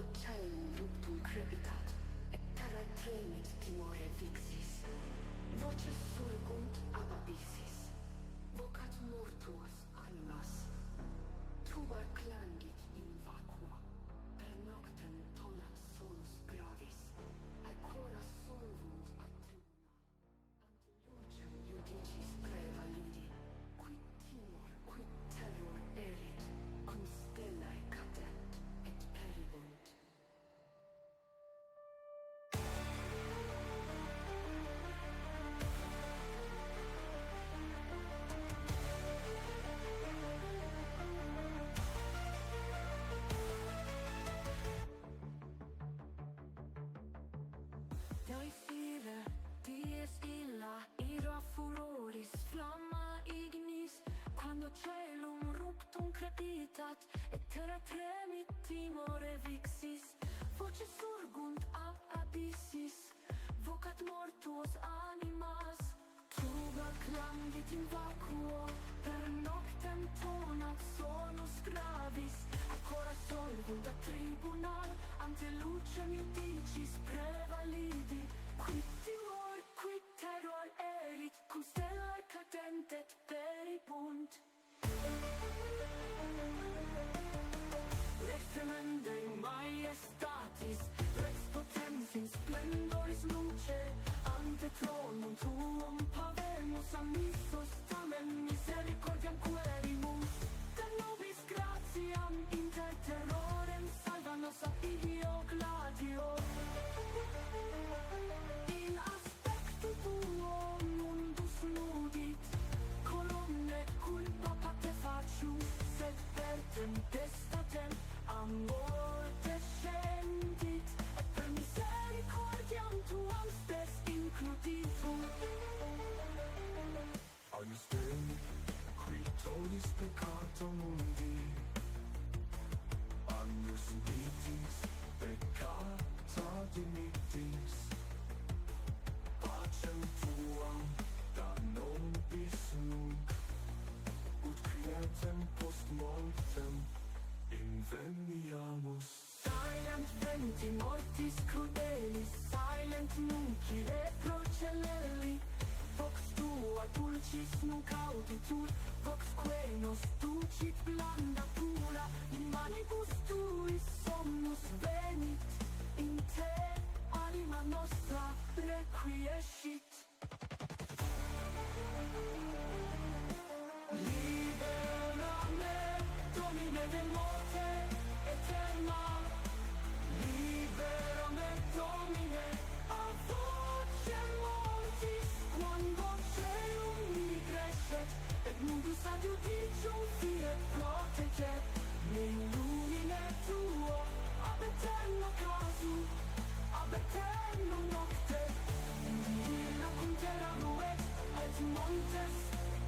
quando cielo ruptum crepitat, et terra tremit timore vixis. Voces surgunt ab abyssis, vocat mortuos animas. Tuba clangit in vacua, per noctem tonat solus gravis, et cora solvunt ad tribuna, ante lucem judicis prevalidi, quid timor, quid terror erit, cum stellae cadent, et peribunt. Dai fire, dies illa, ira furoris, flamma ignis, quando celum ruptum crepitat, et terra tremit timore vixis, voces surgunt ab abyssis, vocat mortuos animas, tuba clangit in vacuo, per noctem tonat sonus gravis, ancora solvunt ad tribunal, ante lucem judicis prevalidi, quid timor, quid terror erit, cum stellae cadent et peribunt. Lex tremendei maiestatis, rex potentium splendoris luce, ante tronum tuum pavemus ammissos, tamen misericordiam querimus, de nobis gratiam inter terrorem salva nos ab igio gladio. In aspectu tuo mundus nudit, columne culpa pate facium, sed per tempestatem amor descendit, et per misericordiam tuam spes includitur. Agnus Dei, qui tollis peccata mundi, Agnus ditis peccata dimittis, pacem tuam da nobis nunc, ut quietem post mortem inveniamus. Silent venti mortis crudelis, silent nunc ire procellelli, vox tua dulcis nunc auditur, vox quae nos ducit blanda pura, in manibus tuis somnus venit, in te anima nostra requiescit. Libera me, Domine de morte eterna, libera me, Domine, a voce mortis, quando celum migrescet, et mundus ad judicium fiet proteget, me illumine tuo, ab eterno casu, ab eterno nocte, illa cum terra ruet, et montes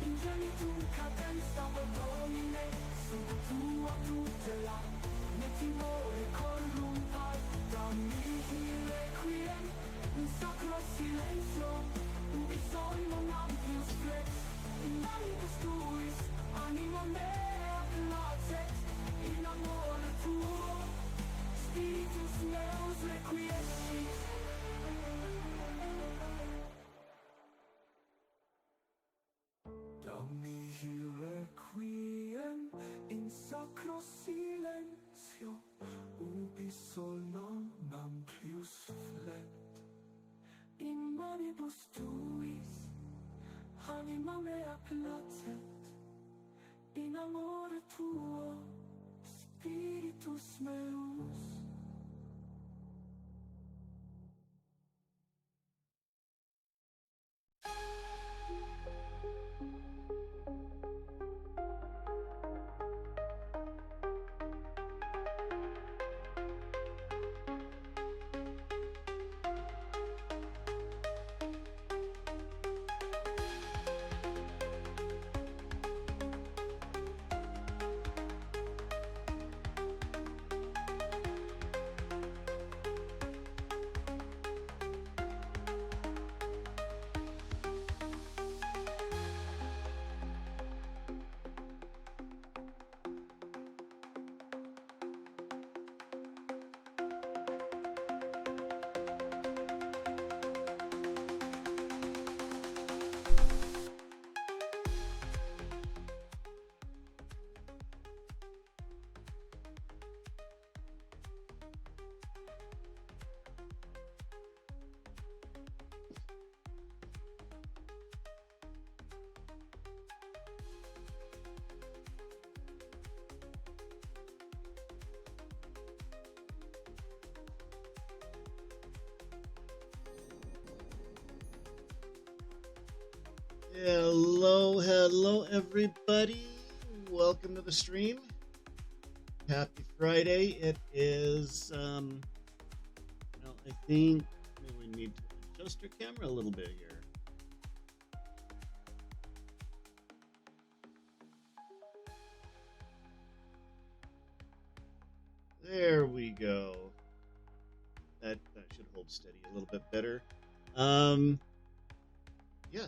ingenitum cadens ab Domine, sub tua tutela, ne timore corrumpat, da mihi requiem, in sacro silenzio, ubi solum amplius flex, in manibus tuis, anima mea placet, in amore tuo, spiritus meus requiescit. Da mihi requiem, in sacro silenzio, ubi solum amplius flet, in manibus tuis, anima mea placet, in amore tuo, spiritus meus. Hello, everybody. Welcome to the stream. Happy Friday. It is, I think we need to adjust our camera a little bit here. There we go. That should hold steady a little bit better. Yeah,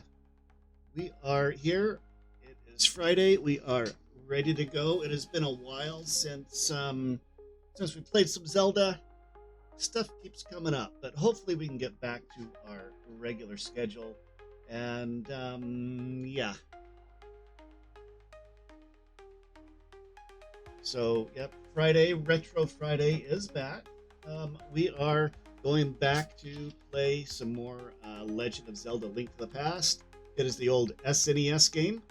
we are here. It is Friday. We are ready to go. It has been a while since we played some Zelda. Stuff keeps coming up, but hopefully we can get back to our regular schedule. And yeah. So yep, Friday, Retro Friday is back. We are going back to play some more Legend of Zelda Link to the Past. It is the old SNES game.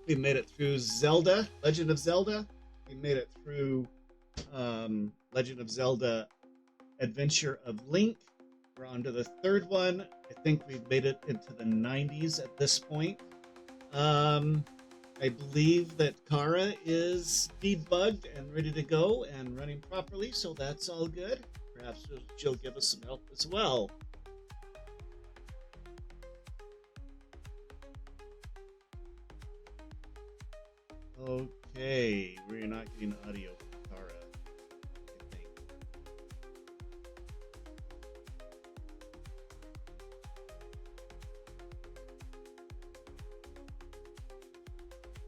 We made it through Zelda, Legend of Zelda. We made it through Legend of Zelda Adventure of Link. We're on to the third one. I think we've made it into the 90s at this point. I believe that Kara is debugged and ready to go and running properly, so that's all good. Perhaps she'll give us some help as well. Okay, we're not getting audio from Kara, I think.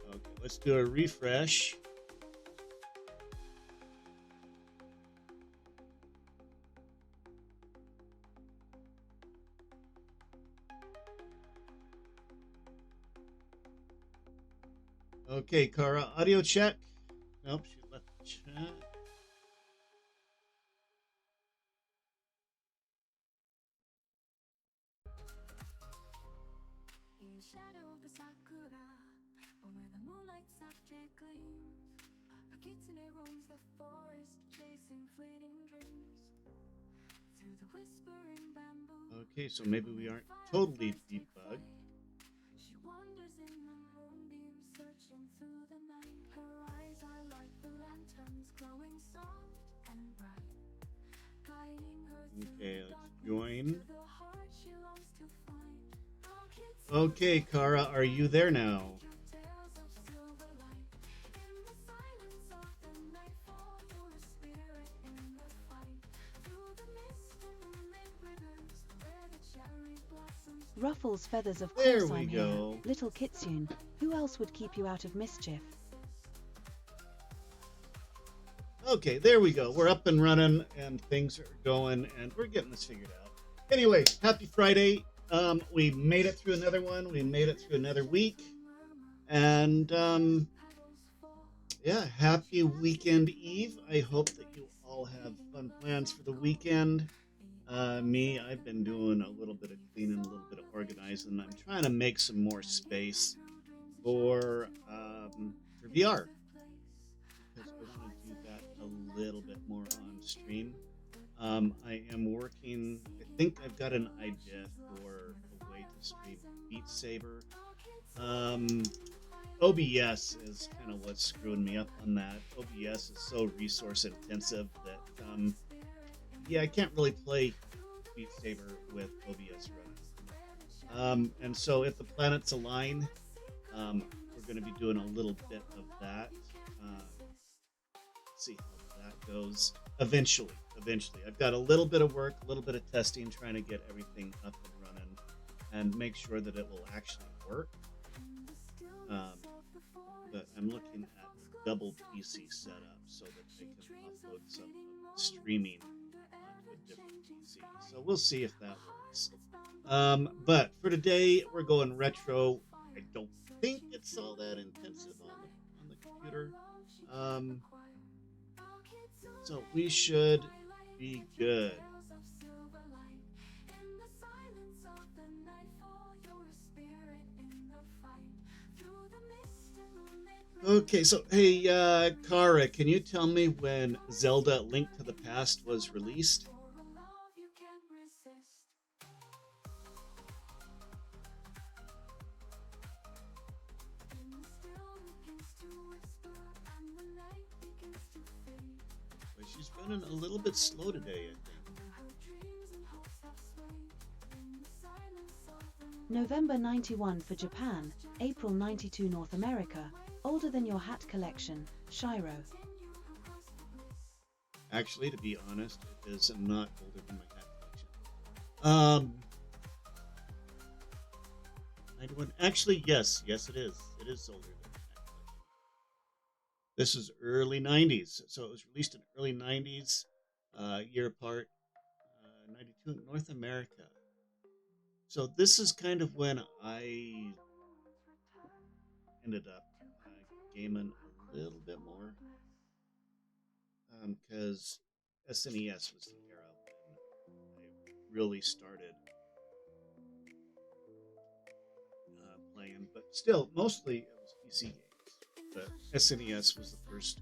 Okay, let's do a refresh. Okay, Kara, audio check. Nope, she left the chat. In shadow of the sakura, or where the moonlight softly gleams, a kitsune roams the forest, chasing fleeting dreams. Through the whispering bamboo. Okay, so maybe we aren't totally debugged. She wanders in the moonbeam, searching through the night. Her eyes are like the lanterns, glowing soft and bright, guiding her through Okay, the let's darkness join. to the heart she longs to find. Okay, Kara, are you there now? Ruffles feathers, of There course we I'm go. here. Little kitsune, who else would keep you out of mischief? Okay, there we go. We're up and running and things are going and we're getting this figured out. Anyway, happy Friday. We made it through another one. We made it through another week. And yeah, happy weekend eve. I hope that you all have fun plans for the weekend. Me, I've been doing a little bit of cleaning, a little bit of organizing. I'm trying to make some more space for VR, because I want to do that a little bit more on stream. I am working, I think I've got an idea for a way to stream Beat Saber. OBS is kind of what's screwing me up on that. OBS is so resource intensive that yeah, I can't really play Beat Saber with OBS running. And so if the planets align, we're going to be doing a little bit of that. See how that goes. Eventually. I've got a little bit of work, a little bit of testing, trying to get everything up and running and make sure that it will actually work. But I'm looking at double PC setup so that they can upload some streaming onto a different PC. So we'll see if that works. But for today, we're going retro. I don't think it's all that intensive on the computer. So we should be good. Okay, so hey, Kara, can you tell me when Zelda Link to the Past was released? she's running a little bit slow today, I think. November 91 for Japan, April 92 North America. Older than your hat collection, Shiro. Actually, to be honest, it is not older than my cat collection. 91. Actually, yes, it is. It is older than my cat collection. This is early 90s, so it was released in early 90s, year apart, 92 in North America. So this is kind of when I ended up gaming a little bit more, because SNES was the era when I really started playing, but still, mostly it was PC games. The SNES was the first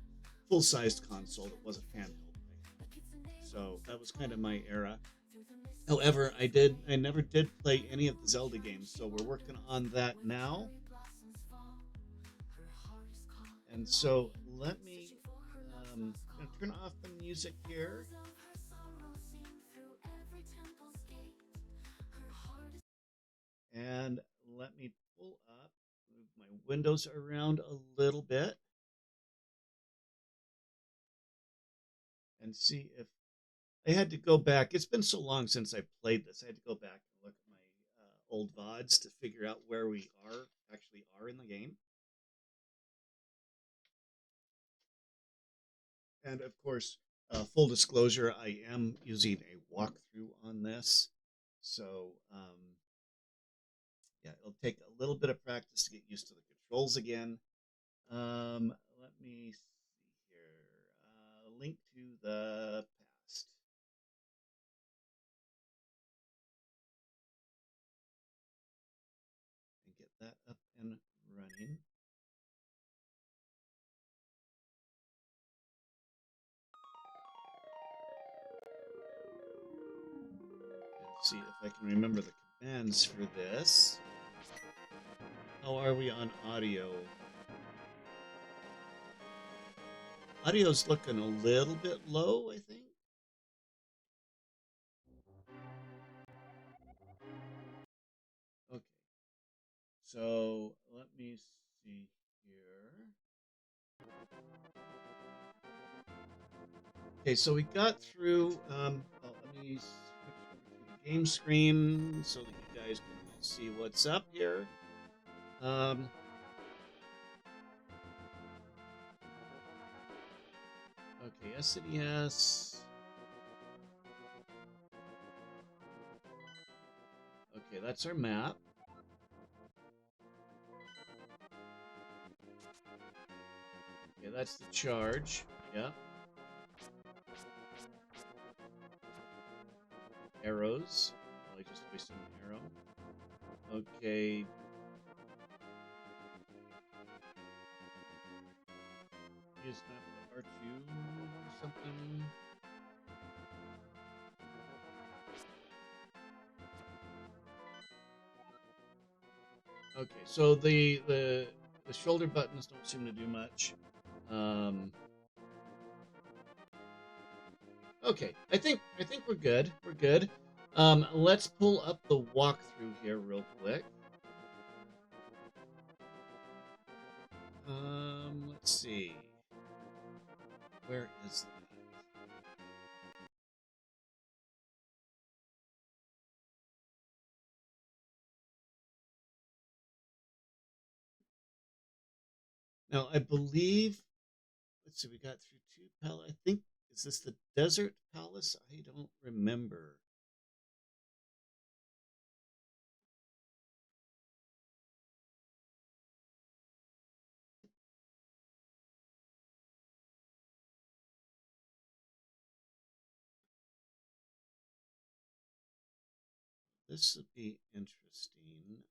full-sized console that wasn't handheld thing. So that was kind of my era. However, I never did play any of the Zelda games, so we're working on that now. And so let me I'm gonna turn off the music here. And let me pull up, move my windows around a little bit, and see if I had to go back. It's been so long since I played this. I had to go back and look at my old VODs to figure out where we actually are in the game. And of course, full disclosure, I am using a walkthrough on this. So, yeah, it'll take a little bit of practice to get used to the controls again. Let me see here. Link to the past. And get that up and running. Let's see if I can remember the commands for this. How are we on audio? Audio's looking a little bit low, I think. Okay. So let me see here. Okay, so we got through. Let me switch over to the game screen so that you guys can all see what's up here. Okay, SNES. Okay, that's our map. Okay, that's the charge. Yeah. Arrows. Well, I just wasted an arrow. Okay. Use map of R2 something. Okay, so the shoulder buttons don't seem to do much. Okay, I think we're good. We're good. Let's pull up the walkthrough here real quick. Let's see. Where is that? Now, I believe, let's see, we got through two palace. I think, is this the desert palace? I don't remember. This would be interesting.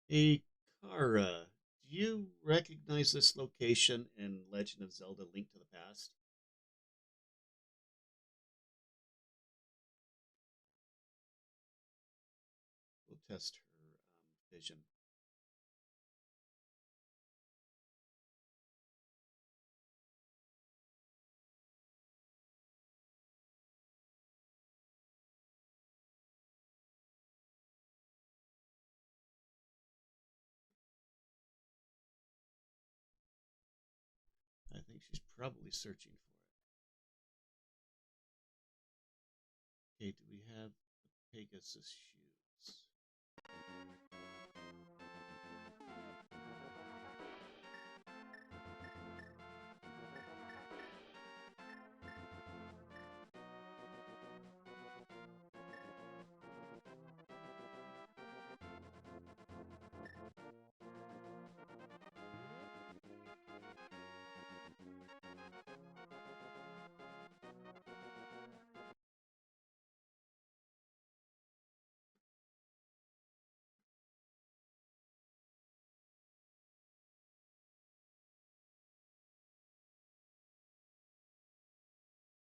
Hey, Kara, do you recognize this location in Legend of Zelda Link to the Past? We'll test her vision. she's probably searching for it. Okay, do we have the Pegasus shoes?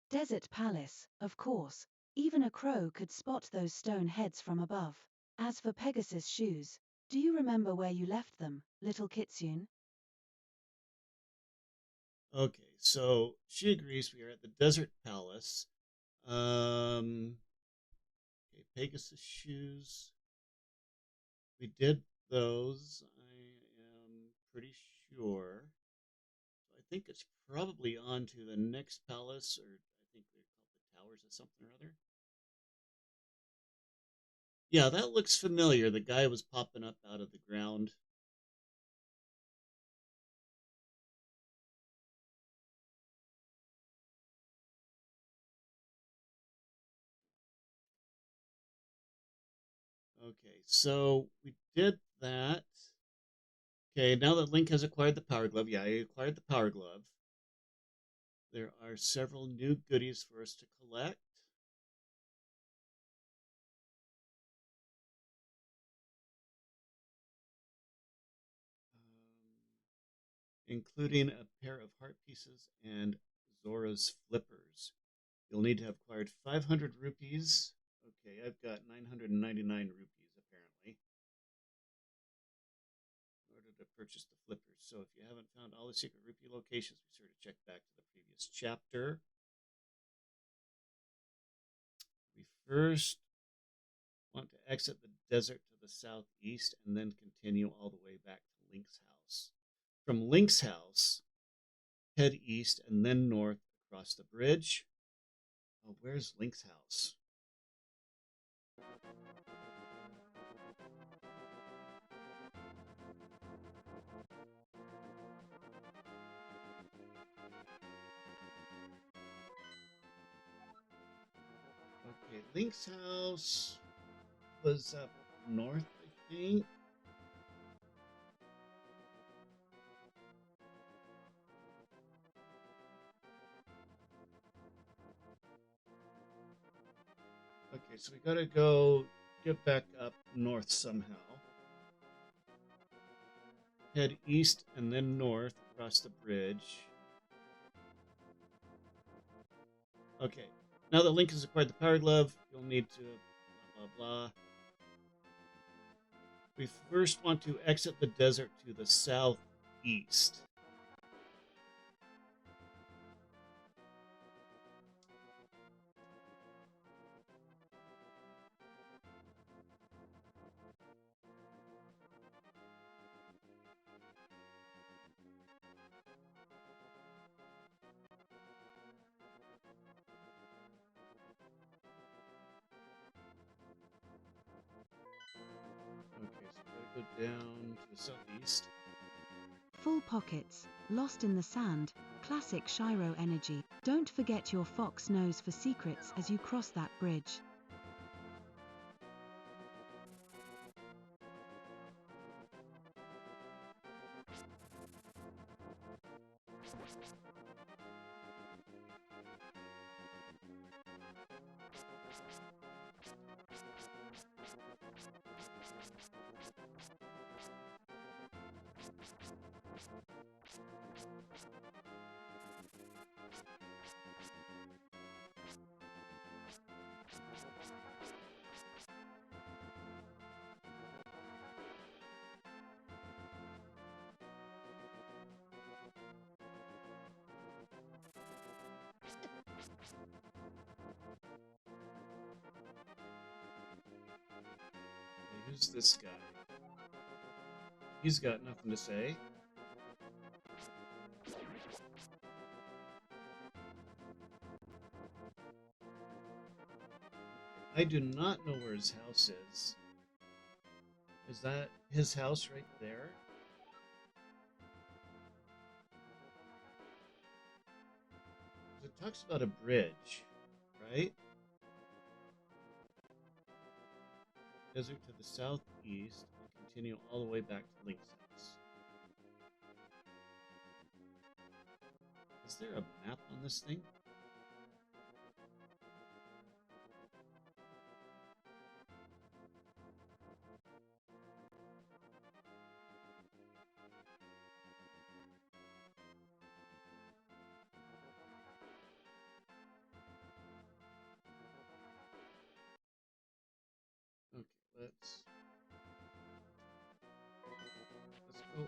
Desert Palace, of course. Even a crow could spot those stone heads from above. As for Pegasus' shoes, do you remember where you left them, little kitsune? Okay, so she agrees we are at the Desert Palace. Okay, Pegasus shoes. We did those, I am pretty sure. So I think it's probably on to the next palace, or I think they're called the towers or something or other. Yeah, that looks familiar. The guy was popping up out of the ground. Okay, so we did that. Okay, now that Link has acquired the Power Glove, yeah, he acquired the Power Glove. There are several new goodies for us to collect. Including a pair of heart pieces and Zora's flippers. You'll need to have acquired 500 rupees. Okay, I've got 999 rupees apparently in order to purchase the flippers. So if you haven't found all the secret rupee locations, be sure to check back to the previous chapter. We first want to exit the desert to the southeast and then continue all the way back to Link's house. From Link's house, head east and then north across the bridge. Oh, where's Link's house? Okay, Link's house was up north, I think. Okay, so we gotta go get back up north somehow. Head east and then north across the bridge. Okay, now that Link has acquired the Power Glove, you'll need to blah blah blah. We first want to exit the desert to the southeast. Okay, so we gotta go down to the southeast. Full pockets, lost in the sand, classic Shiro energy. Don't forget your fox nose for secrets as you cross that bridge. Who's this guy? He's got nothing to say. I do not know where his house is. Is that his house right there? It talks about a bridge, right? Desert to the southeast, and continue all the way back to Link's house. Is there a map on this thing? Okay, let's go.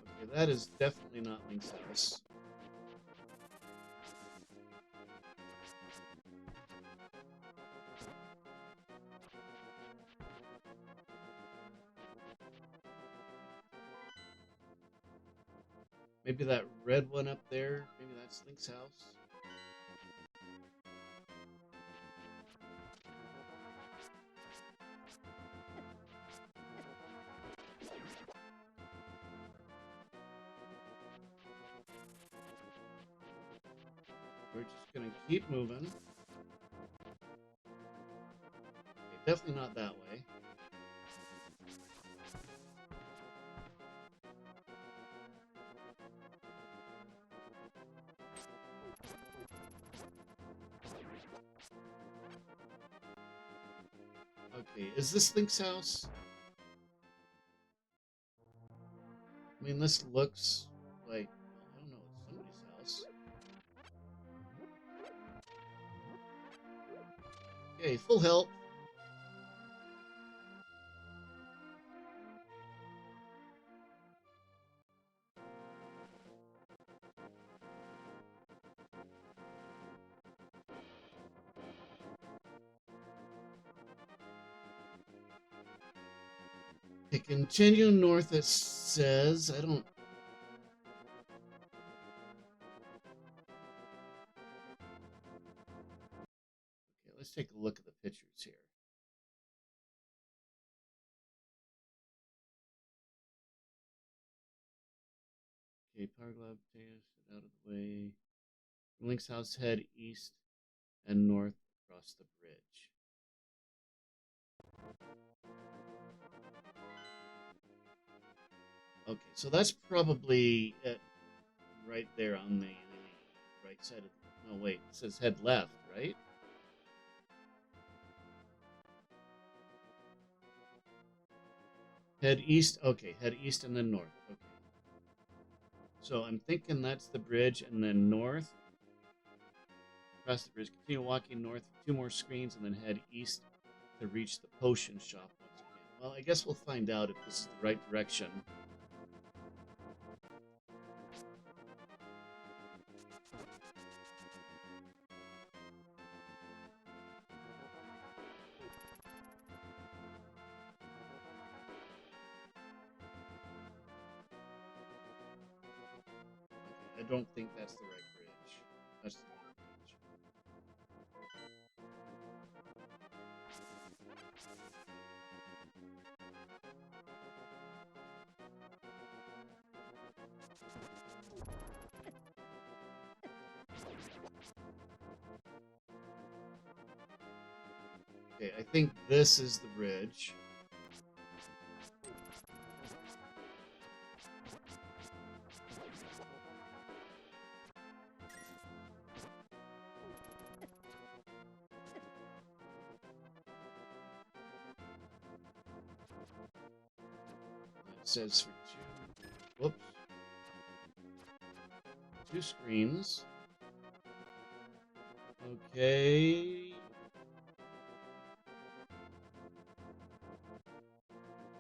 Okay, that is definitely not Link's house. Maybe that red one up there, maybe that's Link's house. We're just gonna keep moving. Okay, definitely not that way. Okay, is this Link's house? I mean, this looks like, I don't know, it's somebody's house. Okay, full health. Okay, continue north, it says. I don't... Okay, let's take a look at the pictures here. Okay, power glove, potatoes, get out of the way. From Link's house, head east and north across the bridge. Okay, so that's probably it right there on the right side of the... No, wait, it says head left, right? Head east, okay, head east and then north, okay. So I'm thinking that's the bridge, and then north, across the bridge, continue walking north, 2 more screens, and then head east to reach the potion shop once again. Well, I guess we'll find out if this is the right direction. I don't think that's the right bridge. That's the wrong bridge. Okay, I think this is the bridge. It says for 2... Whoops. 2 screens. Okay.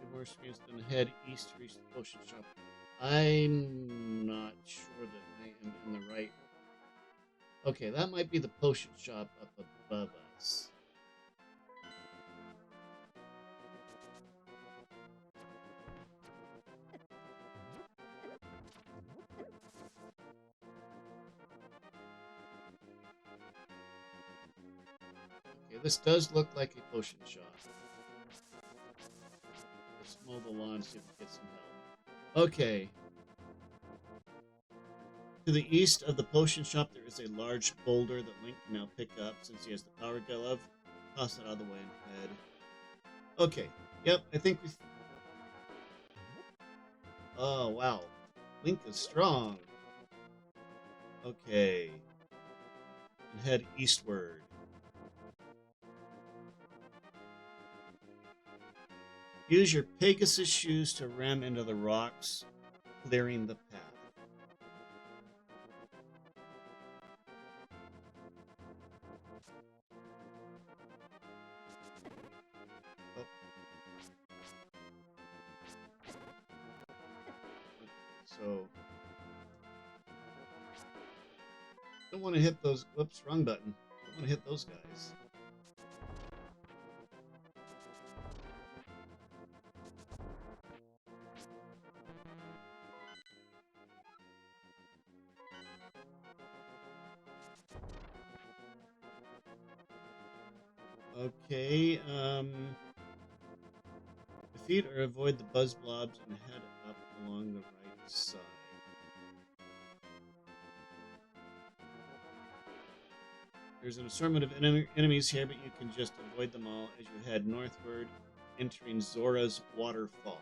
2 more screens, then head east to reach the potion shop. I'm not sure that I am in the right... Okay, that might be the potion shop up above us. Okay, this does look like a potion shop. Let's mow the lawn, see if we get some help. Okay. To the east of the potion shop, there is a large boulder that Link can now pick up since he has the power glove. Toss it out of the way and head. Okay. Yep, I think we've... Oh, wow. Link is strong. Okay. And head eastward. Use your Pegasus shoes to ram into the rocks, clearing the path. Oh. So, don't want to hit those. Whoops, wrong button. Don't want to hit those guys. Okay, defeat or avoid the buzz blobs and head up along the right side. There's an assortment of enemies here, but you can just avoid them all as you head northward, entering Zora's waterfall.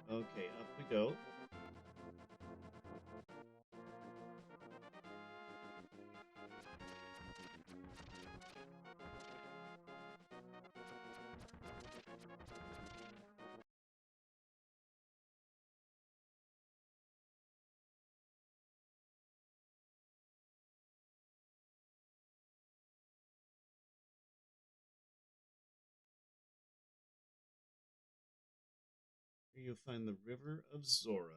Okay, up we go. Here you'll find the River of Zora.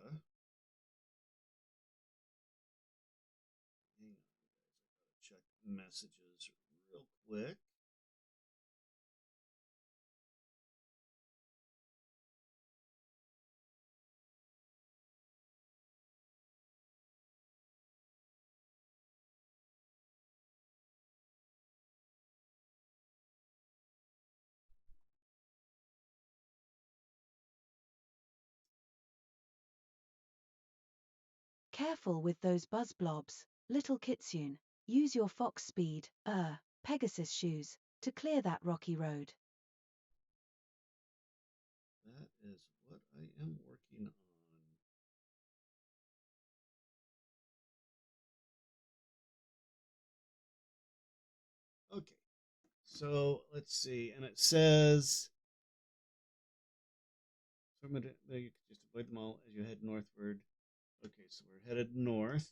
Hang on, guys. I gotta check messages real quick. Careful with those buzz blobs, little kitsune. Use your fox speed, Pegasus shoes, to clear that rocky road. That is what I am working on. Okay, so let's see, and it says, so you can just avoid them all as you head northward. Okay, so we're headed north.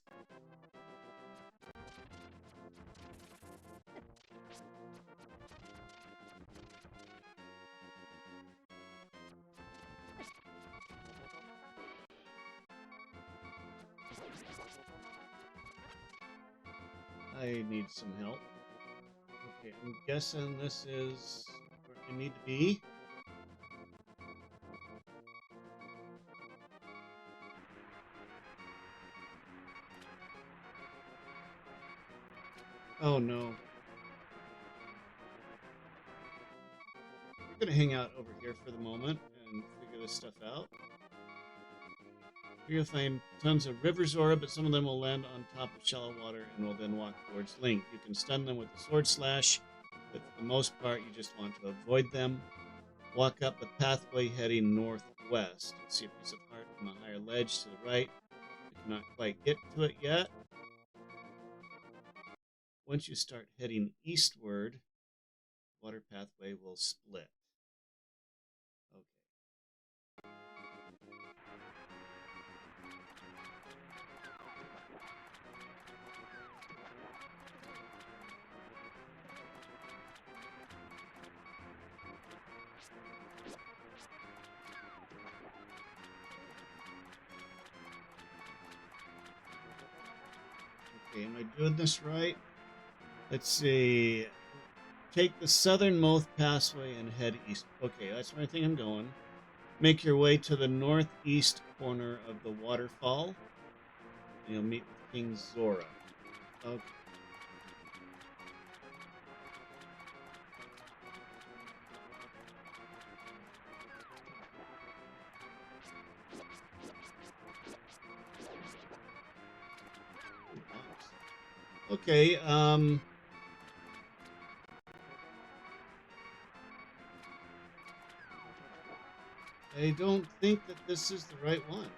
I need some help. Okay, I'm guessing this is where I need to be. Oh no. We're gonna hang out over here for the moment and figure this stuff out. You're gonna find tons of river Zora, but some of them will land on top of shallow water and will then walk towards Link. You can stun them with the sword slash, but for the most part, you just want to avoid them. Walk up the pathway heading northwest. See a piece of heart on a higher ledge to the right. You cannot quite get to it yet. Once you start heading eastward, the water pathway will split. Okay. Okay, am I doing this right? Let's see. Take the southernmost pathway and head east. Okay, that's where I think I'm going. Make your way to the northeast corner of the waterfall. And you'll meet with King Zora. Okay. Okay, I don't think that this is the right one.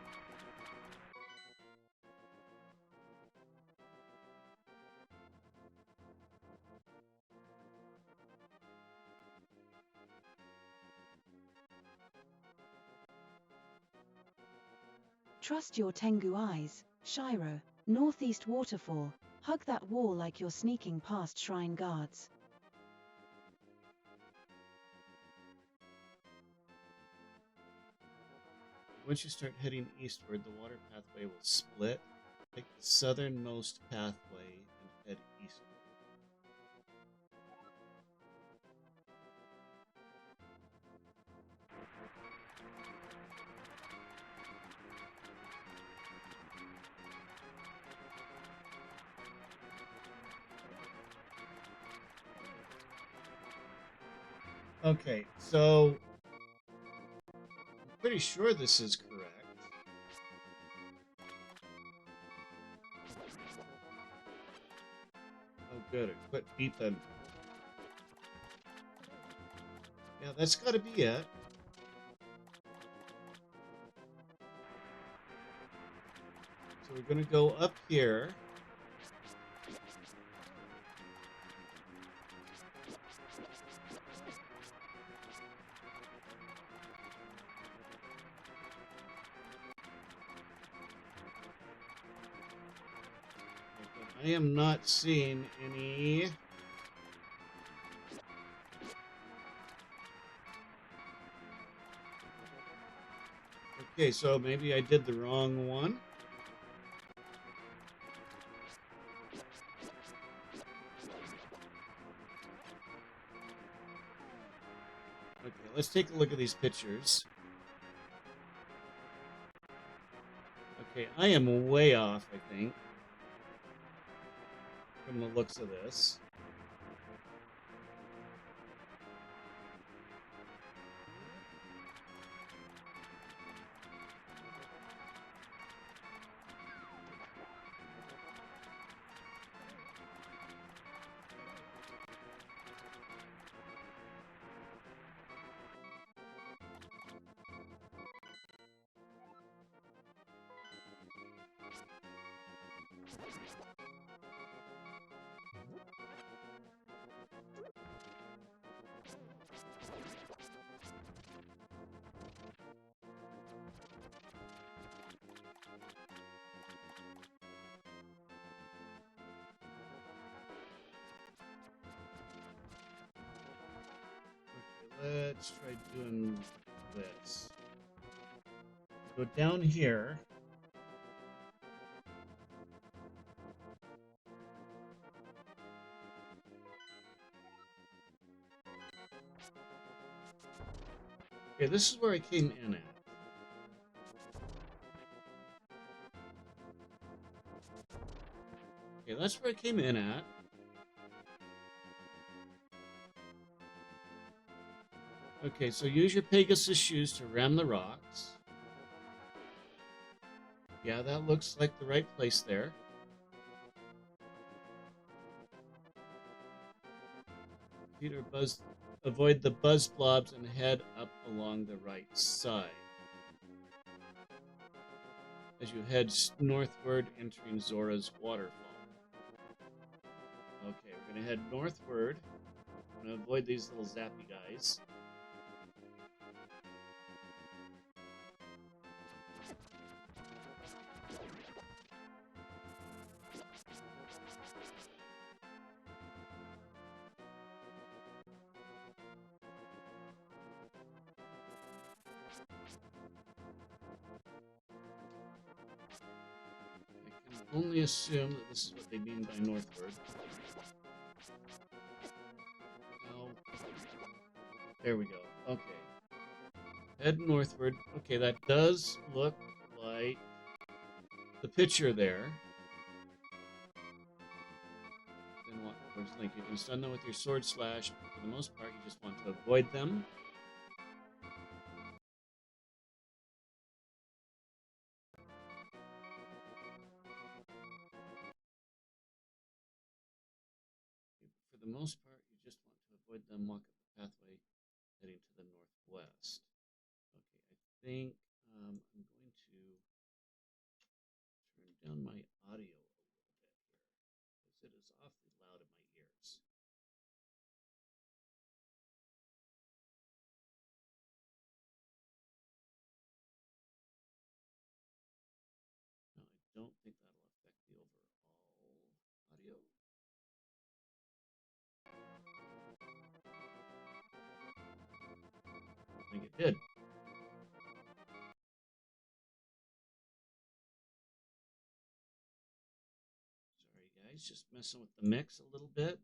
Trust your Tengu eyes, Shiro. Northeast waterfall. Hug that wall like you're sneaking past shrine guards. Once you start heading eastward, the water pathway will split. Take the southernmost pathway and head eastward. Okay, so I'm pretty sure this is correct. Oh, good. It quit beeping. Yeah, that's got to be it. So we're going to go up here. I am not seeing any. Okay, so maybe I did the wrong one. Okay, let's take a look at these pictures. Okay, I am way off, I think, from the looks of this. Let's try doing this. Go down here. Okay, this is where I came in at. Okay, that's where I came in at. Okay, so use your Pegasus shoes to ram the rocks. Yeah, that looks like the right place there. Peter buzz, avoid the buzz blobs and head up along the right side. As you head northward, entering Zora's waterfall. Okay, we're gonna head northward. I'm gonna avoid these little zappy guys. I can only assume that this is what they mean by northward. Now, there we go. Okay. Head northward. Okay, that does look like the picture there. Then walk towards Link. You can stun them with your sword slash, but for the most part, you just want to avoid them. the most part, you just want to avoid them, walk up the pathway heading to the northwest. Okay, I think I'm going to turn down my audio a little bit here because it is awfully loud in my ears. No, I don't think that'll affect the overall audio. I think it did. Sorry, guys, just messing with the mix a little bit.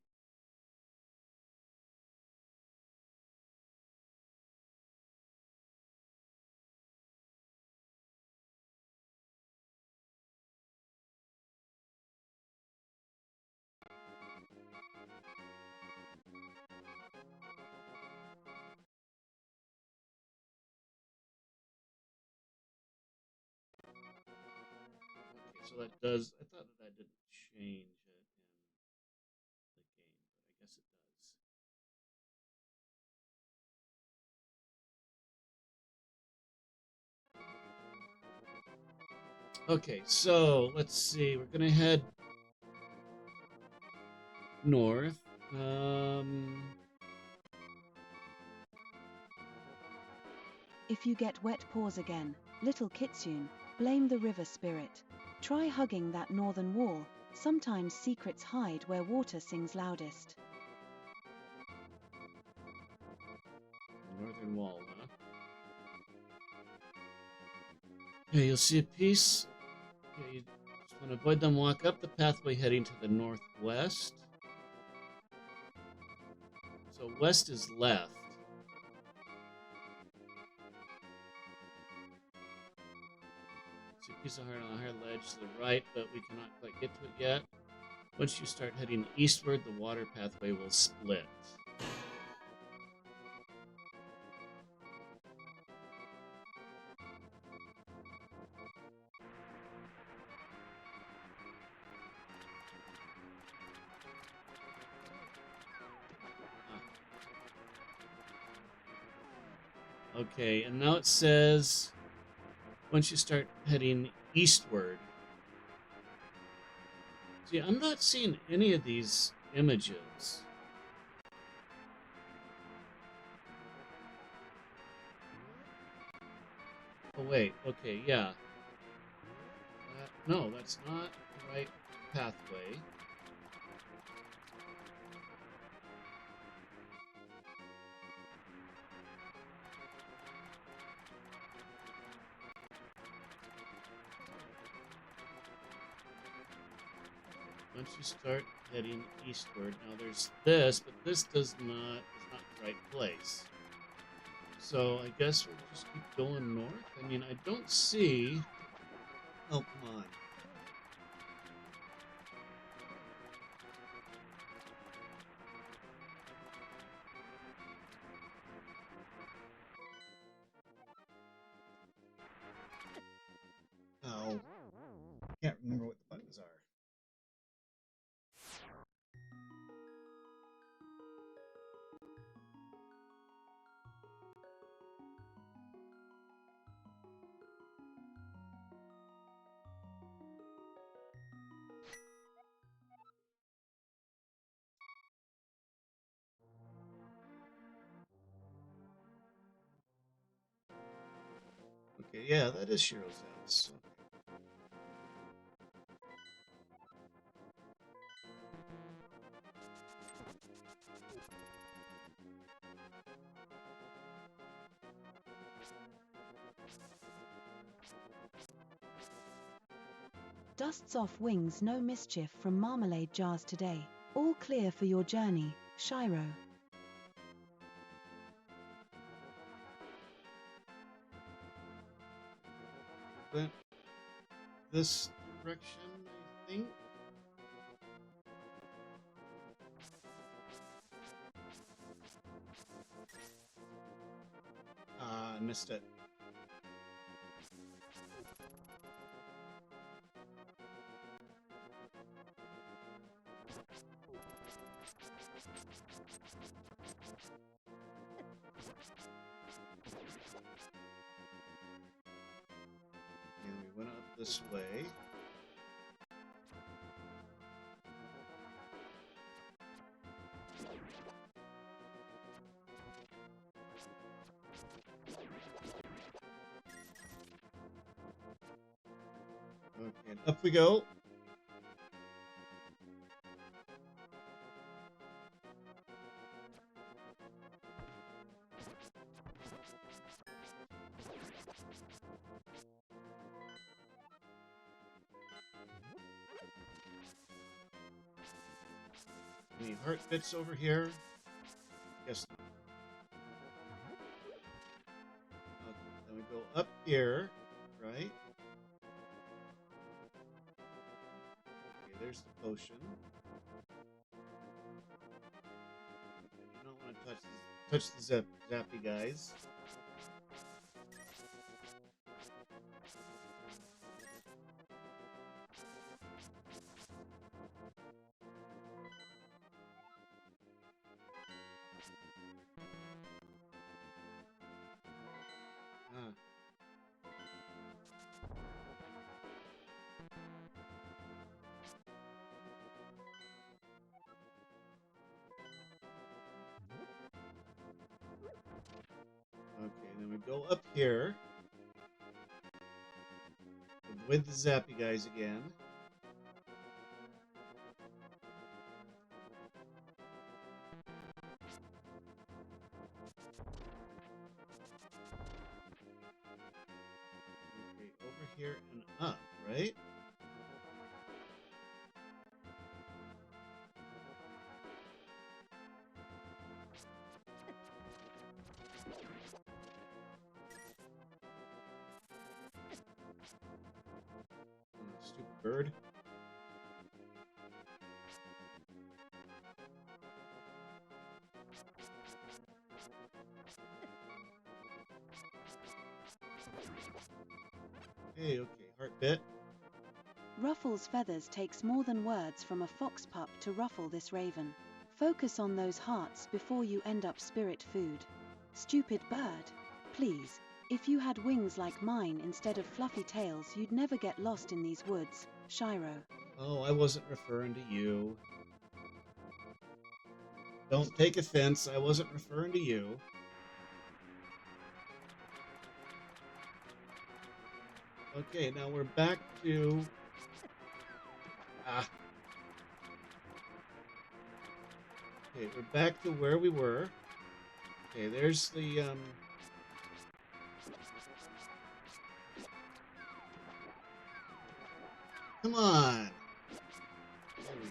Okay, so that does. I thought that didn't change it in the game, but I guess it does. Okay, so let's see. We're gonna head north. If you get wet paws again, little kitsune, blame the river spirit. Try hugging that northern wall. Sometimes secrets hide where water sings loudest. Northern wall, huh? Yeah, you'll see a piece. Yeah, you just want to avoid them. Walk up the pathway heading to the northwest. So west is left. See a piece of heart on the higher ledge to the right, but we cannot quite get to it yet. Once you start heading eastward, the water pathway will split. Okay, and now it says once you start heading eastward. See, I'm not seeing any of these images. Oh, wait. Okay, yeah. No, that's not the right pathway. Once you start heading eastward, now there's this, but this is not the right place. So I guess we'll just keep going north. I mean, I don't see. Oh, come on. Oh, can't remember what the buttons are. Okay, yeah, that is Shiro's house. Dusts off wings, no mischief from marmalade jars today. All clear for your journey, Shiro. Went this direction, I think. I missed it. And we went up this way. Okay, and up we go. Any heart bits over here? Yes. Okay, then we go up here, right? Okay, there's the potion. You don't want to touch the zappy guys. Ah. Okay, then we go up here. Avoid the zappy guys again. Okay, over here and up, right? Stupid bird. Hey, okay, heart bit. Ruffle's feathers takes more than words from a fox pup to ruffle this raven. Focus on those hearts before you end up spirit food. Stupid bird. Please, if you had wings like mine instead of fluffy tails, you'd never get lost in these woods, Shiro. Oh, I wasn't referring to you. Don't take offense, I wasn't referring to you. Okay, now we're back to... Okay, we're back to where we were. Okay, there's the, Come on! There we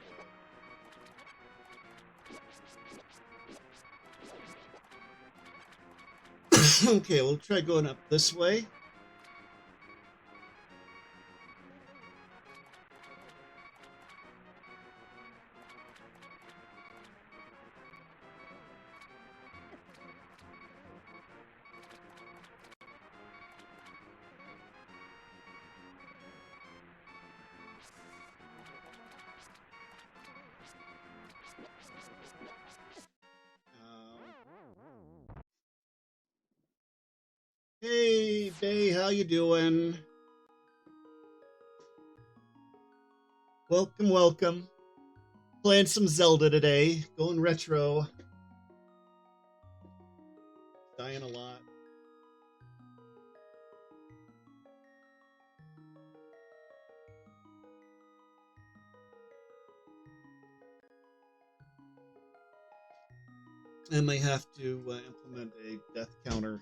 go. Okay, we'll try going up this way. Hey, Bay, how you doing? Welcome, welcome. Playing some Zelda today. Going retro. Dying a lot. I may have to implement a death counter.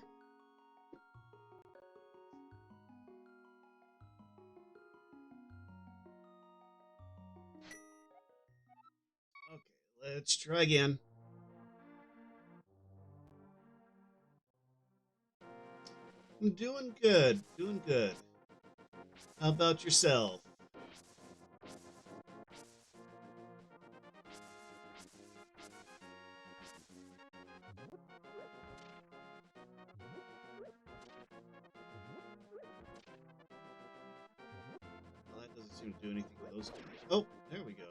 Okay, let's try again. I'm doing good, doing good. How about yourself? Well, that doesn't seem to do anything with those guys. Oh, there we go.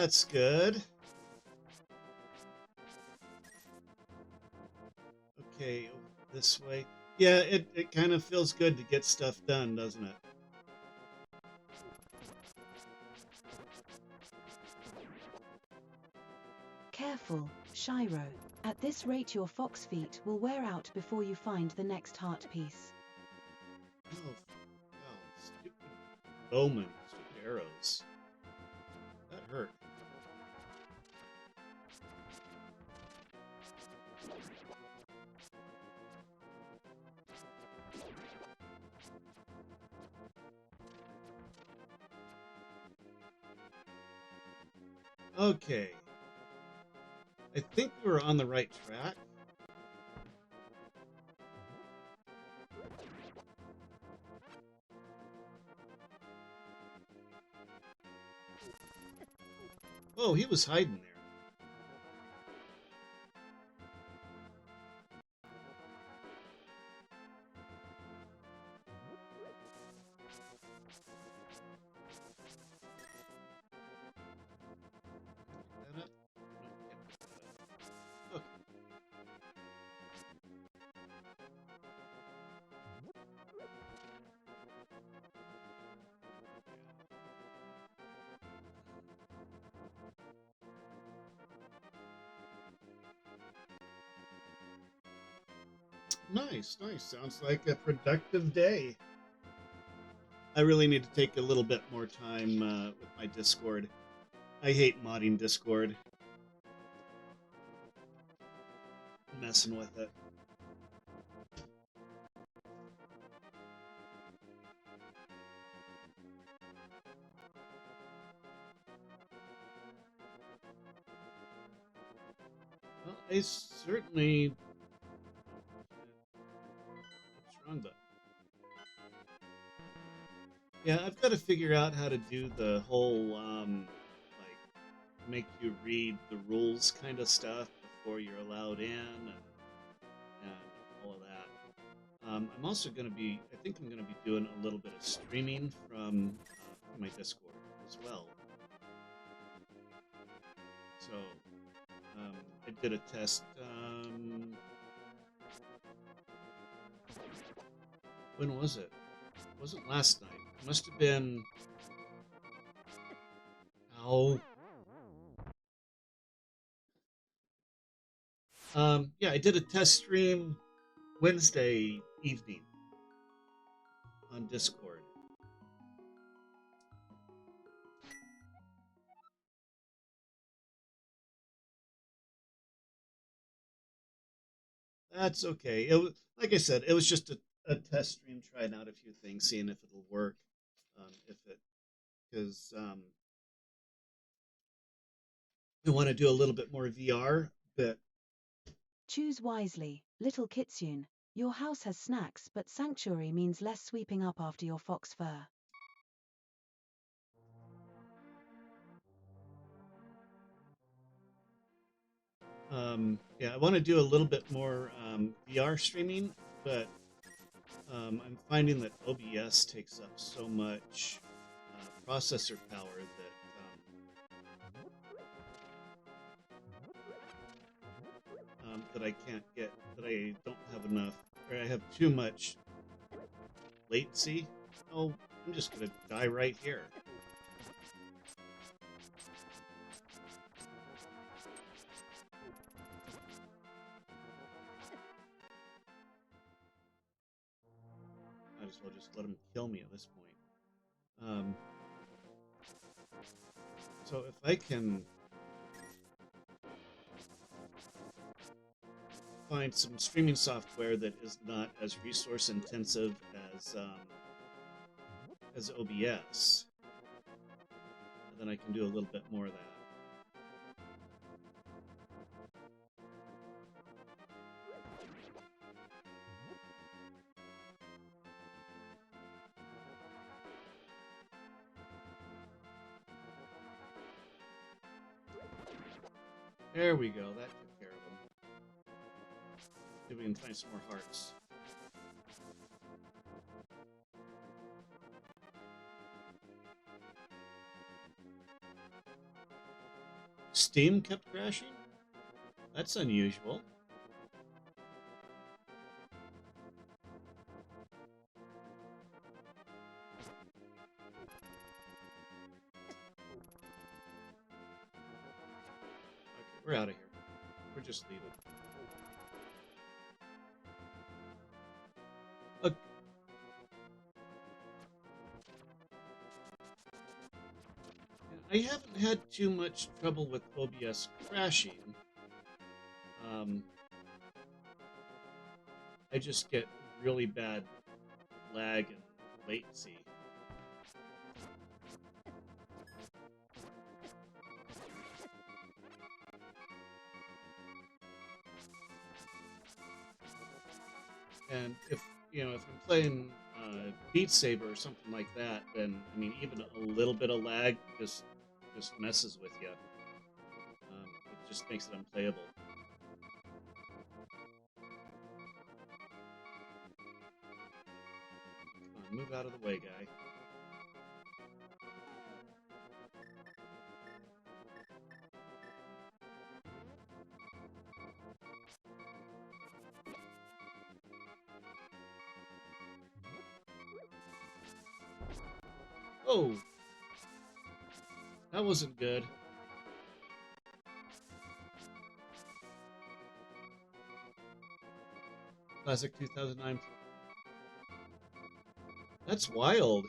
That's good. Okay, this way. Yeah, it kind of feels good to get stuff done, doesn't it? Careful, Shiro. At this rate your fox feet will wear out before you find the next heart piece. Oh, stupid bowman, stupid arrows. That hurt. Okay. I think we're on the right track. Oh, he was hiding there. Pick that up? No, can't pick that up. Okay. Nice, nice. Sounds like a productive day. I really need to take a little bit more time with my Discord. I hate modding Discord. Messing with it. Well, I certainly... What's wrong button? Yeah, I've got to figure out how to do the whole, like, make you read the rules kind of stuff before you're allowed in and all of that. I'm also going to be, I think I'm going to be doing a little bit of streaming from my Discord as well. So, I did a test, when was it? It wasn't last night. It must have been, oh, yeah, I did a test stream Wednesday evening on Discord. That's okay. Like I said, it was just a test stream, trying out a few things, seeing if it'll work. Because I want to do a little bit more VR, but Choose wisely, little kitsune. Your house has snacks, but sanctuary means less sweeping up after your fox fur. yeah, I want to do a little bit more VR streaming, but I'm finding that OBS takes up so much processor power that I can't get, that I don't have enough, or I have too much latency. Oh, I'm just gonna die right here. Might as well just let him kill me at this point. So if I can find some streaming software that is not as resource intensive as OBS, then I can do a little bit more of that. There we go. That took care of them. See if we can find some more hearts. Steam kept crashing? That's unusual. Okay, we're out of here. We're just leaving. Okay. I haven't had too much trouble with OBS crashing. I just get really bad lag and latency. And if I'm playing Beat Saber or something like that, then I mean, even a little bit of lag just messes with you. It just makes it unplayable. Come on, move out of the way, guy. Oh, that wasn't good. Classic 2009. That's wild.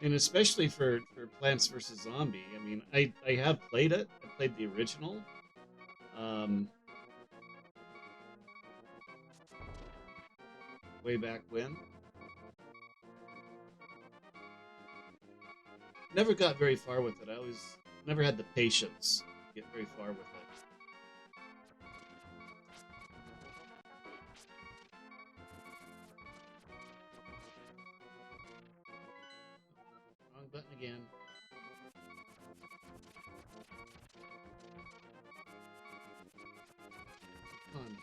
And especially for Plants vs. Zombie. I mean, I have played it. I played the original. Way back when. Never got very far with it. I always never had the patience to get very far with it. Wrong button again. Come on.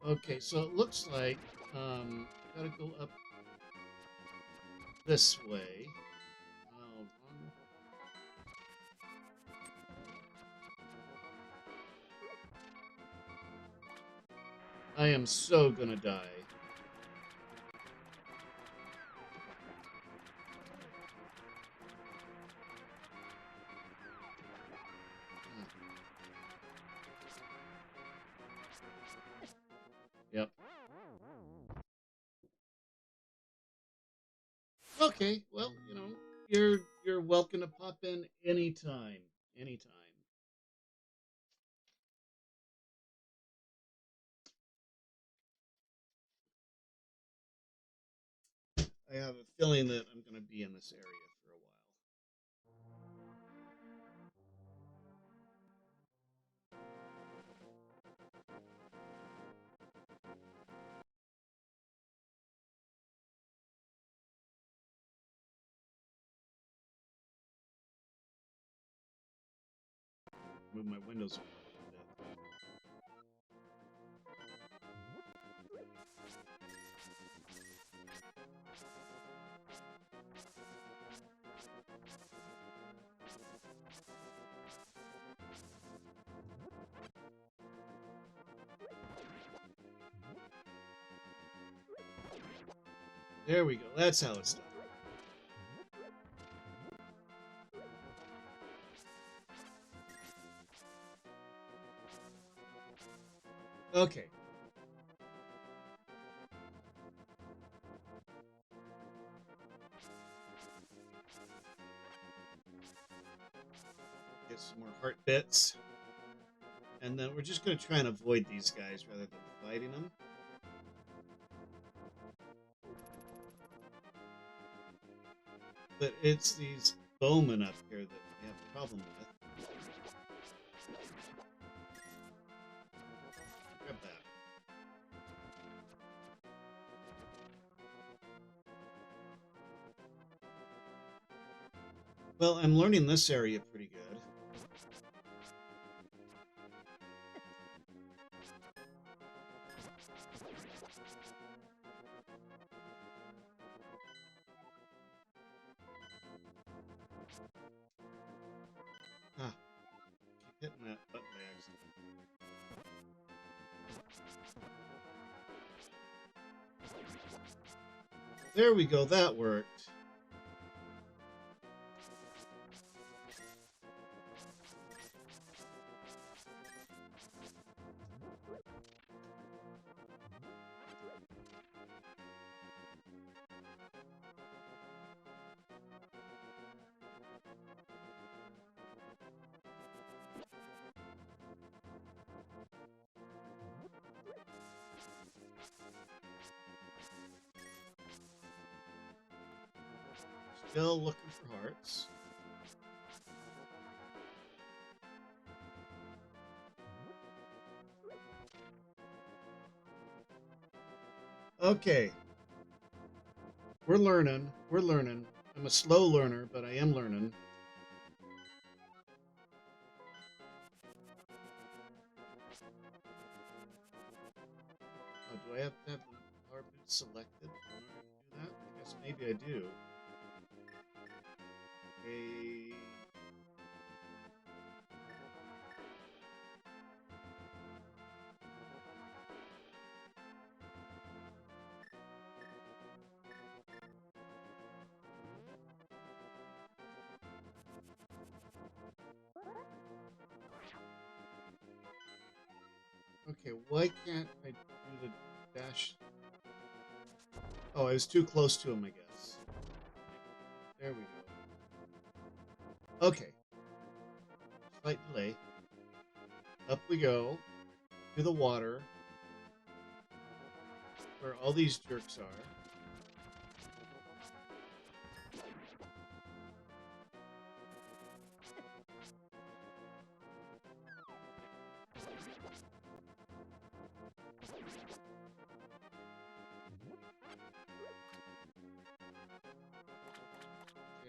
Okay, so it looks like gotta go up this way. Hold on. I am so gonna die. Yep. Okay, well, you're welcome to pop in anytime. Anytime. I have a feeling that I'm gonna be in this area for a while. Move my windows around a little bit. There we go. That's how it's done. Okay. Get some more heart bits. And then we're just going to try and avoid these guys rather than fighting them. But it's these bowmen up here that we have a problem with. Grab that. Well, I'm learning this area pretty good. hitting that button by accident. There we go, that worked. Still looking for hearts. Okay. We're learning. We're learning. I'm a slow learner, but I am learning. Oh, do I have to have the power boot selected in order to do that? I guess maybe I do. Okay, why can't I do the dash? Oh, I was too close to him, I guess. There we go. Okay. Slight delay. Up we go. To the water. Where all these jerks are.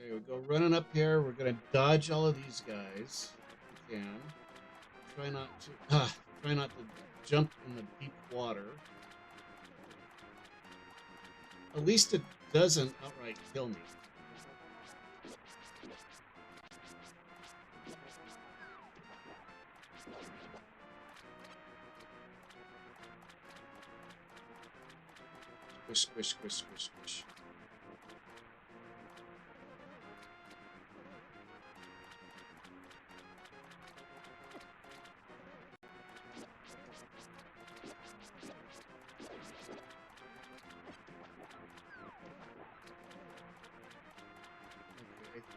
Okay, we go running up here. We're gonna dodge all of these guys. If we can. Try not to jump in the deep water. At least it doesn't outright kill me. Squish, squish, squish, squish, squish.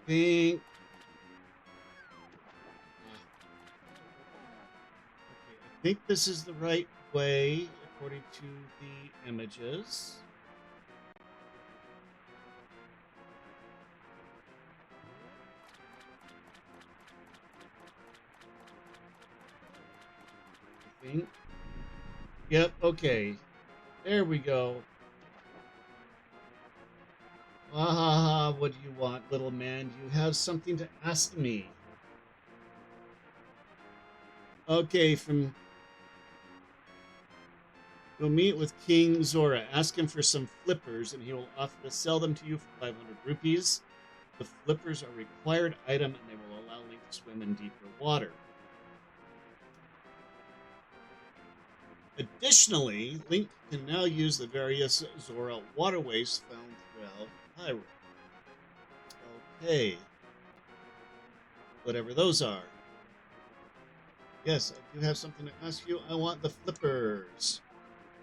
Okay, I think this is the right way according to the images. I think. Yep, okay. There we go. Ha ha ha, what do you want, little man? Do you have something to ask me? Okay, you'll meet with King Zora. Ask him for some flippers, and he will offer to sell them to you for 500 rupees. The flippers are a required item, and they will allow Link to swim in deeper water. Additionally, Link can now use the various Zora waterways found throughout Hyrule. Okay. Whatever those are. Yes, I do have something to ask you. I want the flippers.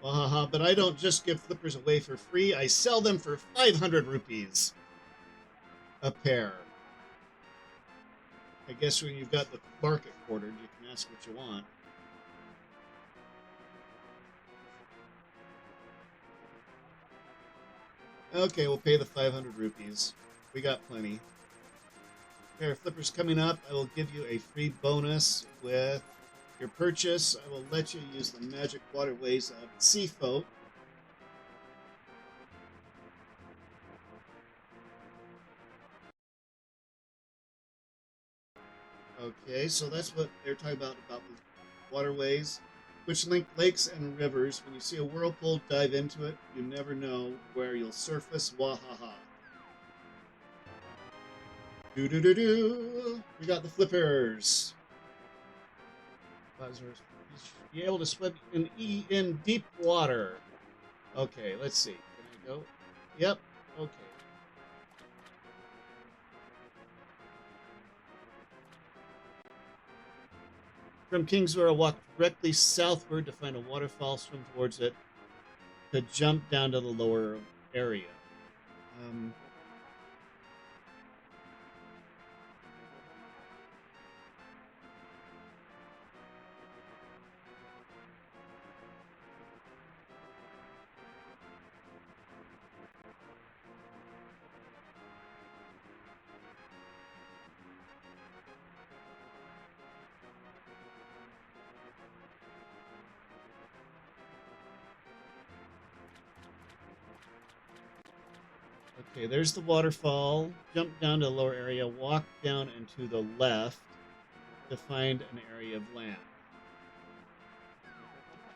But I don't just give flippers away for free. I sell them for 500 rupees a pair. I guess when you've got the market quartered, you can ask what you want. Okay, we'll pay the 500 rupees. We got plenty. Pair of flippers coming up. I will give you a free bonus with your purchase. I will let you use the magic waterways of Sea Folk. Okay, so that's what they're talking about the waterways, which link lakes and rivers. When you see a whirlpool, dive into it. You never know where you'll surface. Wahaha. Do-do-do-do. We got the flippers. Buzzers. You should be able to swim in deep water. Okay, let's see. Can I go? Yep. Okay. From Kingsborough, walk directly southward to find a waterfall, swim towards it, to jump down to the lower area. Okay, there's the waterfall. Jump down to the lower area, walk down and to the left to find an area of land.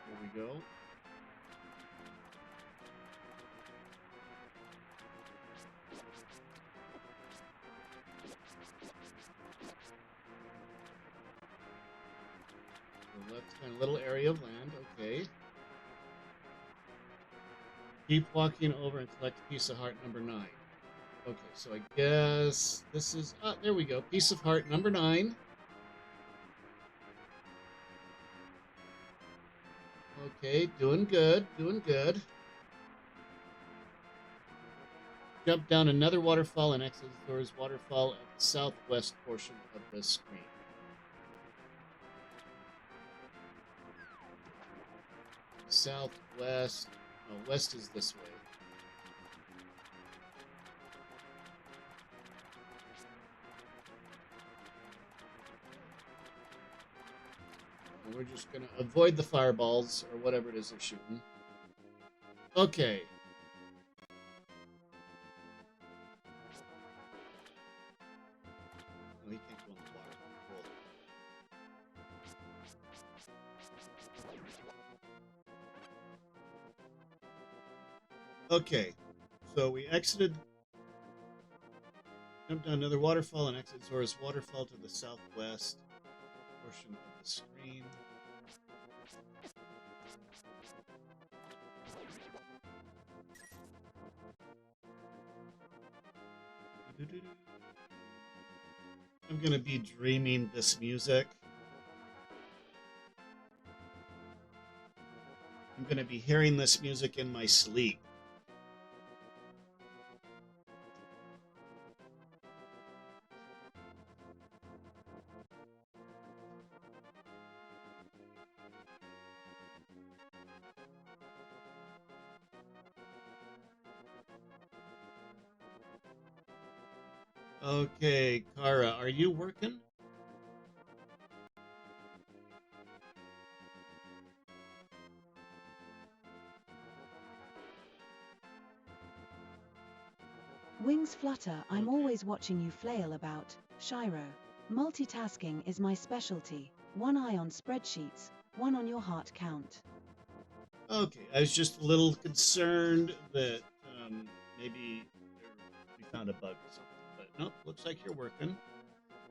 Here we go. So let's find a little area of land. Okay. Keep walking over and collect piece of heart number 9. Okay, so I guess this is... Ah, there we go. Piece of heart number 9. Okay, doing good, doing good. Jump down another waterfall and exit the door's waterfall at the southwest portion of the screen. Southwest. No, west is this way. And we're just going to avoid the fireballs or whatever it is they're shooting. Okay. Oh, he can't go in the water. Cool. Okay. So we exited. Jumped down another waterfall and exit Zora's waterfall to the southwest portion of the screen. I'm going to be dreaming this music. I'm going to be hearing this music in my sleep. Okay, Kara, are you working? Wings flutter, I'm Okay. always watching you flail about, Shiro. Multitasking is my specialty. One eye on spreadsheets, one on your heart count. Okay, I was just a little concerned that maybe we found a bug or something, but nope, looks like you're working.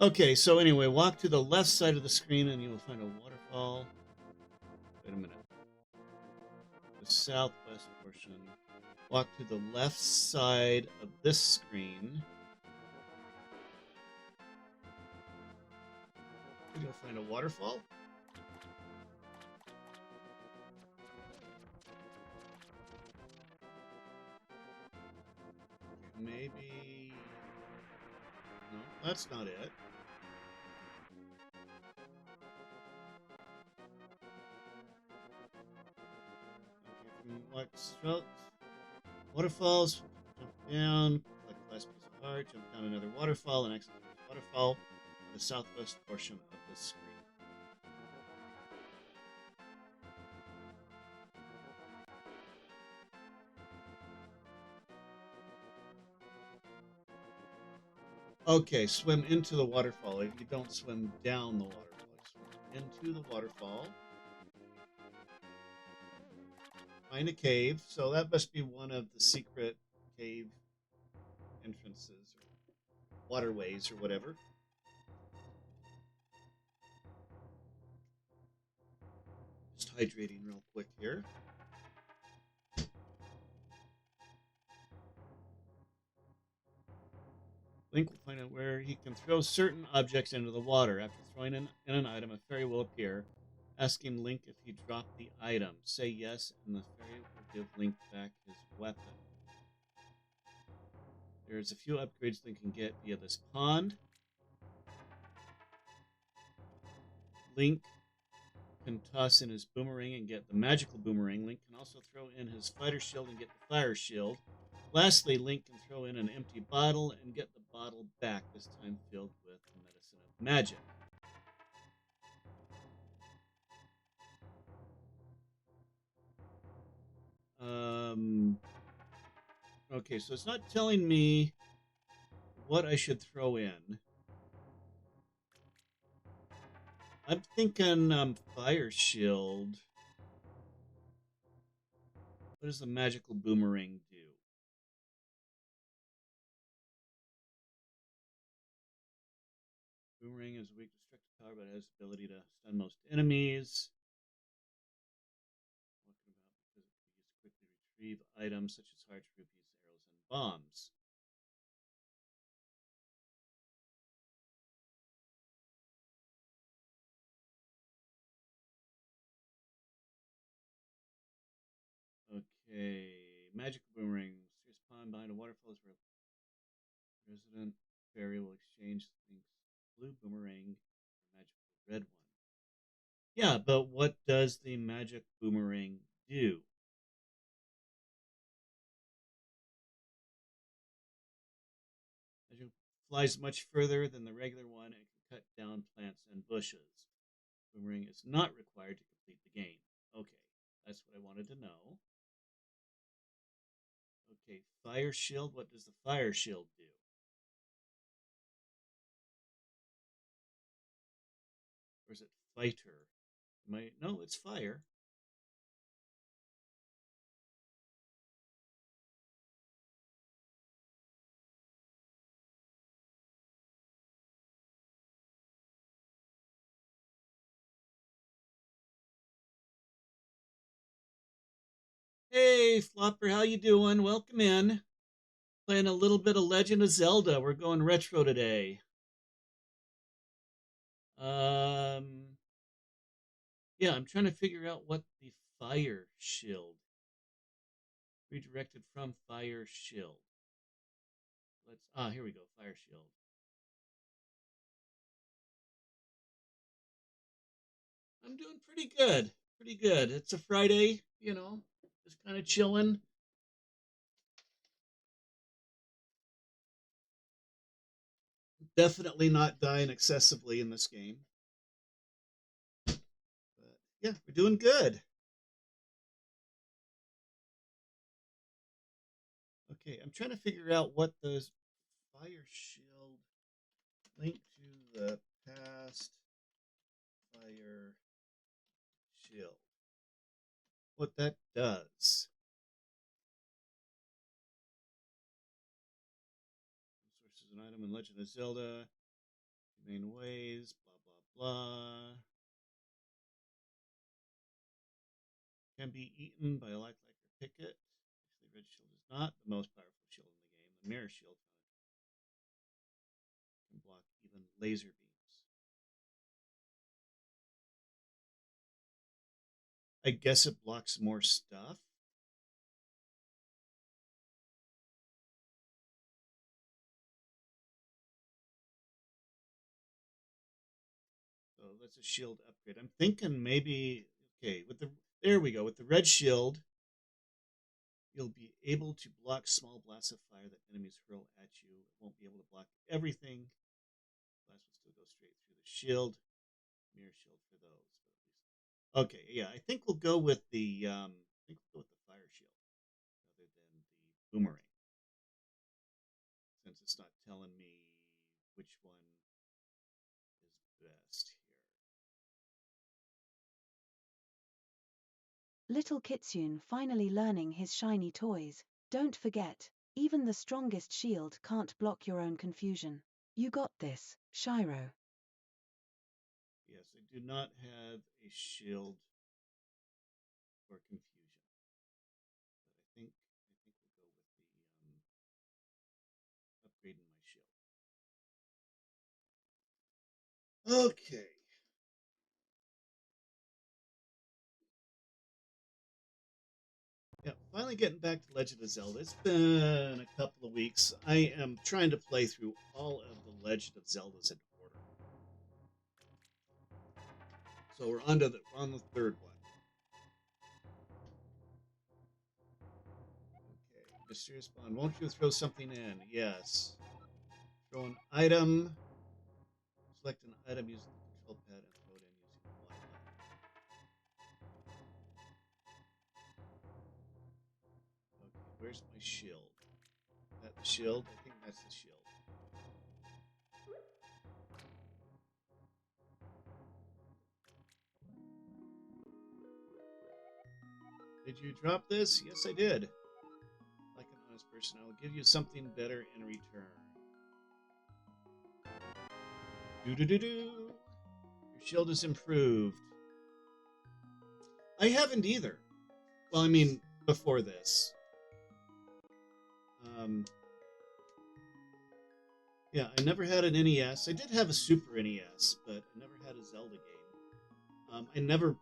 Okay, so anyway, walk to the left side of the screen and you will find a waterfall. Wait a minute. The southwest portion. Walk to the left side of this screen. You'll find a waterfall. Maybe... No, that's not it. Okay, waterfalls, jump down, collect the last piece of heart, jump down another waterfall, and exit the waterfall on the southwest portion of the screen. Okay, swim into the waterfall. You don't swim down the waterfall. You swim into the waterfall. Find a cave. So that must be one of the secret cave entrances or waterways or whatever. hydrating real quick here. Link will find out where he can throw certain objects into the water. After throwing in an item, a fairy will appear, asking Link if he dropped the item. Say yes, and the fairy will give Link back his weapon. There's a few upgrades Link can get via this pond. Link can toss in his boomerang and get the magical boomerang. Link can also throw in his fighter shield and get the fire shield. Lastly, Link can throw in an empty bottle and get the bottle back, this time filled with the medicine of magic. Okay, so it's not telling me what I should throw in. I'm thinking fire shield. What does the magical boomerang do? Boomerang is weak to destructive power, but has the ability to stun most enemies. Talking about because it can be used to quickly retrieve items such as hearts, rupees, arrows, and bombs. Okay, magical boomerang. Serious pond behind a waterfall is where resident fairy will exchange Link's blue boomerang for a magical red one. Yeah, but what does the magic boomerang do? Magic flies much further than the regular one and can cut down plants and bushes. Boomerang is not required to complete the game. Okay, that's what I wanted to know. Okay, fire shield. What does the fire shield do? Or is it fighter? No, it's fire. Hey, Flopper, how you doing? Welcome in. Playing a little bit of Legend of Zelda. We're going retro today. Um, yeah, I'm trying to figure out what the fire shield redirected from fire shield. Here we go. Fire shield. I'm doing pretty good. Pretty good. It's a Friday, just kind of chilling. Definitely not dying excessively in this game. But yeah, we're doing good. Okay, I'm trying to figure out what the fire shield link to the past fire shield. What that does. Sources an item in Legend of Zelda. Main ways, blah blah blah. Can be eaten by a lifelike or picket. Actually, red shield is not the most powerful shield in the game. The mirror shield can block even laser beams. I guess it blocks more stuff. So that's a shield upgrade. I'm thinking maybe there we go. With the red shield, you'll be able to block small blasts of fire that enemies hurl at you. It won't be able to block everything. Blast will still go straight through the shield. Mirror shield for those, but at least. Okay, yeah, I think we'll go with the fire shield rather than the boomerang, since it's not telling me which one is best here. Little Kitsune finally learning his shiny toys. Don't forget, even the strongest shield can't block your own confusion. You got this, Shiro. Yes, I do not have a shield or confusion. But I think we'll go with the upgrading my shield. Okay. Yeah, finally getting back to Legend of Zelda. It's been a couple of weeks. I am trying to play through all of the Legend of Zeldas in order. So we're on the third one. Okay, mysterious bond. Won't you throw something in? Yes. Throw an item. Select an item using the control pad and throw it in using the Y button. Okay, where's my shield? Is that the shield? I think that's the shield. Did you drop this? Yes, I did. Like an honest person, I will give you something better in return. Do. Your shield is improved. I haven't either. Well, I mean, before this. Yeah, I never had an NES. I did have a Super NES, but I never had a Zelda game. I never,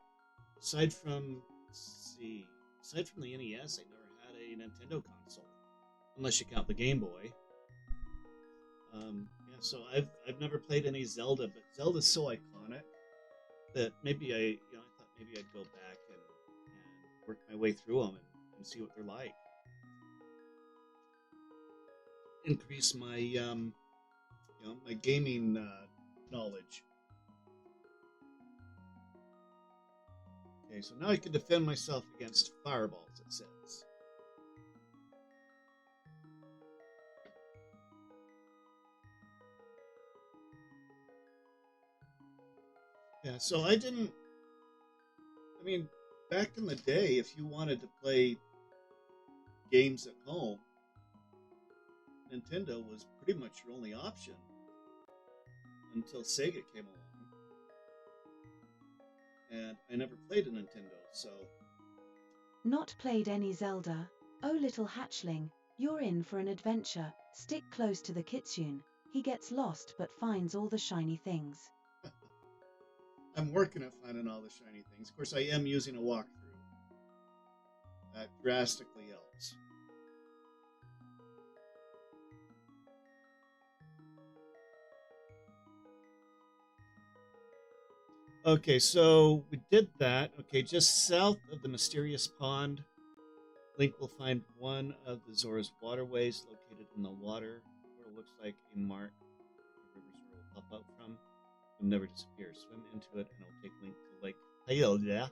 aside from, let's see, aside from the NES, I never had a Nintendo console, unless you count the Game Boy. Yeah, so I've never played any Zelda, but Zelda's so iconic that maybe I thought maybe I'd go back and work my way through them and see what they're like. Increase my my gaming knowledge. Okay, so now I can defend myself against fireballs, it says. Yeah, so I mean, back in the day, if you wanted to play games at home, Nintendo was pretty much your only option until Sega came along. And I never played a Nintendo, so... Not played any Zelda? Oh little hatchling, you're in for an adventure. Stick close to the kitsune. He gets lost but finds all the shiny things. I'm working at finding all the shiny things. Of course, I am using a walkthrough. That drastically helps. Okay, so we did that. Okay, just south of the mysterious pond, Link will find one of the Zora's waterways located in the water, where it looks like a mark the river Zora will pop out from. It will never disappear. Swim into it, and it'll take Link to Lake Hylia.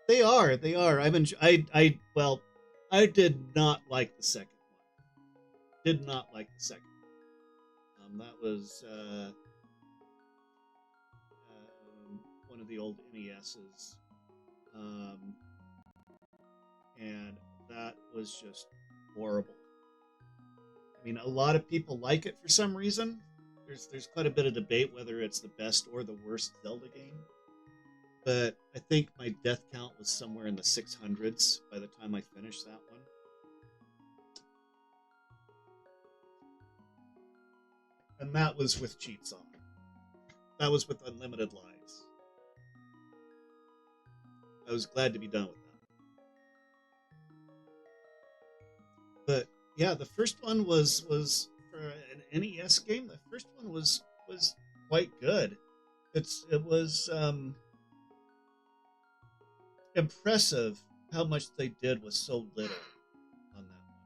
They are. They are. I did not like the second one. Did not like the second one. That was one of the old NESs. And that was just horrible. I mean, a lot of people like it for some reason. There's quite a bit of debate whether it's the best or the worst Zelda game. But I think my death count was somewhere in the 600s by the time I finished that one. And that was with cheats on. That was with unlimited lives. I was glad to be done with that. But yeah, the first one was for an NES game. The first one was quite good. It was impressive how much they did with so little on that one.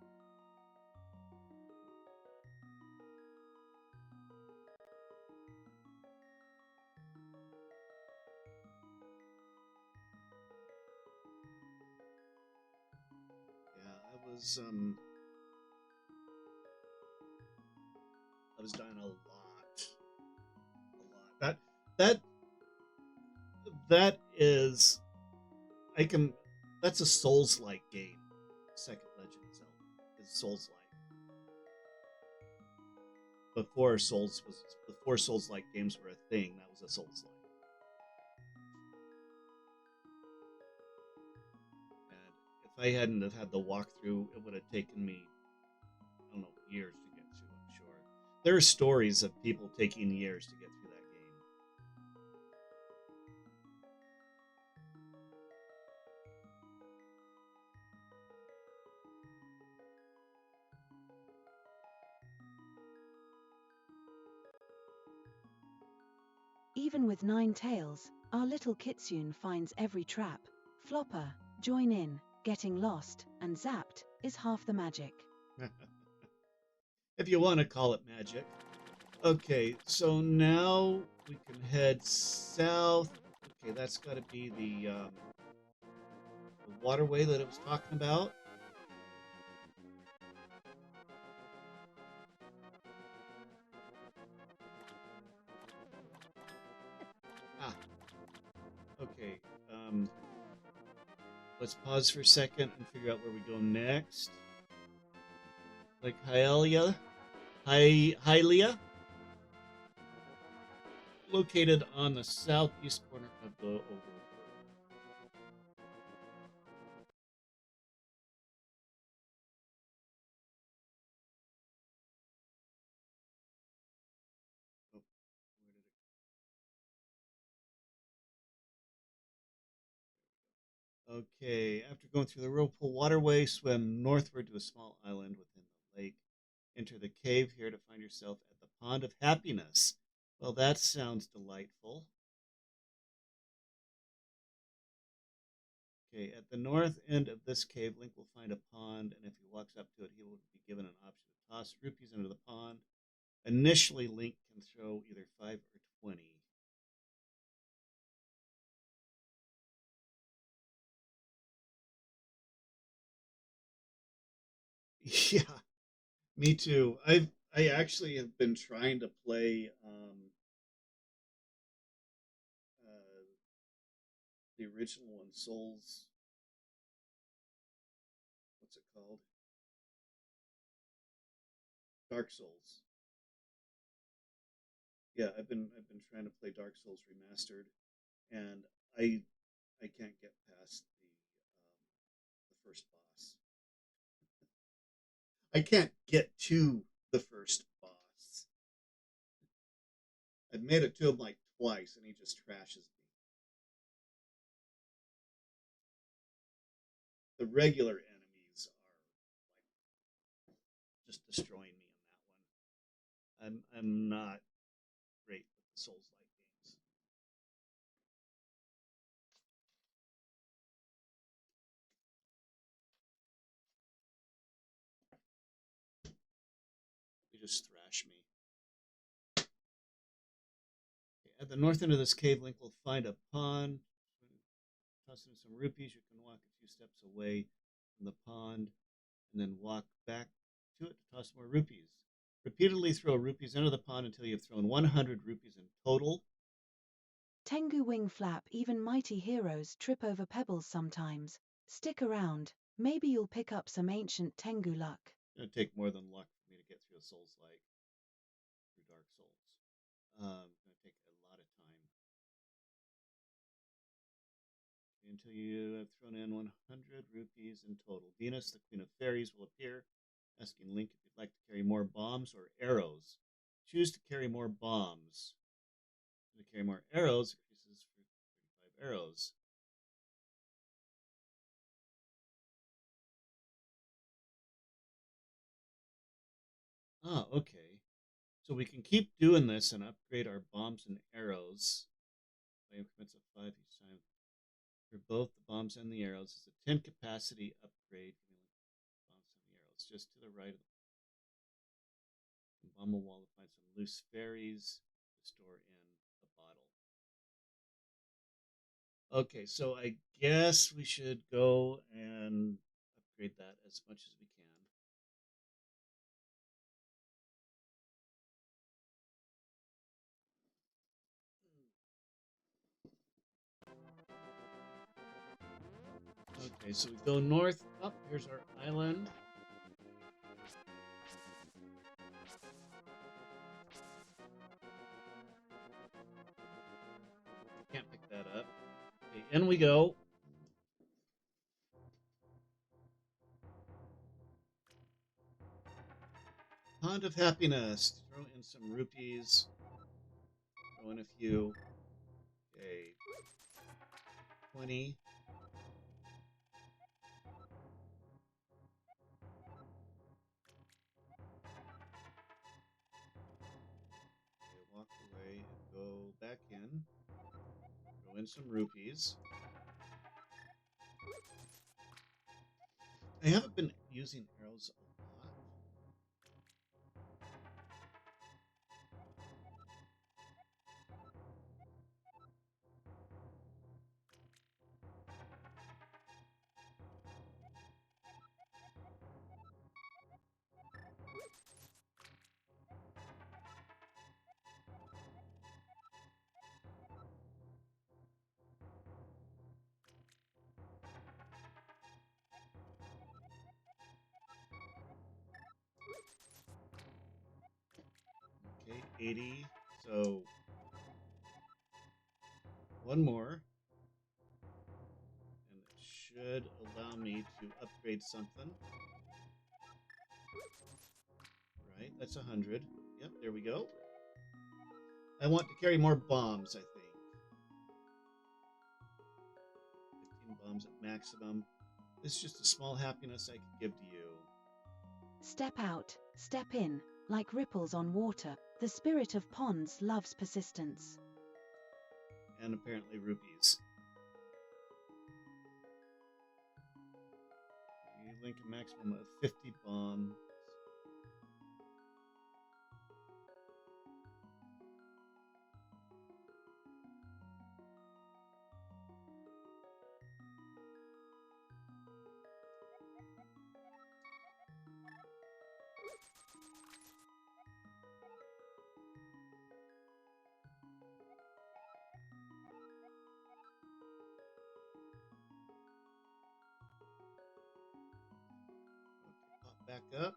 Yeah, I was dying a lot. That that is I can that's a Souls-like game. Second Legend of Zelda is Souls-like. Before Souls-like games were a thing, that was a Souls-like. I hadn't have had the walkthrough, it would have taken me, I don't know, years to get to, I'm sure. There are stories of people taking years to get through that game. Even with 9 tails, our little kitsune finds every trap. Flopper, join in, getting lost and zapped is half the magic. If you want to call it magic. Okay, so now we can head south. Okay, that's got to be the waterway that I was talking about. Ah, okay. Let's pause for a second and figure out where we go next. Like Hylia, located on the southeast corner of the overworld. Oh, where did it? Okay, after going through the Whirlpool Waterway, swim northward to a small island within the lake. Enter the cave here to find yourself at the Pond of Happiness. Well, that sounds delightful. Okay, at the north end of this cave, Link will find a pond, and if he walks up to it, he will be given an option to toss rupees into the pond. Initially, Link can throw either 5 or 20. Yeah, me too. I actually have been trying to play the original one, Souls. What's it called? Dark Souls. Yeah, I've been trying to play Dark Souls Remastered, and I I can't get past the first boss. I can't get to the first boss. I've made it to him like twice, and he just trashes me. The regular enemies are like just destroying me in that one. I'm not great with the Souls like games. They just thrash me. Okay, at the north end of this cave, Link will find a pond. Toss in some rupees. You can walk a few steps away from the pond and then walk back to it to toss more rupees. Repeatedly throw rupees into the pond until you've thrown 100 rupees in total. Tengu wing flap, even mighty heroes trip over pebbles sometimes. Stick around, maybe you'll pick up some ancient Tengu luck. It's going to take more than luck for me to get through a Souls like through Dark Souls. It's going to take a lot of time. Until you have thrown in 100 rupees in total. Venus, the Queen of Fairies, will appear, asking Link if you'd like to carry more bombs or arrows. Choose to carry more bombs. To carry more arrows, increases for 35 arrows. Ah, okay. So we can keep doing this and upgrade our bombs and arrows by increments of 5 each time. For both the bombs and the arrows, it's a 10 capacity upgrade. Bombs and the arrows just to the right of the bomb a wall to find some loose fairies to store in a bottle. Okay, so I guess we should go and upgrade that as much as we can. Okay, so we go north. Up here's our island. Can't pick that up. Okay, in we go. Pond of Happiness. Throw in some rupees. Throw in a few. Okay. 20. Okay, walk away and go back in. Throw in some rupees. I haven't been using arrows a lot. Okay, 80. So one more. And it should allow me to upgrade something. Right, that's 100. Yep, there we go. I want to carry more bombs, I think. 15 bombs at maximum. This is just a small happiness I could give to you. Step out, step in, like ripples on water. The spirit of ponds loves persistence. And apparently rupees. You link a maximum of 50 bombs. Pop back up.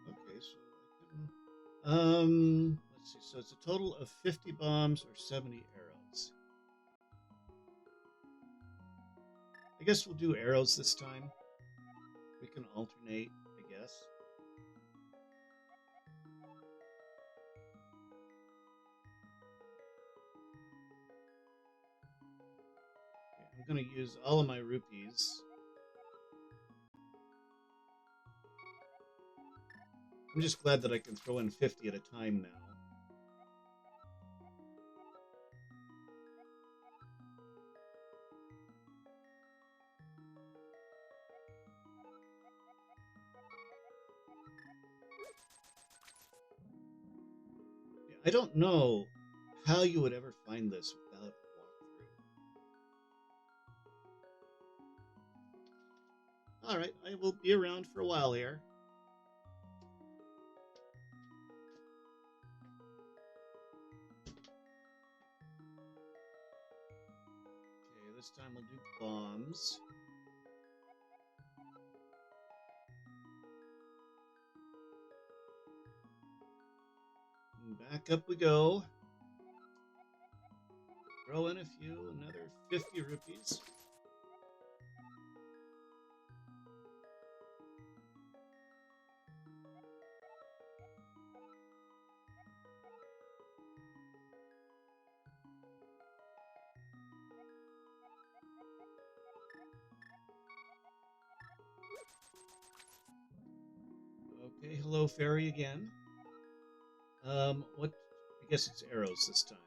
Okay, so I can, let's see. So it's a total of 50 bombs or 70 arrows. I guess we'll do arrows this time. We can alternate, I guess. Okay, I'm going to use all of my rupees. I'm just glad that I can throw in 50 at a time now. I don't know how you would ever find this without a walkthrough. All right, I will be around for a while here. Okay, this time we'll do bombs. And back up we go. Throw in a few, another 50 rupees. Okay, hello fairy again. What? I guess it's arrows this time.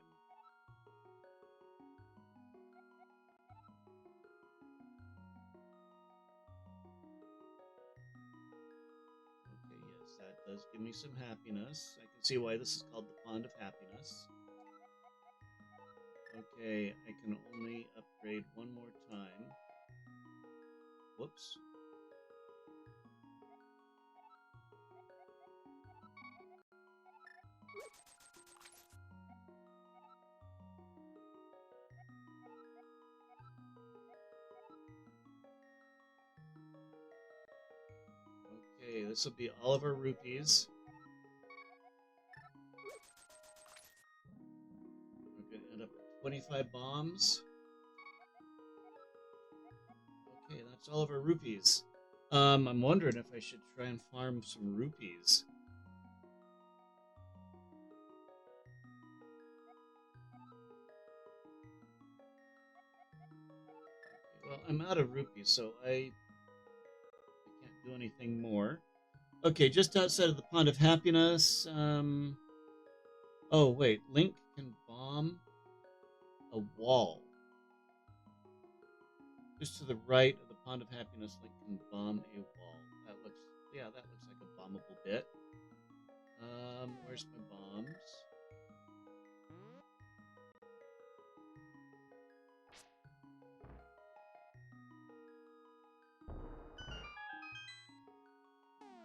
Okay, yes, that does give me some happiness. I can see why this is called the Pond of Happiness. Okay, I can only upgrade one more time. Whoops. Okay, this will be all of our rupees. We're going to end up with 25 bombs. Okay, that's all of our rupees. I'm wondering if I should try and farm some rupees. Well, I'm out of rupees, so I can't do anything more. Okay, just outside of the Pond of Happiness. Oh, wait. Link can bomb a wall. Just to the right of the Pond of Happiness, Link can bomb a wall. That looks like a bombable bit. Where's my bombs?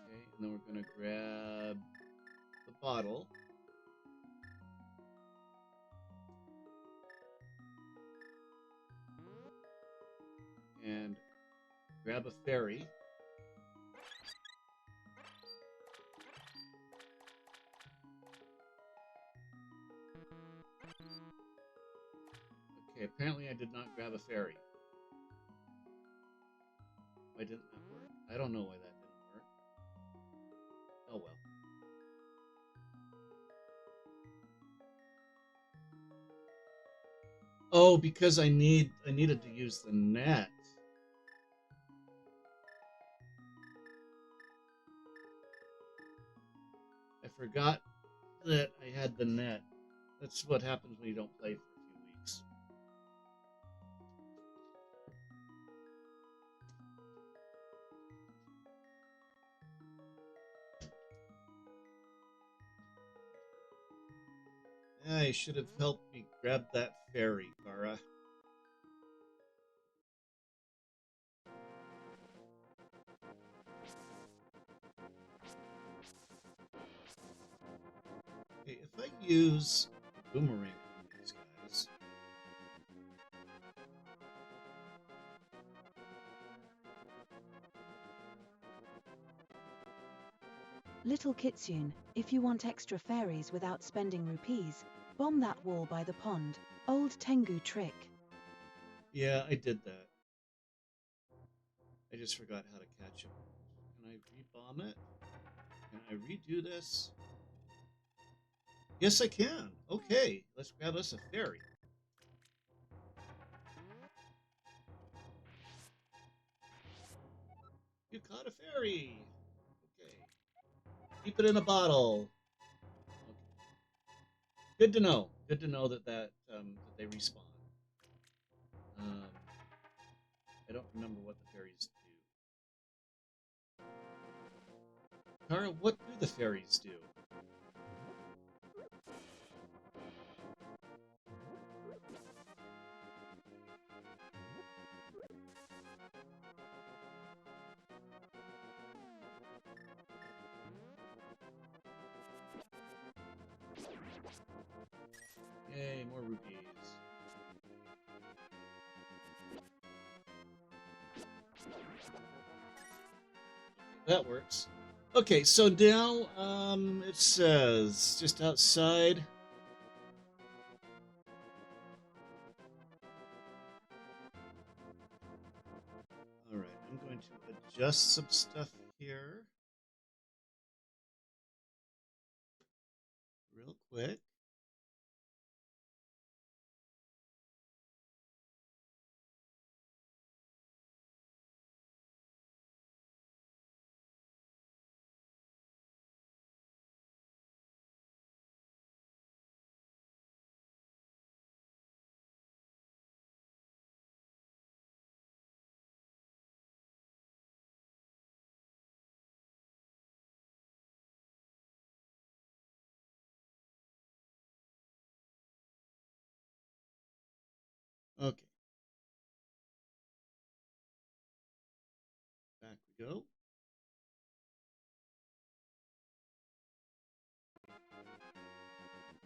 Okay, and then we're gonna grab the bottle. And grab a fairy. Okay, apparently I did not grab a fairy. Why didn't that work? I don't know why that didn't work. Oh well. Oh, because I needed to use the net. I forgot that I had the net. That's what happens when you don't play for a few weeks. Yeah, you should have helped me grab that fairy, Kara. Okay, if I use boomerang on these guys. Little kitsune, if you want extra fairies without spending rupees, bomb that wall by the pond. Old Tengu trick. Yeah, I did that. I just forgot how to catch him. Can I re-bomb it? Can I redo this? Yes, I can. Okay, let's grab us a fairy. You caught a fairy. Okay. Keep it in a bottle. Okay. Good to know. Good to know that they respawn. Um, I don't remember what the fairies do. Kara, what do the fairies do? Yay, more rupees. That works. Okay, so now it says just outside. All right, I'm going to adjust some stuff here real quick. Okay, back we go.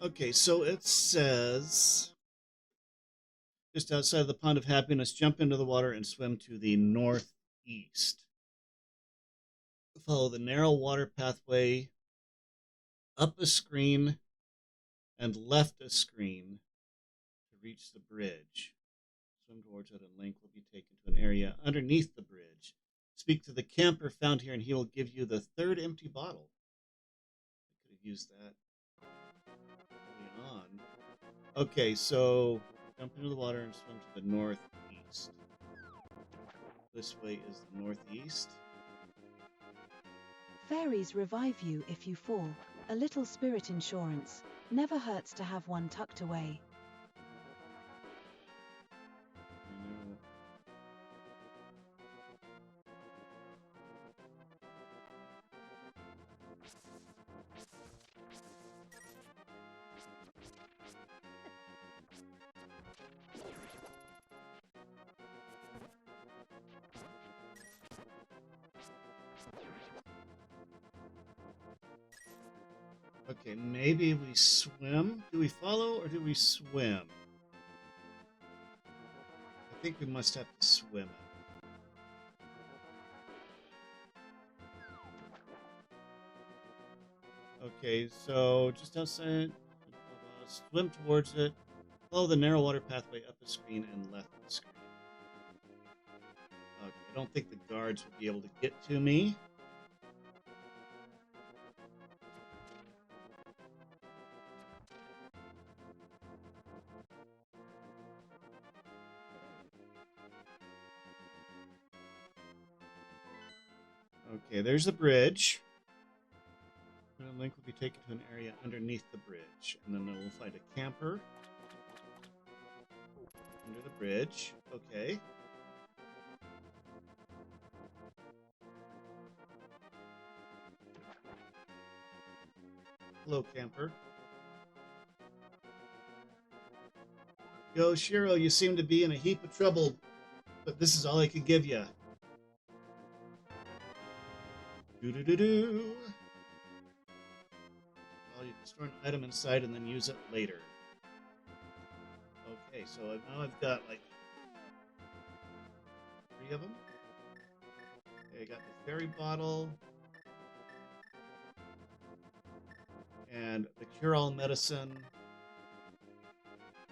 Okay, so it says just outside of the Pond of Happiness, jump into the water and swim to the northeast. Follow the narrow water pathway up a screen and left a screen to reach the bridge. swim towards it, and Link will be taken to an area underneath the bridge. Speak to the camper found here, and he will give you the third empty bottle. I could have used that early on. Okay, so jump into the water and swim to the northeast. This way is the northeast. Fairies revive you if you fall. A little spirit insurance. Never hurts to have one tucked away. I know. Okay, maybe we swim. Do we follow or do we swim? I think we must have to swim it. Okay, so just outside, swim towards it. Follow the narrow water pathway up the screen and left the screen. Okay, I don't think the guards will be able to get to me. Okay, there's the bridge. And Link will be taken to an area underneath the bridge. And then we'll find a camper under the bridge. Okay. Hello, camper. Yo, Shiro, you seem to be in a heap of trouble, but this is all I can give you. Do-do-do-do. Well, you can store an item inside and then use it later. Okay, so now I've got like 3 of them. Okay, I got the fairy bottle. And the cure-all medicine.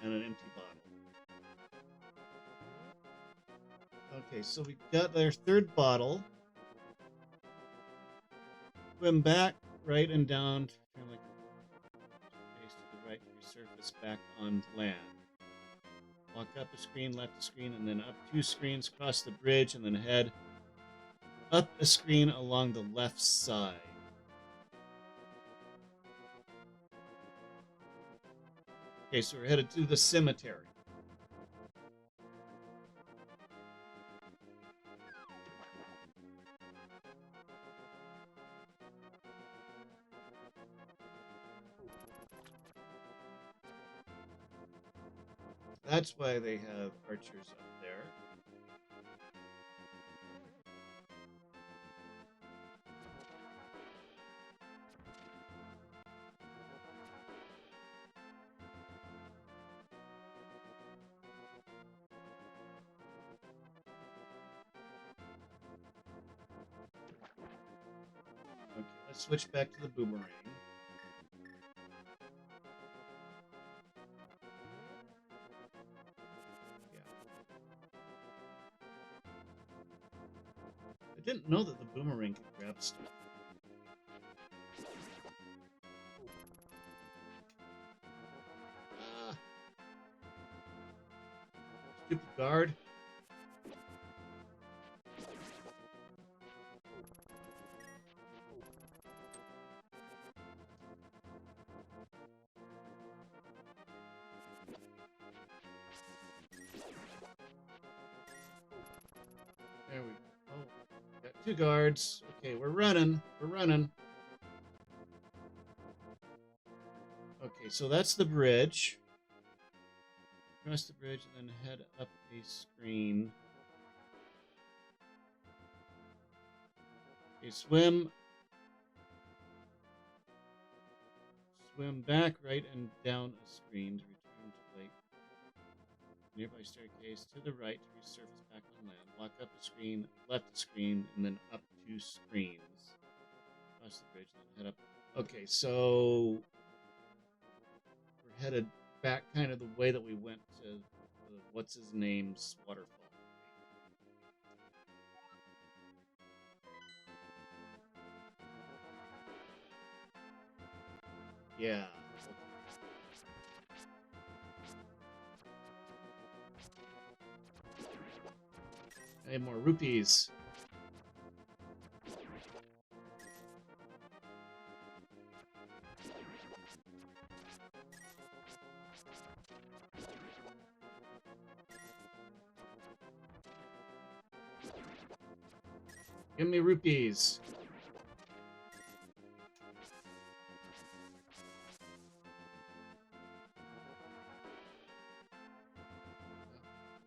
And an empty bottle. Okay, so we got their 3rd bottle. Swim back, right, and down. Turn like face to the right to resurface back on land. Walk up a screen, left a screen, and then up 2 screens, cross the bridge, and then head up a screen along the left side. Okay, so we're headed to the cemetery. That's why they have archers up there. Okay, let's switch back to the boomerang. I didn't know that the boomerang could grab stuff. Stupid guard. There we go. Oh, got 2 guards. Okay, we're running. We're running. Okay, so that's the bridge. Cross the bridge and then head up a screen. Okay, swim. Swim back, right, and down a screen to return to lake. Nearby staircase to the right to resurface back on land. Walk up a screen, left a screen, and then up 2 screens. Cross the bridge and then head up. Okay, so we're headed back kind of the way that we went to the what's his name's waterfall. Yeah. Hey, more rupees. Give me rupees.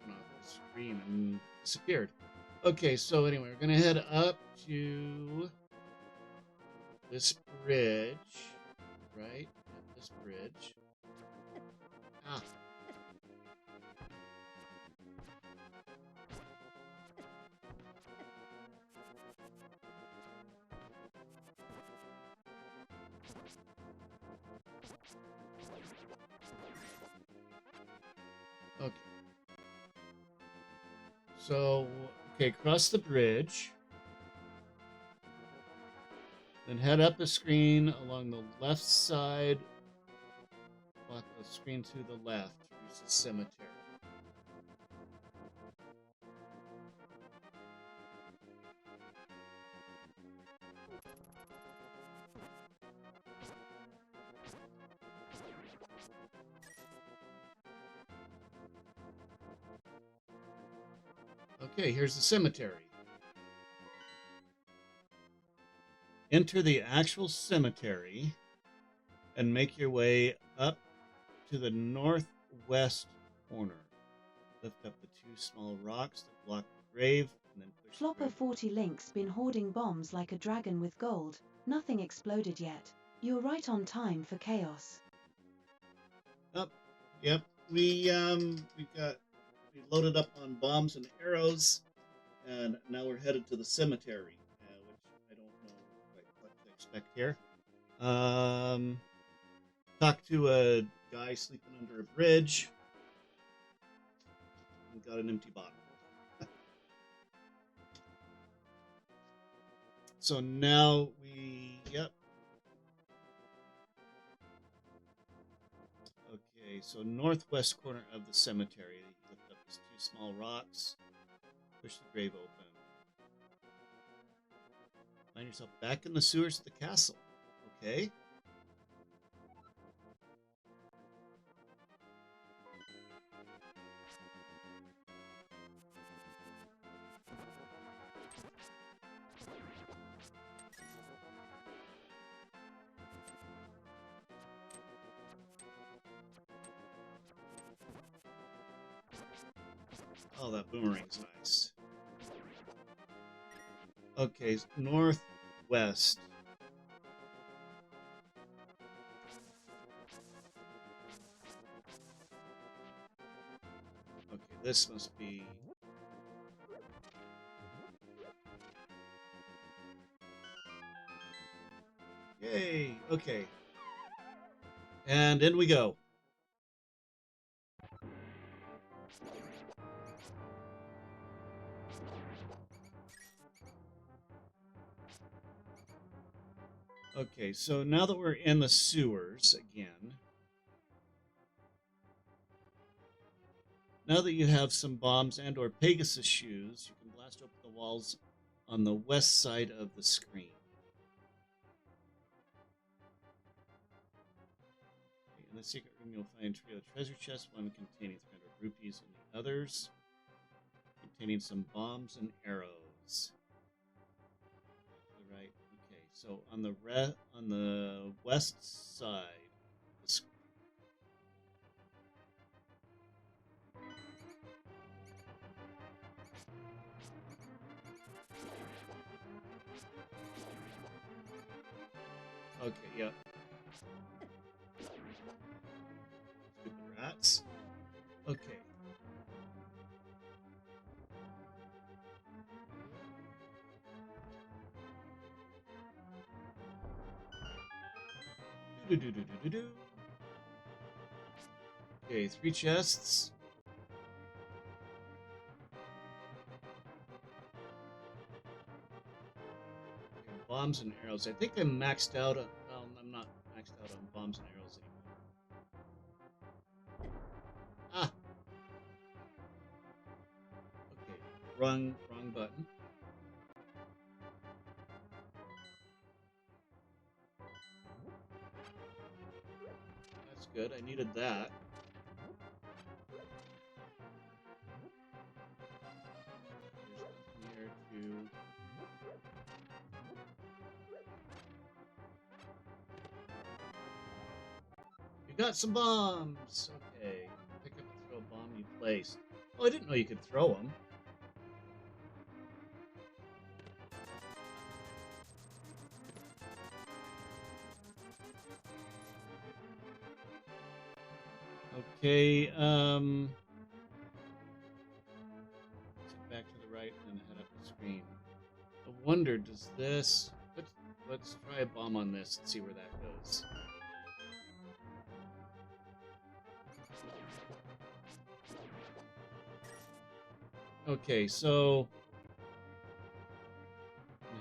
Went off the screen and disappeared. Okay, so anyway, we're gonna head up to this bridge, right? This bridge. Ah. Okay. So, okay, cross the bridge. Then head up the screen along the left side. Walk the screen to the left. Reach the cemetery. Okay, here's the cemetery. Enter the actual cemetery and make your way up to the northwest corner. Lift up the two small rocks that block the grave, and then push the Flopper grave. 40 Link's been hoarding bombs like a dragon with gold. Nothing exploded yet. You're right on time for chaos. Up. Yep. We loaded up on bombs and arrows, and now we're headed to the cemetery, which I don't know quite what to expect here. Talked to a guy sleeping under a bridge. We got an empty bottle. So now yep. Okay, so northwest corner of the cemetery. You lift up these two small rocks, push the grave open. Find yourself back in the sewers of the castle. Okay. Oh, that boomerang's nice. Okay, northwest. Okay, this must be... Yay! Okay. And in we go. Okay, so now that we're in the sewers again, now that you have some bombs and or Pegasus shoes, you can blast open the walls on the west side of the screen. Okay, in the secret room, you'll find a trio of treasure chests, one containing 300 rupees and the others containing some bombs and arrows. To the right. Okay, so on the west side, the screen. Okay, yep. Stupid rats. Okay. Do-do-do-do-do-do. Okay, 3 chests. bombs and arrows. I think I'm maxed out on... Well, I'm not maxed out on bombs and arrows anymore. Ah! Okay, wrong button. That's good, I needed that. There's nothing here to... You got some bombs! Okay. Pick up and throw a bomb you placed. Oh, I didn't know you could throw them. Okay, sit back to the right and head up the screen. I wonder, does this... Let's try a bomb on this and see where that goes. Okay, so...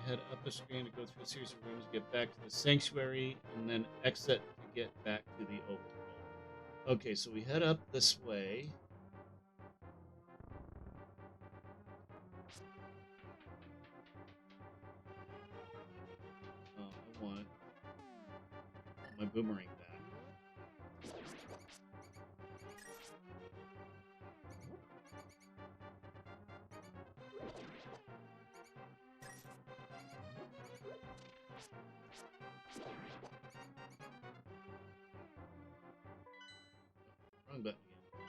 head up the screen to go through a series of rooms, get back to the sanctuary, and then exit to get back to the overworld. Okay, so we head up this way. Oh, I want my boomerang back. Wrong button again.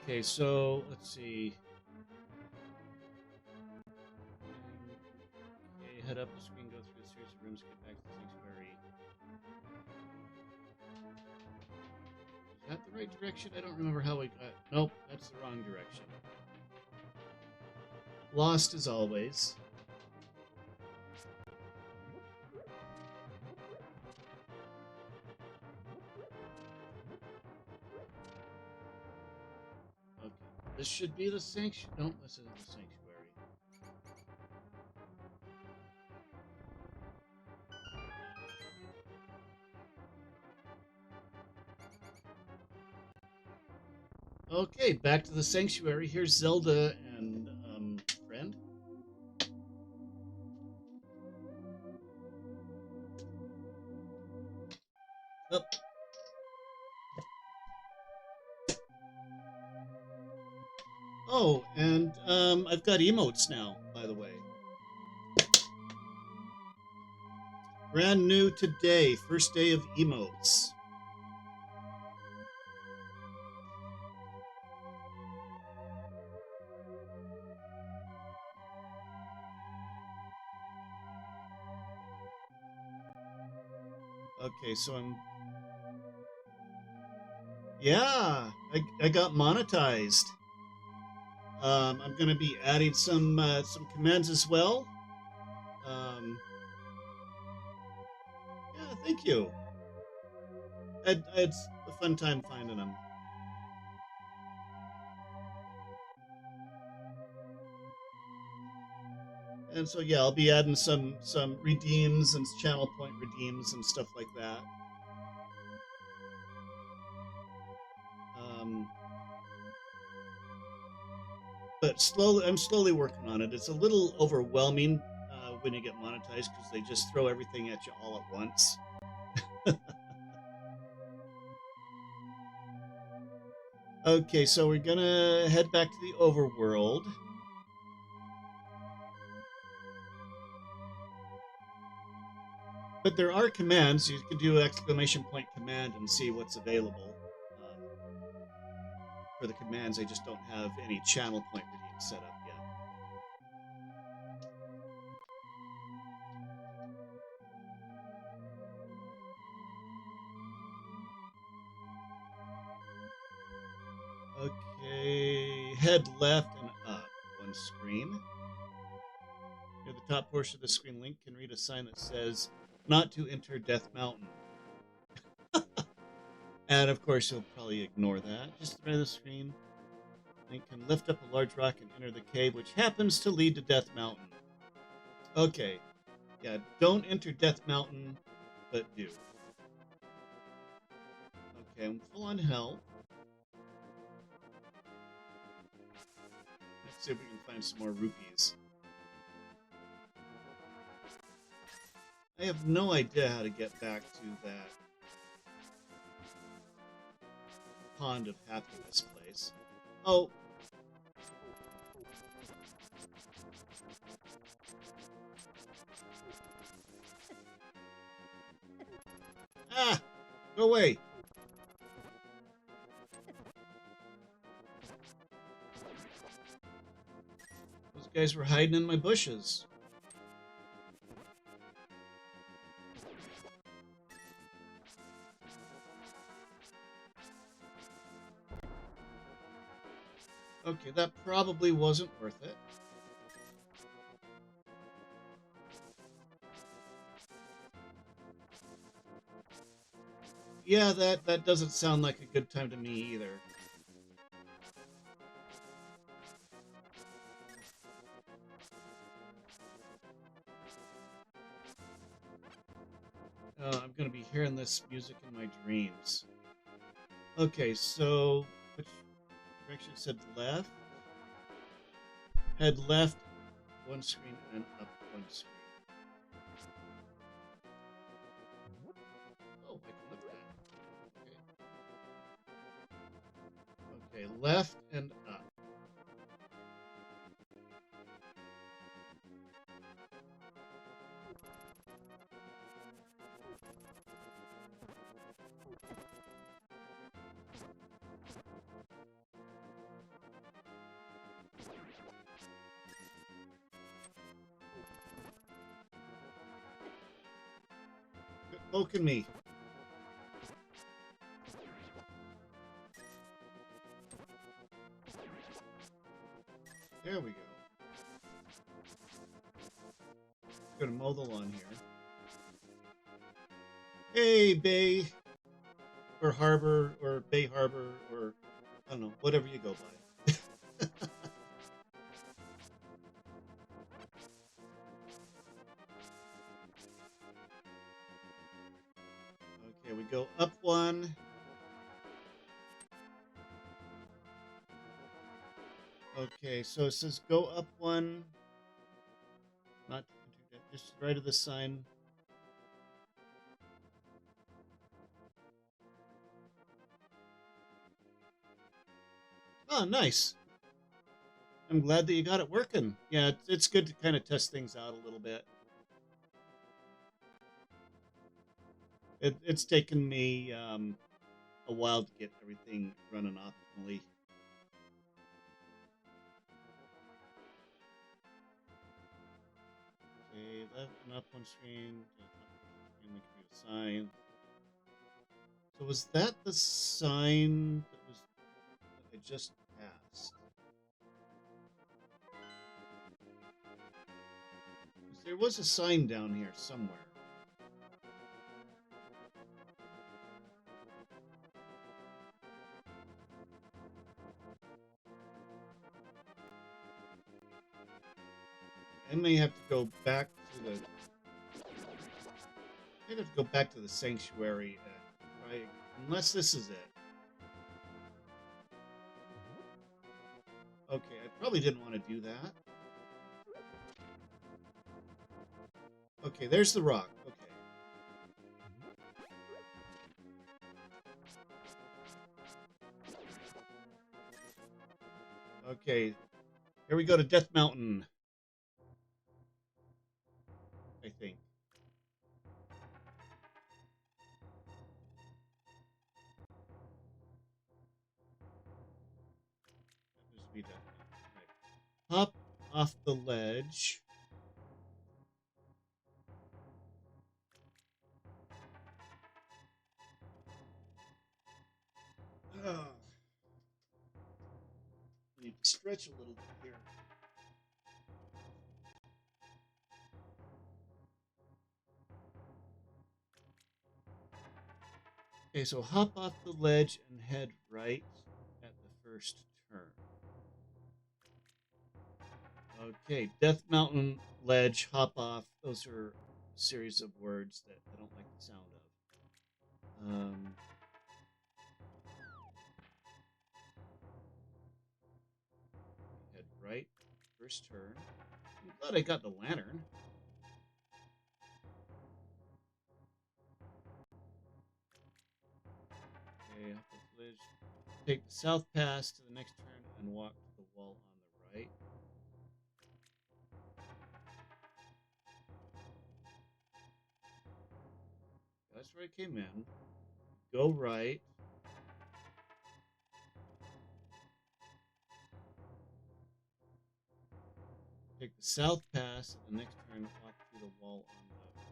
Okay, so let's see. Okay, head up the screen, go through a series of rooms, get back to the sanctuary. Is that the right direction? I don't remember how we got... Nope, that's the wrong direction. Lost as always. Okay, this should be the sanctuary. No, this isn't the sanctuary. Okay, back to the sanctuary. Here's Zelda and friend. Up. Oh, and I've got emotes now, by the way. Brand new today, first day of emotes. Okay, so I'm... Yeah, I got monetized. I'm going to be adding some commands as well. Yeah, thank you. It's a fun time finding them. And so yeah, I'll be adding some redeems and channel point redeems and stuff like that. But I'm slowly working on it. It's a little overwhelming when you get monetized because they just throw everything at you all at once. Okay, so we're gonna head back to the overworld. But there are commands. You can do exclamation point command and see what's available. For the commands, I just don't have any channel point redeem set up yet. Okay, head left and up one screen. Near the top portion of the screen, Link can read a sign that says, "Not to enter Death Mountain." And of course, you'll probably ignore that. Just right of the screen, Link can lift up a large rock and enter the cave, which happens to lead to Death Mountain. Okay. Yeah, don't enter Death Mountain, but do. Okay, I'm full on health. Let's see if we can find some more rupees. I have no idea how to get back to that pond of happiness place. Oh. Ah! Go away! Those guys were hiding in my bushes. Okay, that probably wasn't worth it. Yeah, that doesn't sound like a good time to me either. I'm going to be hearing this music in my dreams. Okay, so which direction said left? Head left one screen and up one screen. Oh, I can lift that. Okay. Okay, left and up. Quit poking me. There we go. Gonna mow the lawn here. Hey, Bay, or Harbor, or Bay Harbor, or I don't know, whatever you go by. Okay, we go up one. Okay, so it says go up one. Not just right of the sign. Oh, nice. I'm glad that you got it working. Yeah, it's good to kind of test things out a little bit. It's taken me a while to get everything running optimally. Okay, left and up one screen. Link view sign. So was that the sign that I just passed? There was a sign down here somewhere. I may have to go back to the. I have to go back to the sanctuary and try, unless this is it. Okay, I probably didn't want to do that. Okay, there's the rock. Okay. Okay, here we go to Death Mountain. I think. That be Death Mountain. Right. Hop off the ledge. Oh. Need to stretch a little bit here. Okay, so hop off the ledge and head right at the first turn. Okay, Death Mountain, ledge, hop off. Those are a series of words that I don't like the sound of. Head right, first turn. I'm glad I got the lantern. Okay, hop off the ledge. Take the south pass to the next turn and walk to the wall on the right. That's where I came in. Go right. Take the south pass to the next turn, walk through the wall on the right.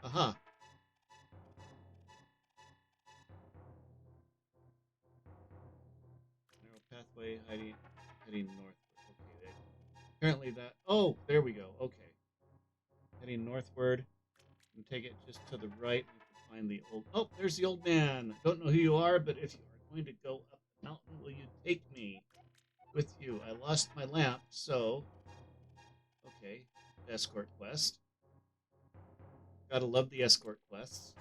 Aha! Narrow pathway heading northward. Okay, apparently that. Oh, there we go. Okay. Heading northward. And take it just to the right. And you can find the old. Oh, there's the old man. Don't know who you are, but if you are going to go up the mountain, will you take me with you? I lost my lamp, so. Okay. Escort quest. Gotta love the escort quests.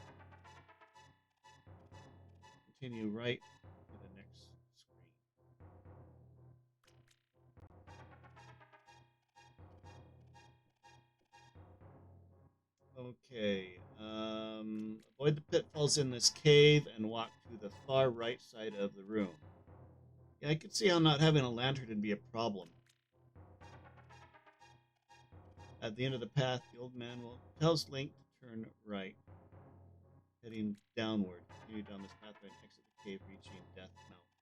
Continue right to the next screen. Okay. Avoid the pitfalls in this cave and walk to the far right side of the room. Yeah, I could see how not having a lantern would be a problem. At the end of the path, the old man tells Link to turn right, heading downward. Continue down this pathway and exit the cave, reaching Death Mountain.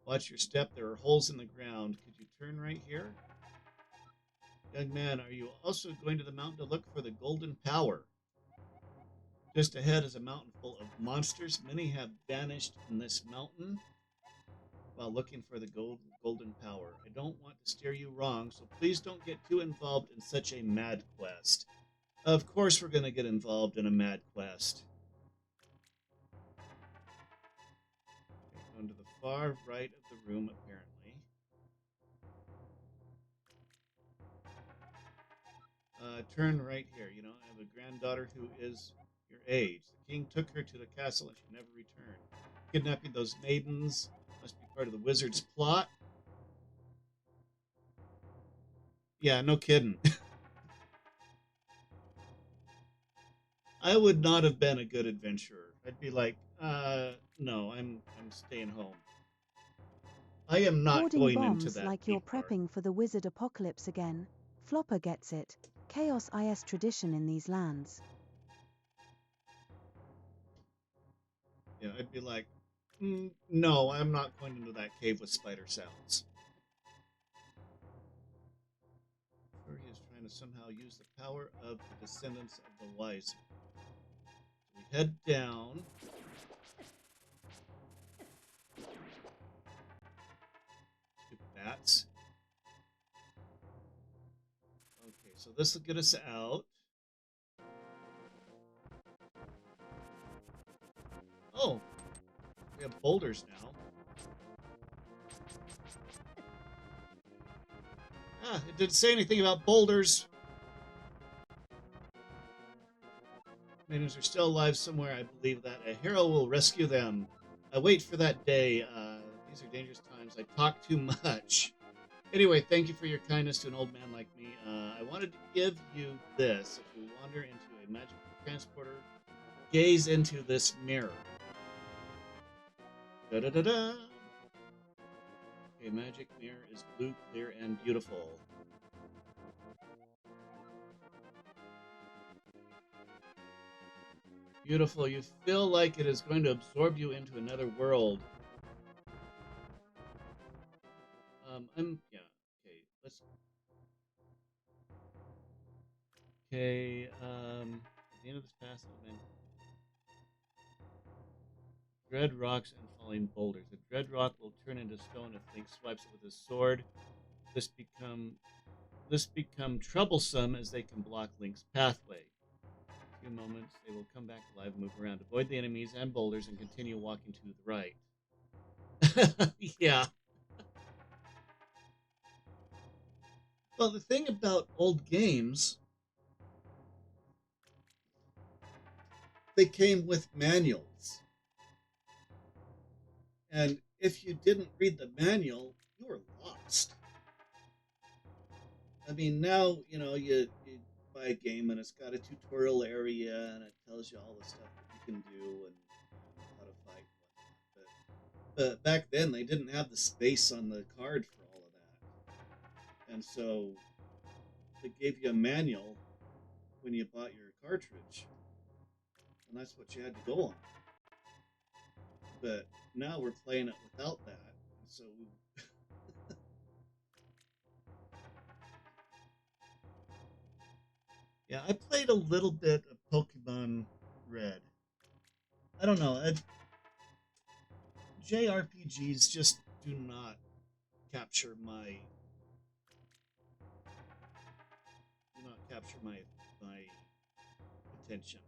Watch your step. There are holes in the ground. Could you turn right here? Young man, are you also going to the mountain to look for the golden power? Just ahead is a mountain full of monsters. Many have vanished in this mountain while looking for the golden power. I don't want to steer you wrong, so please don't get too involved in such a mad quest. Of course we're going to get involved in a mad quest. Okay, going to the far right of the room, apparently. Turn right here. You know, I have a granddaughter who is your age. The king took her to the castle and she never returned. Kidnapping those maidens must be part of the wizard's plot. Yeah, no kidding. I would not have been a good adventurer. I'd be like, no, I'm staying home. I am not Hoarding going into bombs that like deep you're dark. prepping for the wizard apocalypse again. Flopper gets it. Chaos is tradition in these lands. Yeah, I'd be like, no, I'm not going into that cave with spider sounds. Sure, he is trying to somehow use the power of the descendants of the wise. So we head down. Stupid bats. Okay, so this will get us out. Oh, we have boulders now. Ah, it didn't say anything about boulders. Maidens are still alive somewhere. I believe that a hero will rescue them. I wait for that day. These are dangerous times. I talk too much. Anyway, thank you for your kindness to an old man like me. I wanted to give you this. If you wander into a magical transporter, gaze into this mirror. Da-da-da-da. A magic mirror is blue, clear, and beautiful. Beautiful. You feel like it is going to absorb you into another world. Yeah. Okay. Okay. At the end of this path, man. Dread rocks and falling boulders. A dread rock will turn into stone if Link swipes it with his sword. This become this become troublesome as they can block Link's pathway. In a few moments, they will come back alive, move around, avoid the enemies and boulders, and continue walking to the right. Yeah. Well, the thing about old games, they came with manuals. And if you didn't read the manual, you were lost. I mean, now, you buy a game and it's got a tutorial area and it tells you all the stuff that you can do and how to fight and whatnot. But back then, they didn't have the space on the card for all of that. And so they gave you a manual when you bought your cartridge. And that's what you had to go on. But now we're playing it without that. And so yeah, I played a little bit of Pokemon Red. I don't know. JRPGs just do not capture my my attention.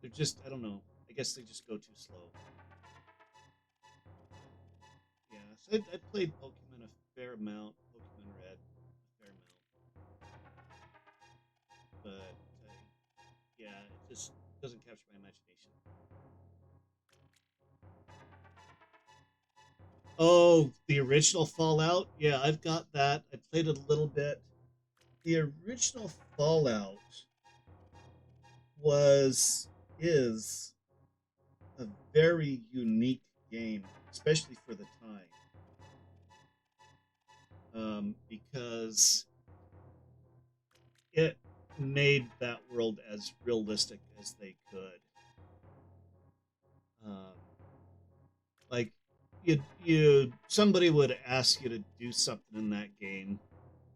They're just, I don't know. I guess they just go too slow. Yeah, so I played Pokemon a fair amount, Pokemon Red a fair amount, but yeah, it just doesn't capture my imagination. Oh, the original Fallout? Yeah, I've got that. I played it a little bit. The original Fallout is a very unique game, especially for the time, because it made that world as realistic as they could. Um, like you somebody would ask you to do something in that game,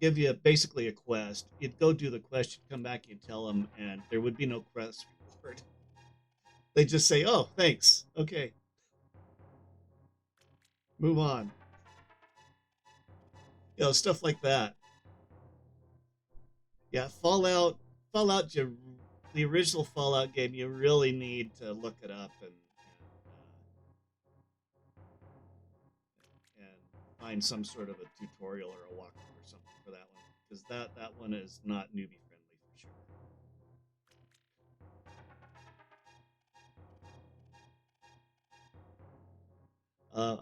give you basically a quest. You'd go do the quest, you'd come back, you'd tell them, and there would be no quest reward. They just say, "Oh, thanks. Okay, move on." Stuff like that. Yeah, Fallout, the original Fallout game. You really need to look it up and find some sort of a tutorial or a walkthrough or something for that one, because that one is not newbie friendly for sure.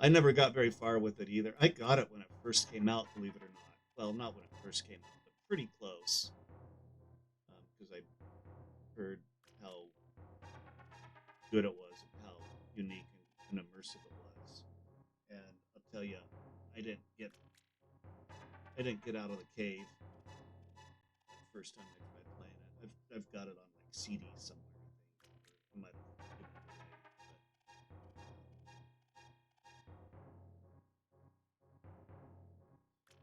I never got very far with it either. I got it when it first came out, believe it or not. Well, not when it first came out, but pretty close. Because I heard how good it was and how unique and immersive it was. And I'll tell you, I didn't get I didn't get out of the cave the first time I tried playing it. I've got it on like CD somewhere, I think, or I might have given it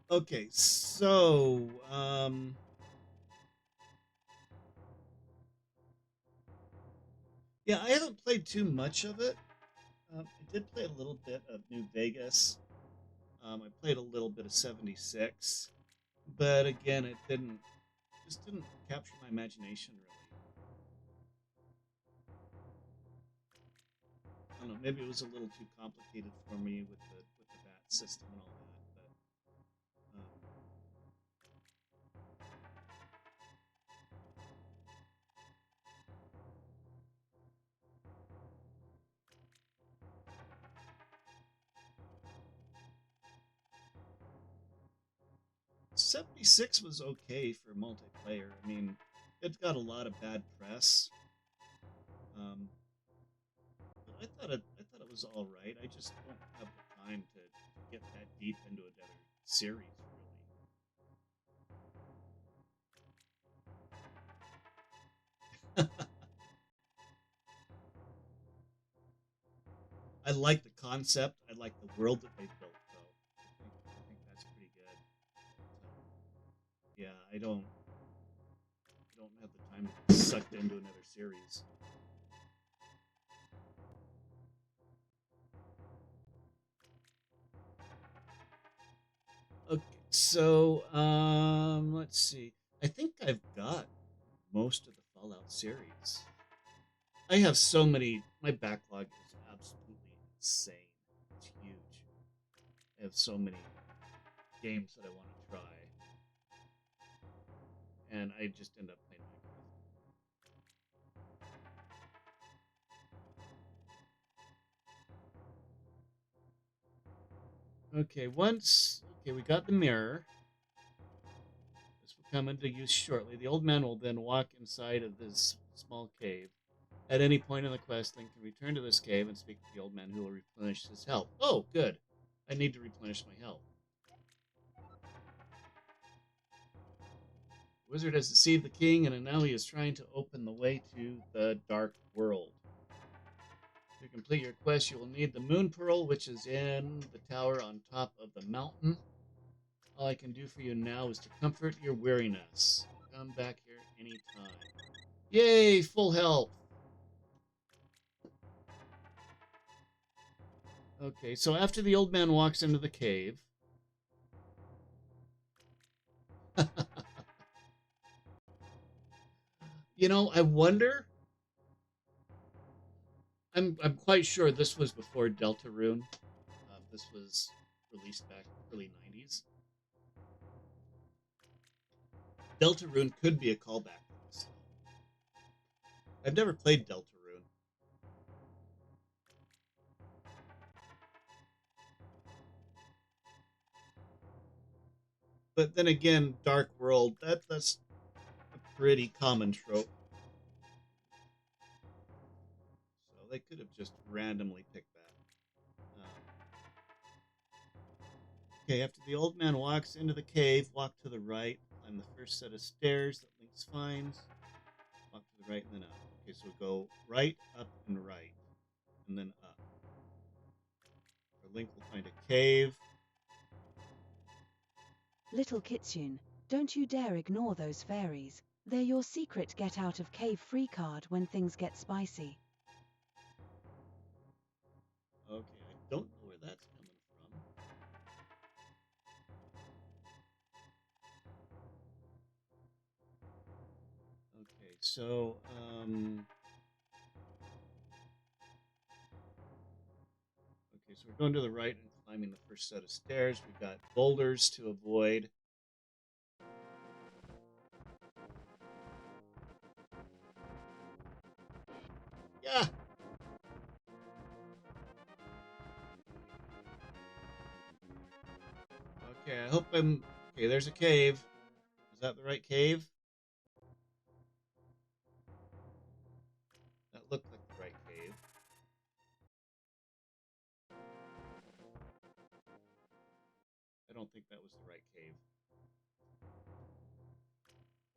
away. Okay, so yeah, I haven't played too much of it. I did play a little bit of New Vegas. I played a little bit of 76, but again, it didn't capture my imagination really. I don't know, maybe it was a little too complicated for me with the bat system and all that. But 76 was okay for multiplayer. I mean, it got a lot of bad press, um, but I thought it was all right. I just don't have the time to get that deep into another series, really. I like the concept. I like the world that they built, though. I think that's pretty good. But, yeah, I don't have the time to get sucked into another series. Okay, So, let's see. I think I've got most of the Fallout series. I have so many. My backlog is absolutely insane. It's huge. I have so many games that I want to try, and I just end up playing Minecraft. Okay, we got the mirror. This will come into use shortly. The old man will then walk inside of this small cave. At any point in the quest, Link can return to this cave and speak with the old man, who will replenish his health. Oh, good. I need to replenish my health. The wizard has deceived the king, and now he is trying to open the way to the dark world. To complete your quest, you will need the moon pearl, which is in the tower on top of the mountain. All I can do for you now is to comfort your weariness. Come back here anytime. Yay, full health. Okay, so after the old man walks into the cave, I wonder. I'm quite sure this was before Deltarune. This was released back early '90s. Deltarune could be a callback to this. I've never played Deltarune. But then again, Dark World, that's a pretty common trope. So they could have just randomly picked that. Okay, after the old man walks into the cave, walk to the right, climb the first set of stairs that Link finds, walk to the right and then up. Okay, so go right, up, and right, and then up. Or Link will find a cave. Little kitsune, don't you dare ignore those fairies. They're your secret get out of cave free card when things get spicy. Okay, I don't know where that's coming from. Okay, so we're going to the right and climbing the first set of stairs. We've got boulders to avoid. Yeah. Okay, I hope I'm okay. There's a cave. Is that the right cave? That looked like the right cave. I don't think that was the right cave.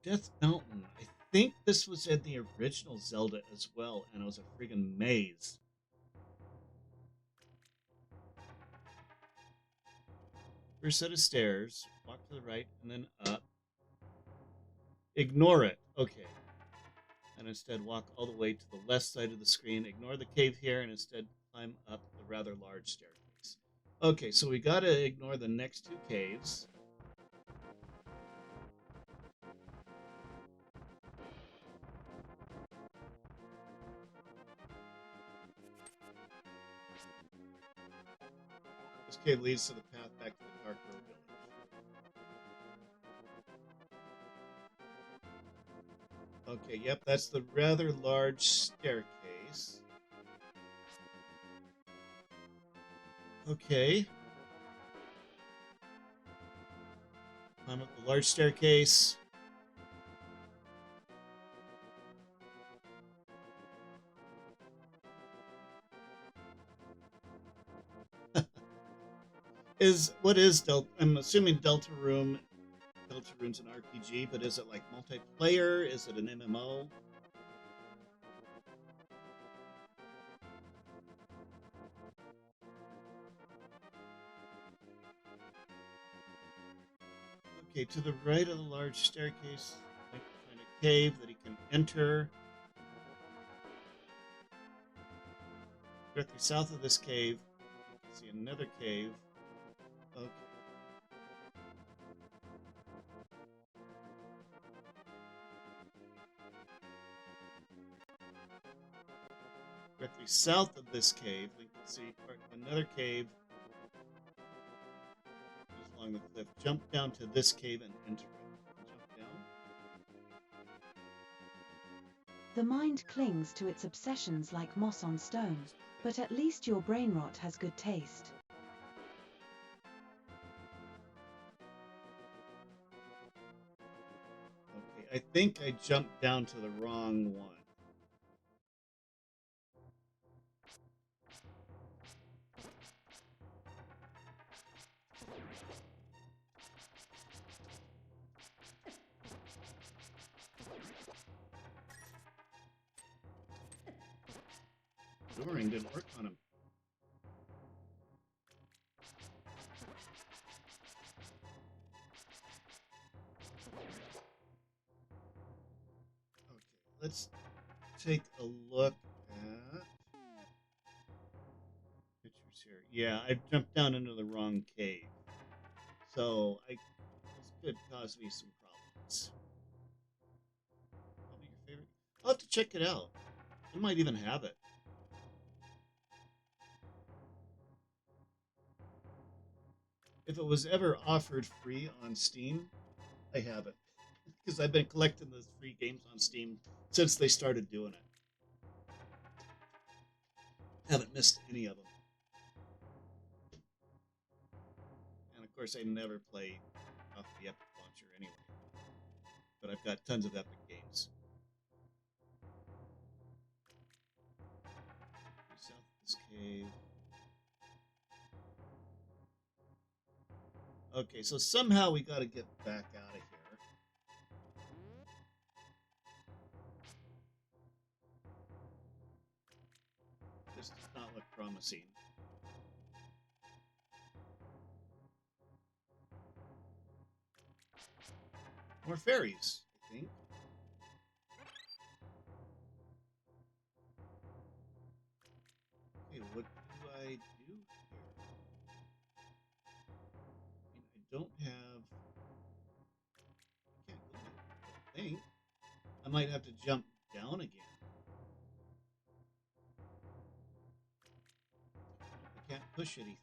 Death Mountain. I think this was in the original Zelda as well, and it was a friggin' maze. First set of stairs, walk to the right, and then up. Ignore it. Okay. And instead walk all the way to the left side of the screen. Ignore the cave here and instead climb up the rather large staircase. Okay, so we gotta ignore the next two caves. This cave leads to the path back to the Dark Road Village. Okay, yep, that's the rather large staircase. Okay. Climb up the large staircase. What is Delta? I'm assuming Deltarune's an RPG, but is it like multiplayer? Is it an MMO? Okay, to the right of the large staircase, Link will find a cave that he can enter. Directly south of this cave, you can see another cave. Okay. directly south of this cave. We can see another cave just along the cliff. Jump down to this cave and enter it. Jump down. The mind clings to its obsessions like moss on stone, but at least your brain rot has good taste. Okay, I think I jumped down to the wrong one. Luring didn't work on him. Okay, let's take a look at pictures here. Yeah, I jumped down into the wrong cave. So this could cause me some problems. Probably your favorite. I'll have to check it out. I might even have it. If it was ever offered free on Steam, I have it. Because I've been collecting those free games on Steam since they started doing it. Haven't missed any of them. And of course, I never play off the Epic Launcher anyway. But I've got tons of Epic games. South of this cave. Okay, so somehow we got to get back out of here. This does not look promising. More fairies, I think. Okay, what do I do here? I mean, I don't have... I can't go anywhere, I don't think. I might have to jump down again. I can't push anything.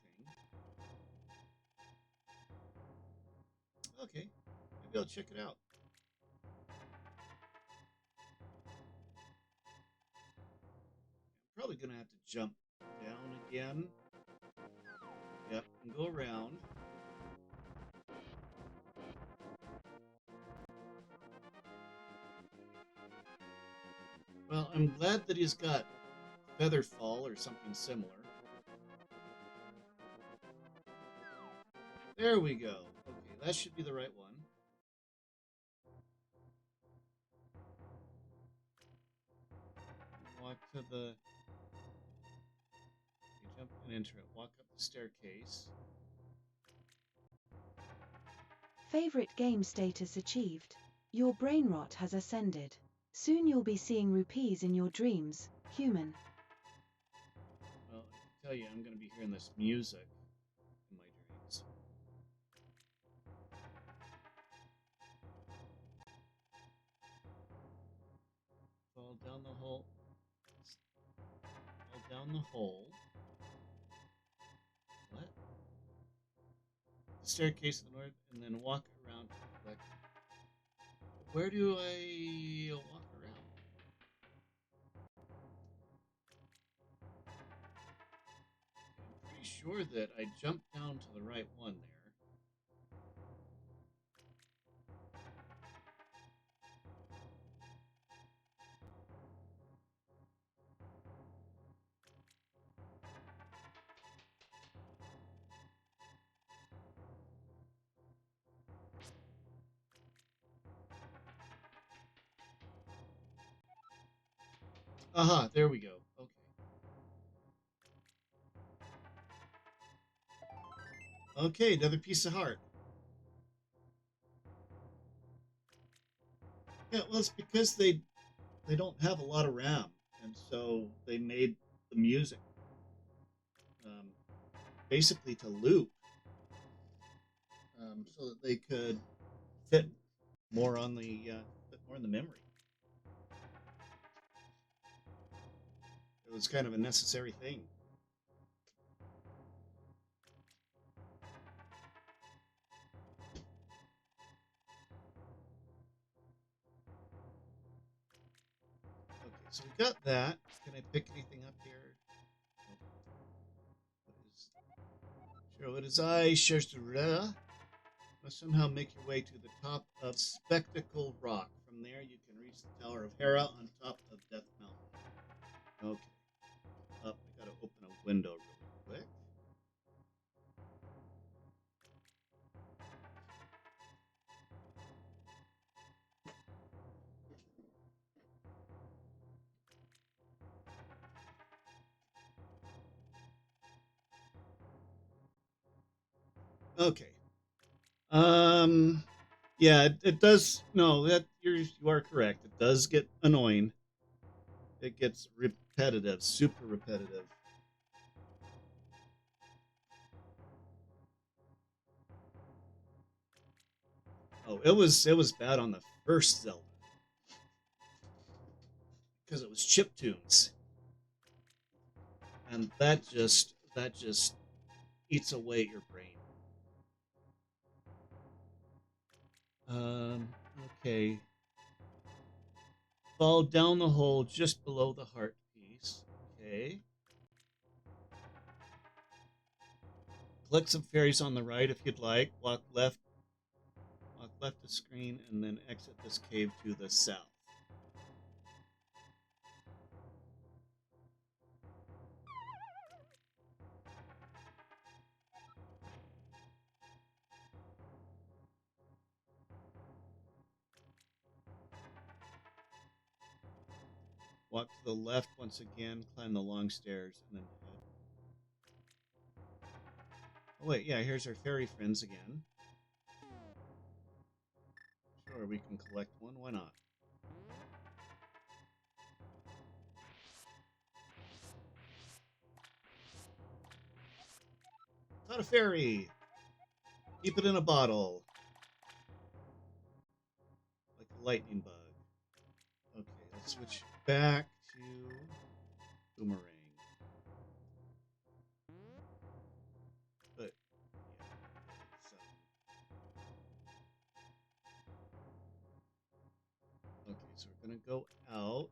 Okay, maybe I'll check it out. I'm probably going to have to jump down again. Yep, and go around. Well, I'm glad that he's got feather fall or something similar. There we go. Okay, that should be the right one. Walk to the... You jump and enter it. Walk up the staircase. Favorite game status achieved. Your brain rot has ascended. Soon you'll be seeing rupees in your dreams, human. Well, I can tell you, I'm going to be hearing this music in my dreams. Fall down the hole. Fall down the hole. What? The staircase to the north, and then walk around to the left. Where do I walk around? I'm pretty sure that I jumped down to the right one there. Aha, there we go. Okay. Okay, another piece of heart. Yeah, well, it's because they don't have a lot of RAM, and so they made the music basically to loop, so that they could fit more on the fit more in the memory. It was kind of a necessary thing. Okay, so we got that. Can I pick anything up here? What is I, Shashura? Must somehow make your way to the top of Spectacle Rock. From there, you can reach the Tower of Hera on top of Death Mountain. Okay. Up. I gotta open a window really quick. Okay. Yeah, it does. No, that you are correct. It does get annoying. It gets repetitive, super repetitive. Oh, it was bad on the first Zelda because it was chip tunes, and that just eats away at your brain. Okay. Fall down the hole just below the heart piece. Okay. Collect some fairies on the right if you'd like. Walk left of the screen, and then exit this cave to the south. Walk to the left once again, climb the long stairs, and then head. Oh, wait, yeah, here's our fairy friends again. Sure, we can collect one. Why not? Caught a fairy! Keep it in a bottle. Like a lightning bug. Okay, let's switch back to Boomerang. But, yeah, so. Okay, so we're gonna go out.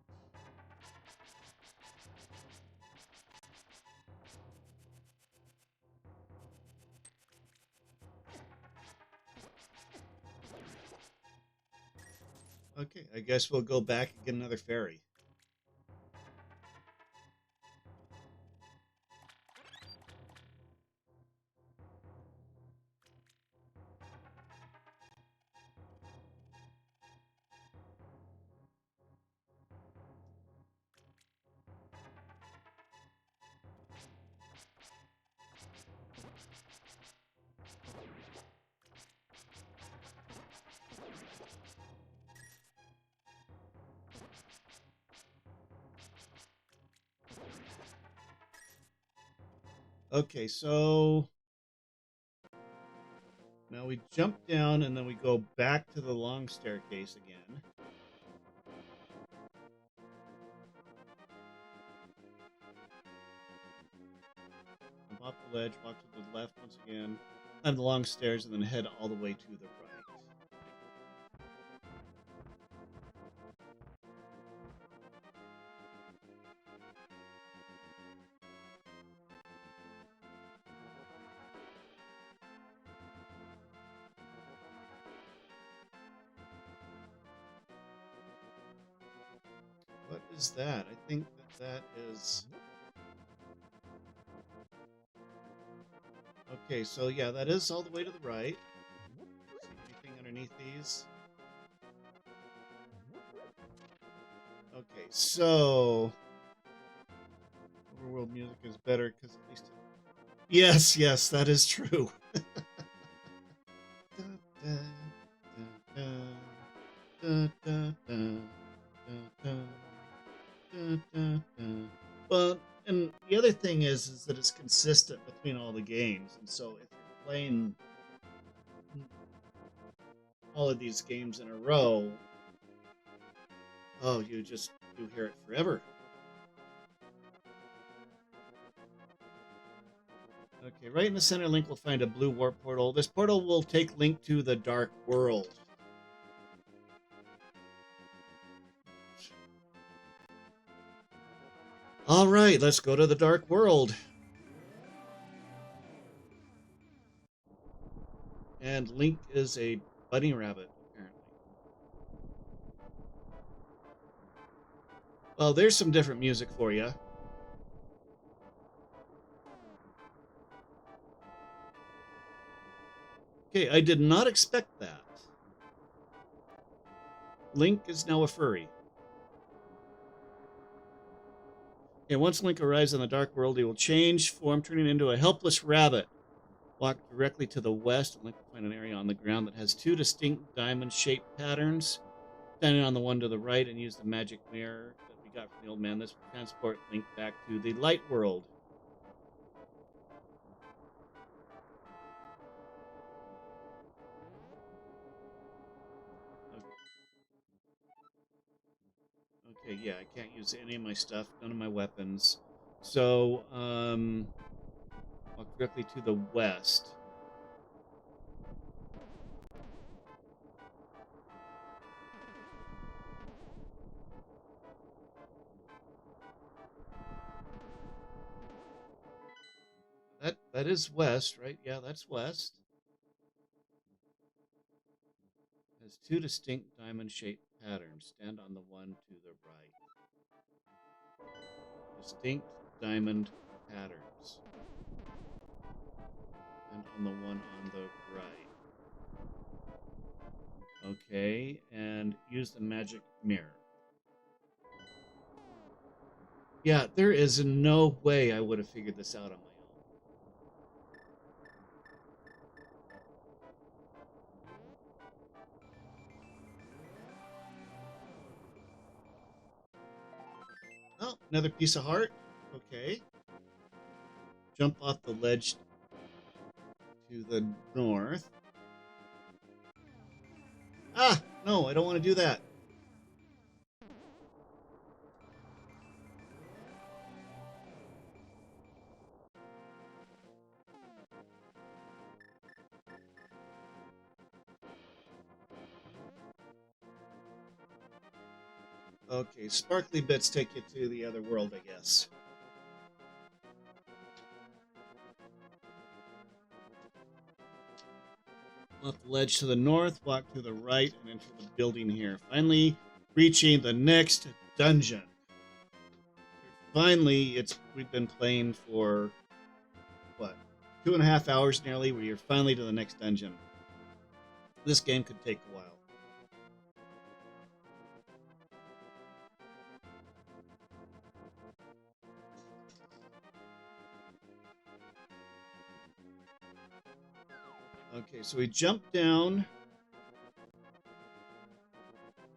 Okay, I guess we'll go back and get another fairy. Okay, so now we jump down and then we go back to the long staircase again. Jump off the ledge, walk to the left once again, climb the long stairs, and then head all the way to the right. What is that? I think that is... Okay, so yeah, that is all the way to the right. See anything underneath these? Okay, so... Overworld music is better because at least... Yes, yes, that is true. Well, and the other thing is that it's consistent between all the games, and so if you're playing all of these games in a row, oh, you hear it forever. Okay, right in the center, Link will find a blue warp portal. This portal will take Link to the Dark World. All right, let's go to the Dark World. And Link is a bunny rabbit, apparently. Well, there's some different music for you. Okay, I did not expect that. Link is now a furry. Okay, once Link arrives in the Dark World, he will change form, turning into a helpless rabbit. Walk directly to the west, and Link will find an area on the ground that has two distinct diamond-shaped patterns. Standing on the one to the right and use the magic mirror that we got from the old man. This will transport Link back to the Light World. Okay, yeah, I can't use any of my stuff, none of my weapons. So, walk directly to the west. That is west, right? Yeah, that's west. Has two distinct diamond-shaped patterns. Stand on the one to the right. Distinct diamond patterns. And on the one on the right. Okay, and use the magic mirror. Yeah, there is no way I would have figured this out on my own. Oh, another piece of heart. Okay. Jump off the ledge to the north. Ah, no, I don't want to do that. Okay, sparkly bits take you to the other world, I guess. Off the ledge to the north, walk to the right, and enter the building here. Finally, reaching the next dungeon. Finally, we've been playing for, what, 2.5 hours nearly, where you're finally to the next dungeon. This game could take a while. Okay, so we jump down,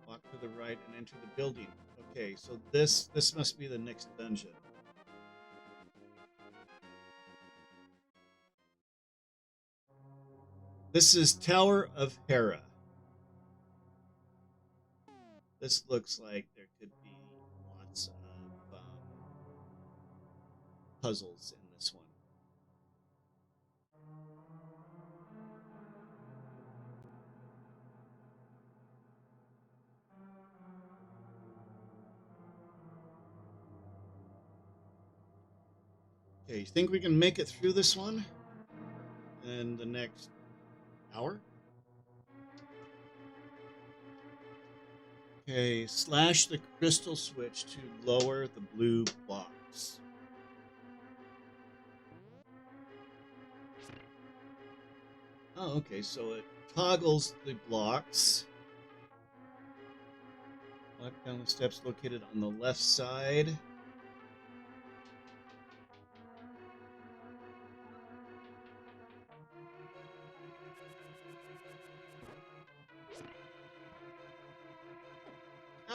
walk to the right, and enter the building. Okay, so this must be the next dungeon. This is Tower of Hera. This looks like there could be lots of puzzles in this one. Okay, you think we can make it through this one in the next hour? Okay, slash the crystal switch to lower the blue box. Oh, okay, so it toggles the blocks. Walk down the steps located on the left side.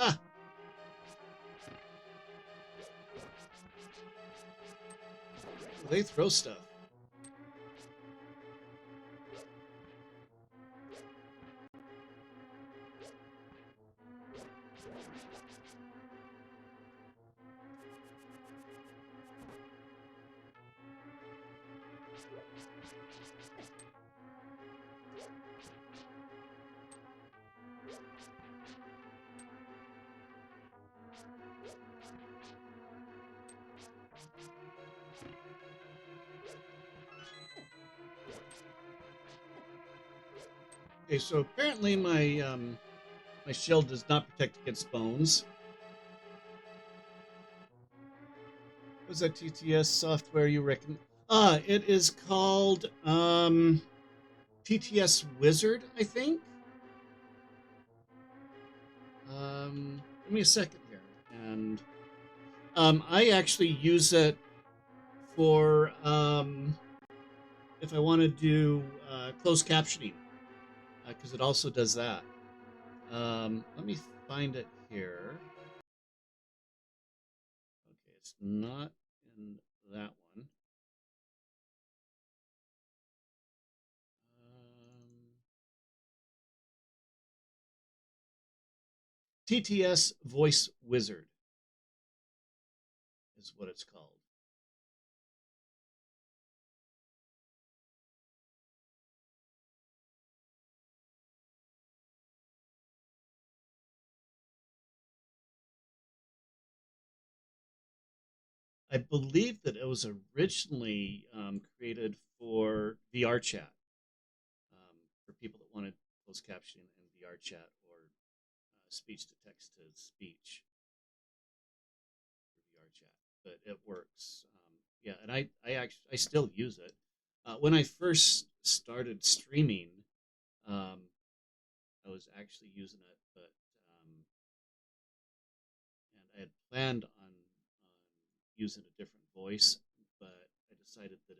Ah! They throw stuff. Okay, so apparently my shield does not protect against bones. What's that TTS software you reckon? It is called TTS Wizard, I think. Give me a second here. And I actually use it for if I want to do closed captioning, because it also does that. Let me find it here. Okay, it's not in that one. TTS Voice Wizard is what it's called. I believe that it was originally created for VR chat, for people that wanted closed captioning and VR chat or speech to text to speech for VR chat. But it works. Yeah, and I still use it. When I first started streaming, um, I was actually using it, but and I had planned on using a different voice, but I decided that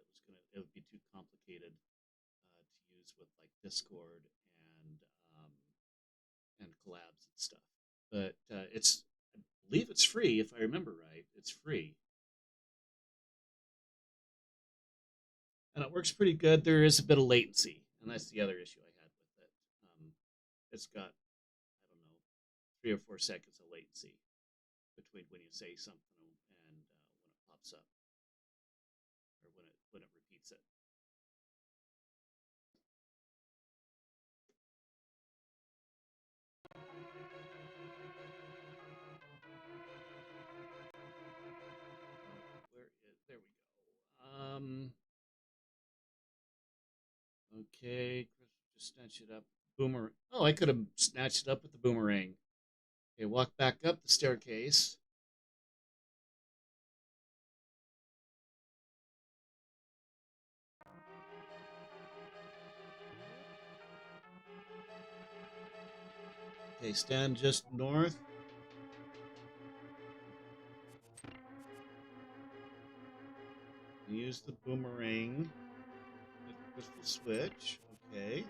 it would be too complicated to use with like Discord and um, and collabs and stuff. But I believe it's free if I remember right. It's free, and it works pretty good. There is a bit of latency, and that's the other issue I had with it. It's got, I don't know, 3 or 4 seconds of latency between when you say something and when it pops up or when it repeats it. There we go. Okay, just snatch it up. Boomer. Oh, I could have snatched it up with the boomerang. Okay, walk back up the staircase. Okay, stand just north. Use the boomerang with the crystal switch. Okay.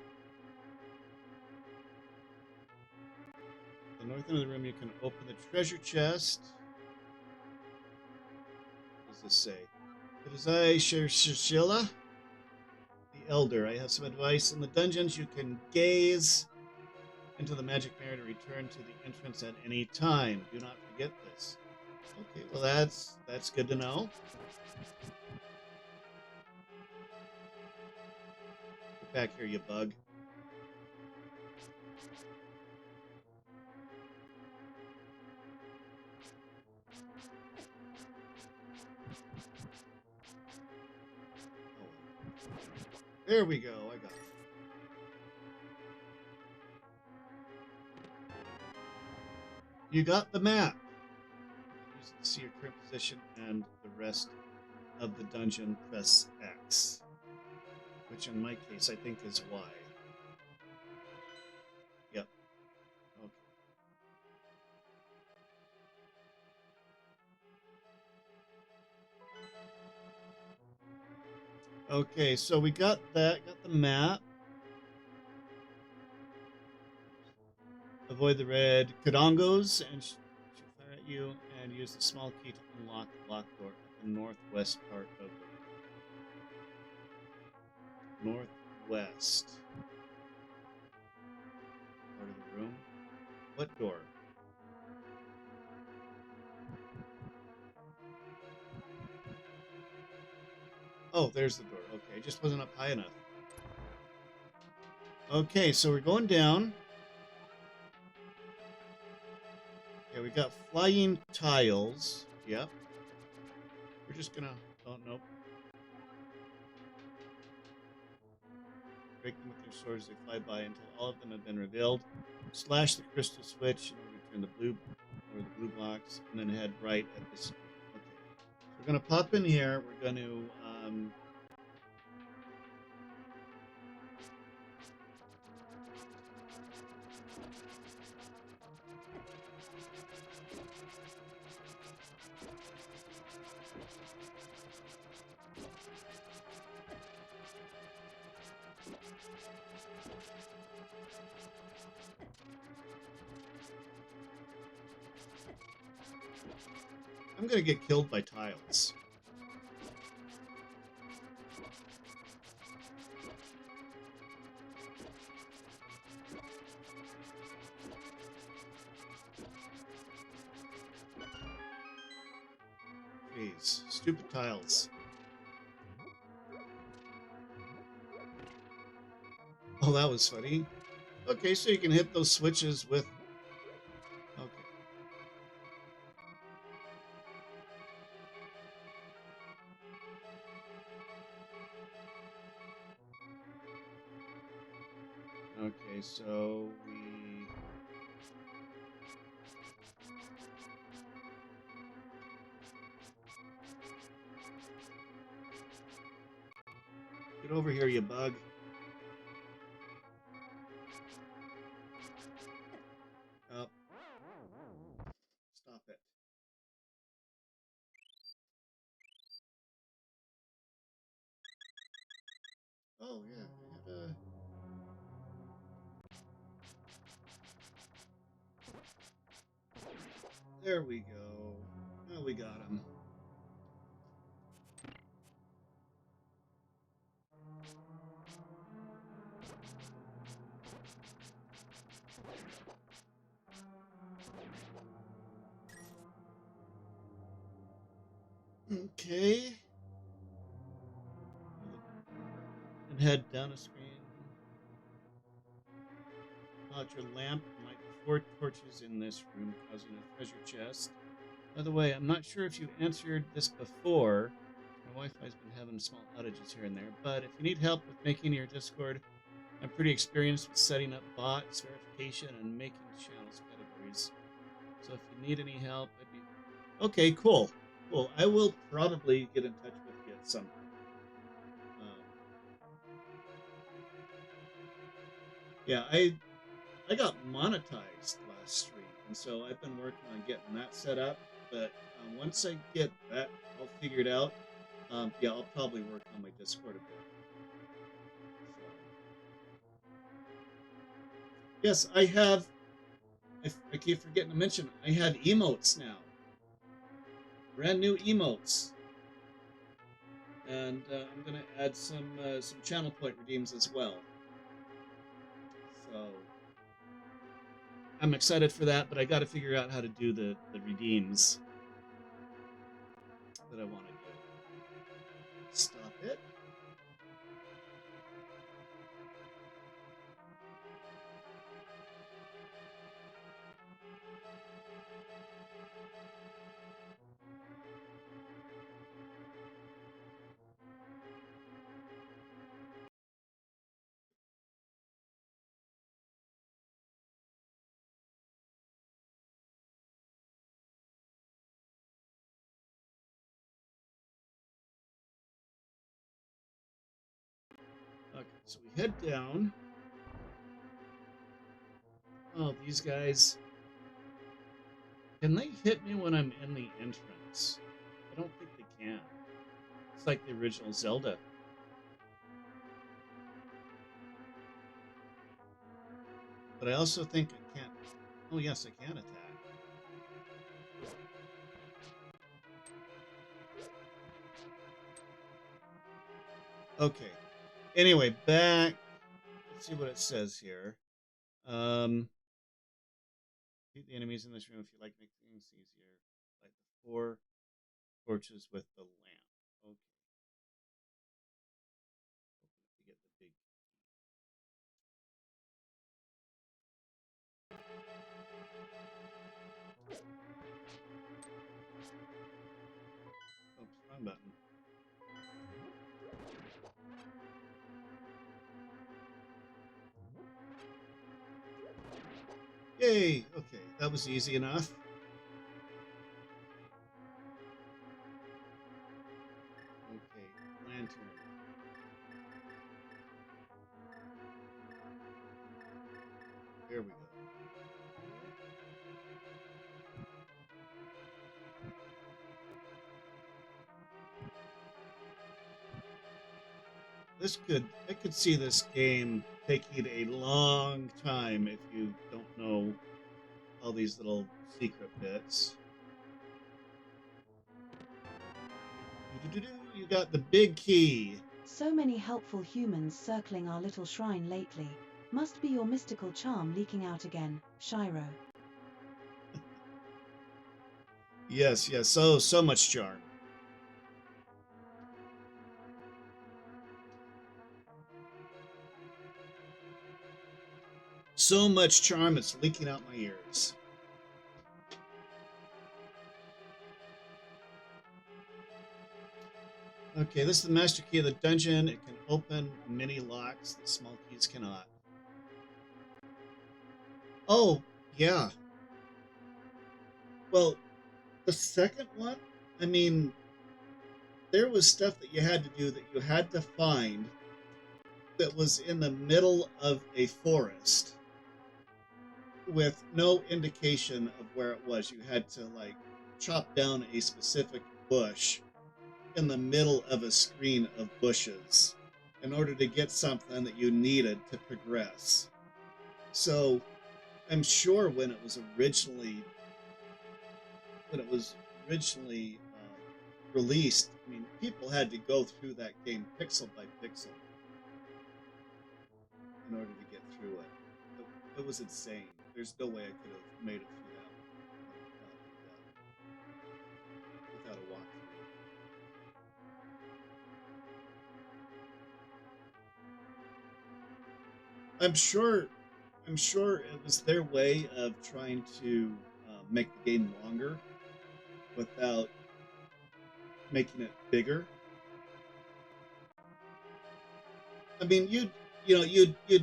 The north end of the room, you can open the treasure chest. What does this say? It is I, Shishila, the Elder. I have some advice. In the dungeons, you can gaze into the magic mirror to return to the entrance at any time. Do not forget this. Okay, well that's good to know. Get back here, you bug. There we go. I got it. You got the map. Use it to see your current position and the rest of the dungeon. Press X, which in my case I think is Y. Yep. Okay. Okay, so we got that. Got the map. Avoid the red Kadongos and shoot fire at you, and use the small key to unlock the locked door at the northwest part of the northwest part of the room. What door? Oh, there's the door. Okay, it just wasn't up high enough. Okay, so we're going down. Okay, we got flying tiles. Yep. We're just gonna. Oh, nope. break them with your swords as they fly by until all of them have been revealed. Slash the crystal switch in order to turn the blue blocks, and then head right at this screen. Okay. So we're gonna pop in here. We're going to I'm gonna get killed by tiles. Jeez, stupid tiles. Oh, that was funny. Okay, so you can hit those switches with... Okay. Okay, so we... Get over here, you bug. Oh. Stop it. Oh, yeah, I had a... There we go. Now we got him. Okay. And head down a screen. Out your lamp and light the 4 torches in this room, causing a treasure chest. By the way, I'm not sure if you answered this before. My Wi-Fi's been having small outages here and there, but if you need help with making your Discord, I'm pretty experienced with setting up bots, verification, and making channels categories. So if you need any help, I'd be... Okay, cool. Cool. I will probably get in touch with you at some point. Yeah, I got monetized last stream, and so I've been working on getting that set up. But once I get that all figured out, yeah, I'll probably work on my Discord a bit. So. Yes, I have. I keep forgetting to mention, I have emotes now. Brand new emotes. And I'm going to add some channel point redeems as well. So I'm excited for that, but I got to figure out how to do the redeems that I want to do. Stop it. Okay, so we head down. Oh, these guys. Can they hit me when I'm in the entrance? I don't think they can. It's like the original Zelda. But I also think I can't. Oh, yes, I can attack. Okay. Anyway, back. Let's see what it says here. Beat the enemies in this room if you like make things easier. Light the 4 torches with the lamp. Okay. To get the big. Oops, wrong button. Yay! Okay, that was easy enough. Okay, lantern. There we go. I could see this game taking a long time if you don't know all these little secret bits. You got the big key. So many helpful humans circling our little shrine lately. Must be your mystical charm leaking out again, Shiro. Yes, yes. So much charm. So much charm, it's leaking out my ears. Okay, this is the master key of the dungeon. It can open many locks that small keys cannot. Oh, yeah. Well, the second one, I mean, there was stuff that you had to do that you had to find that was in the middle of a forest with no indication of where it was. You had to, like, chop down a specific bush in the middle of a screen of bushes in order to get something that you needed to progress. So I'm sure when it was originally released, I mean, people had to go through that game pixel by pixel in order to get through it. It was insane. There's no way I could have made it through that without a walkthrough. I'm sure. I'm sure it was their way of trying to make the game longer without making it bigger. I mean, you'd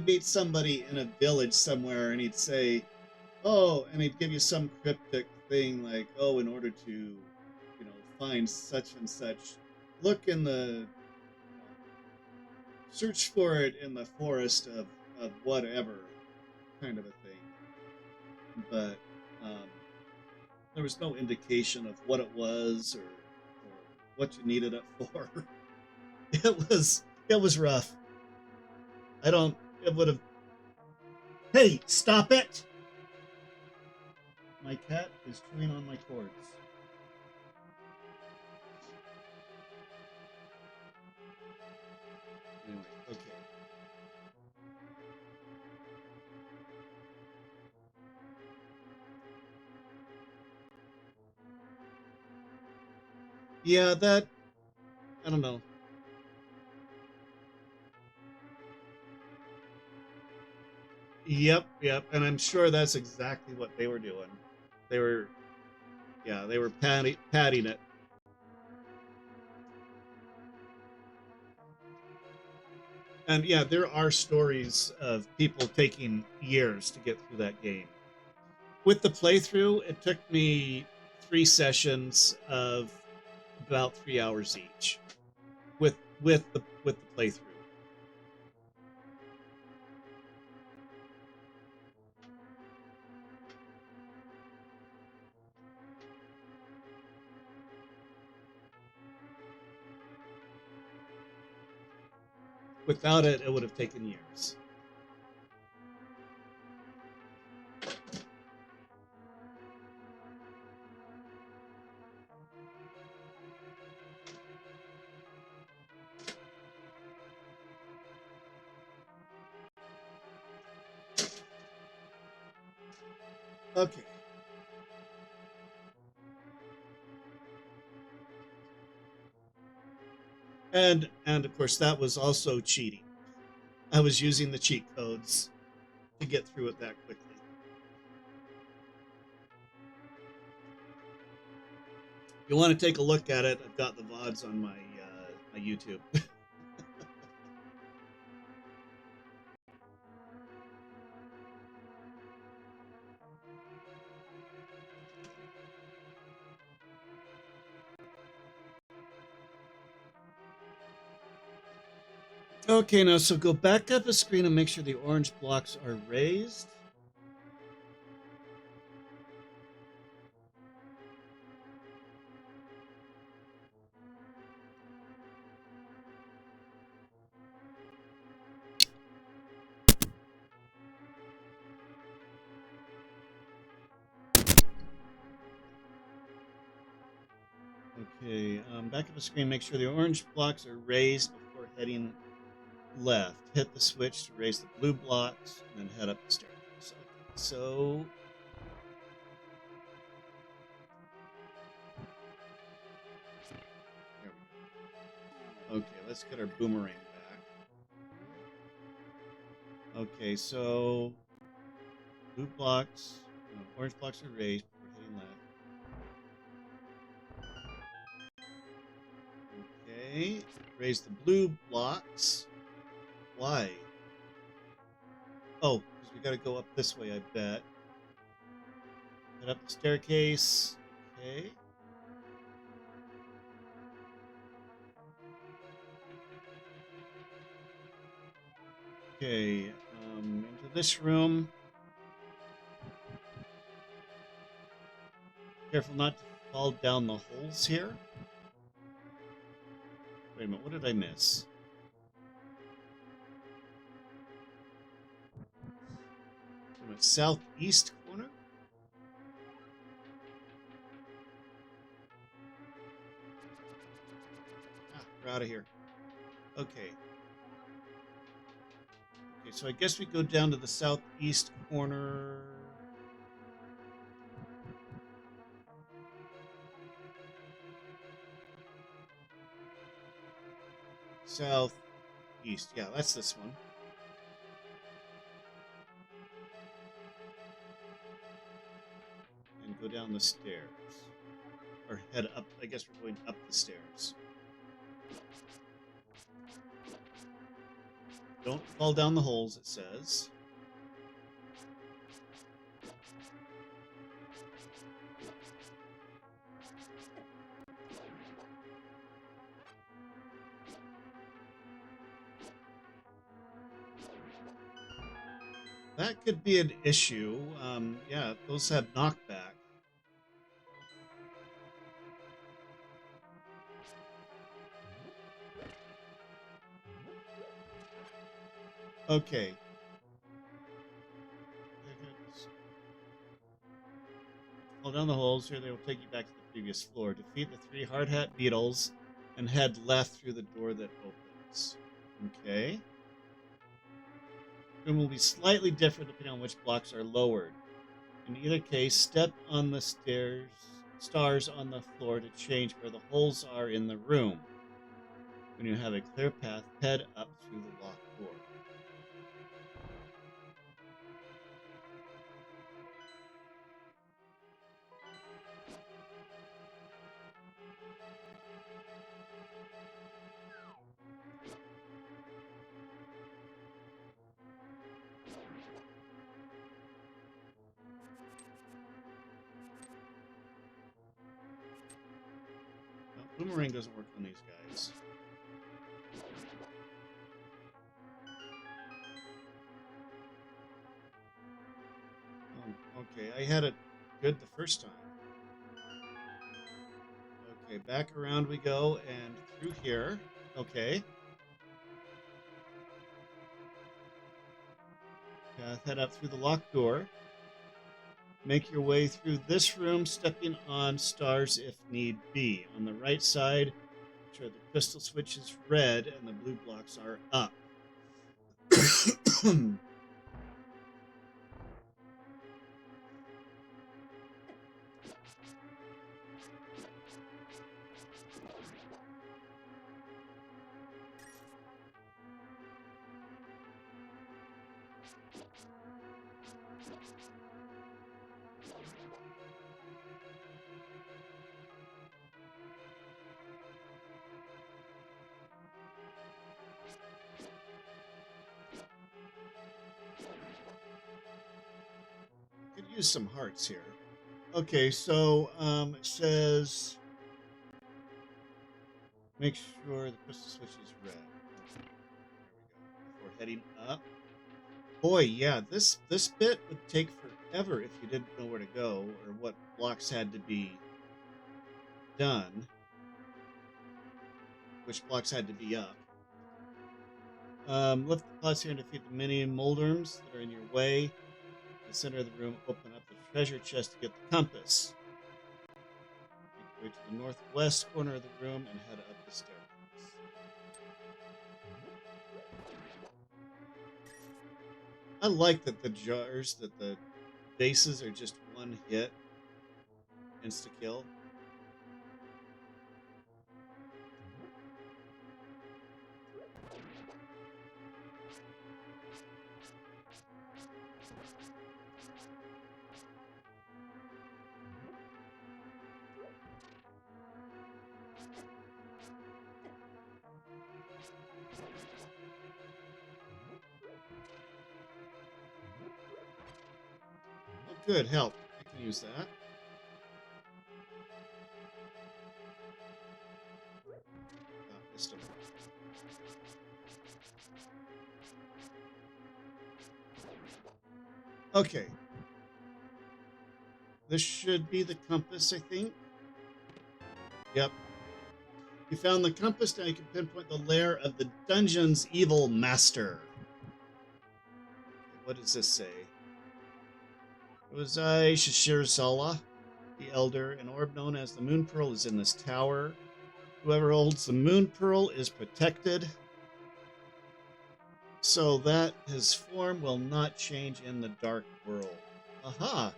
meet somebody in a village somewhere, and he'd say, "Oh," and he'd give you some cryptic thing like, "Oh, in order to, find such and such, look in the, search for it in the forest of whatever," kind of a thing. But um, there was no indication of what it was or what you needed it for. It was rough. I don't. It would have. Hey, stop it! My cat is chewing on my cords. Anyway, okay. Yeah, that. I don't know. Yep, yep, and I'm sure that's exactly what they were doing. They were, yeah, they were patting it. And yeah, there are stories of people taking years to get through that game. With the playthrough, it took me 3 sessions of about 3 hours each. With the playthrough. Without it, it would have taken years. Okay. And of course that was also cheating. I was using the cheat codes to get through it that quickly. If you want to take a look at it, I've got the VODs on my YouTube. Okay, now so go back up a screen and make sure the orange blocks are raised. Okay, back up a screen, make sure the orange blocks are raised before heading left. Hit the switch to raise the blue blocks, and then head up the staircase. Okay, so there we go. Okay, let's get our boomerang back. Okay, so blue blocks, no, orange blocks are raised before heading left. Okay, raise the blue blocks. Why? Oh, because we got to go up this way, I bet. Head up the staircase. Okay. Okay, into this room. Careful not to fall down the holes here. Wait a minute, what did I miss? Wait a minute, southeast corner? Ah, we're out of here. Okay. Okay, so I guess we go down to the southeast corner. Southeast. Yeah, that's this one. And go down the stairs. Or head up. I guess we're going up the stairs. Don't fall down the holes, it says. That could be an issue. Yeah, those have knockback. Okay. Fall down the holes here. They will take you back to the previous floor. Defeat the 3 hard hat beetles and head left through the door that opens. Okay. Room will be slightly different depending on which blocks are lowered. In either case, step on the stars on the floor to change where the holes are in the room. When you have a clear path, head up through the locked door. No, boomerang doesn't work on these guys. Oh, okay, I had it good the first time. Okay, back around we go and through here. Okay. Head up through the locked door. Make your way through this room, stepping on stars if need be. On the right side, sure the crystal switch is red and the blue blocks are up. Could use some hearts here. Okay, so it says make sure the crystal switch is red. heading up. Boy, yeah, this bit would take forever if you didn't know where to go or what blocks had to be done, which blocks had to be up. Lift the pause here and defeat the mini moldworms that are in your way. In the center of the room, open up the treasure chest to get the compass. Make your way to the northwest corner of the room and head up the staircase. I like that the jars, that the bases are just one hit, insta-kill. Oh, good, help. I can use that. Missed him. Okay. This should be the compass, I think. Yep. You found the compass, now you can pinpoint the lair of the dungeon's evil master. What does this say? It was Shishirzala, the Elder. An orb known as the Moon Pearl is in this tower. Whoever holds the Moon Pearl is protected, so that his form will not change in the dark world. Aha!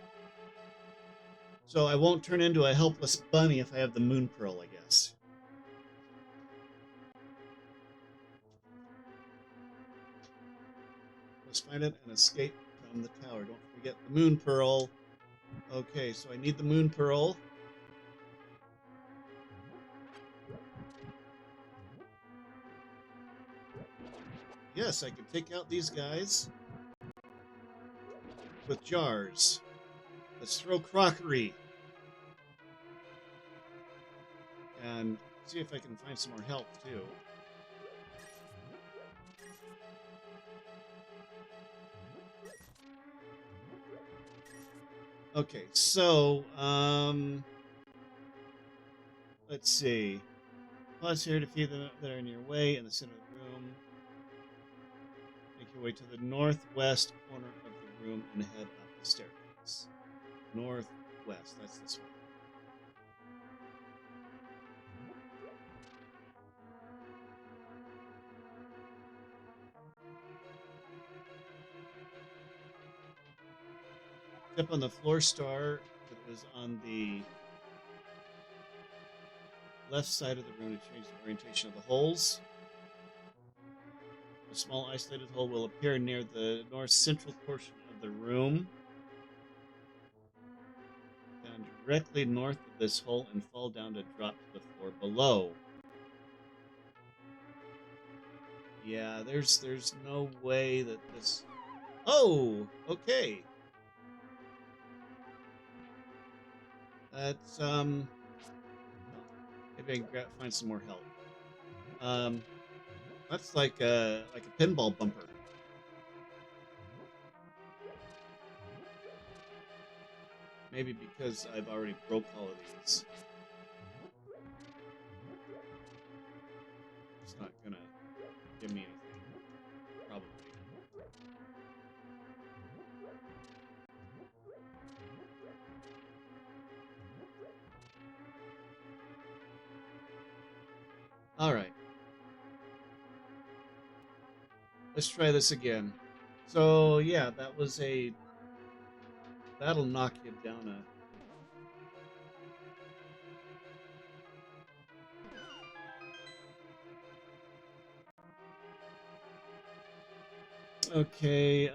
So I won't turn into a helpless bunny if I have the Moon Pearl, I guess. Let's find it and escape from the tower. Don't forget the Moon Pearl. Okay, so I need the Moon Pearl. Yes, I can take out these guys with jars. Let's throw crockery. And see if I can find some more health, too. Okay, so, let's see. Pause here to feed them that are in your way in the center of the room. Make your way to the northwest corner of the room and head up the staircase. Northwest, that's this way. Step on the floor star that is on the left side of the room to change the orientation of the holes. A small isolated hole will appear near the north central portion of the room. Down directly north of this hole and fall down to drop to the floor below. Yeah, there's no way that this... Oh! Okay. That's, maybe I can find some more help. That's like a pinball bumper. Maybe because I've already broke all of these. It's not gonna give me anything. Probably. Alright. Let's try this again. So, yeah, that was a... That'll knock you down a... Okay,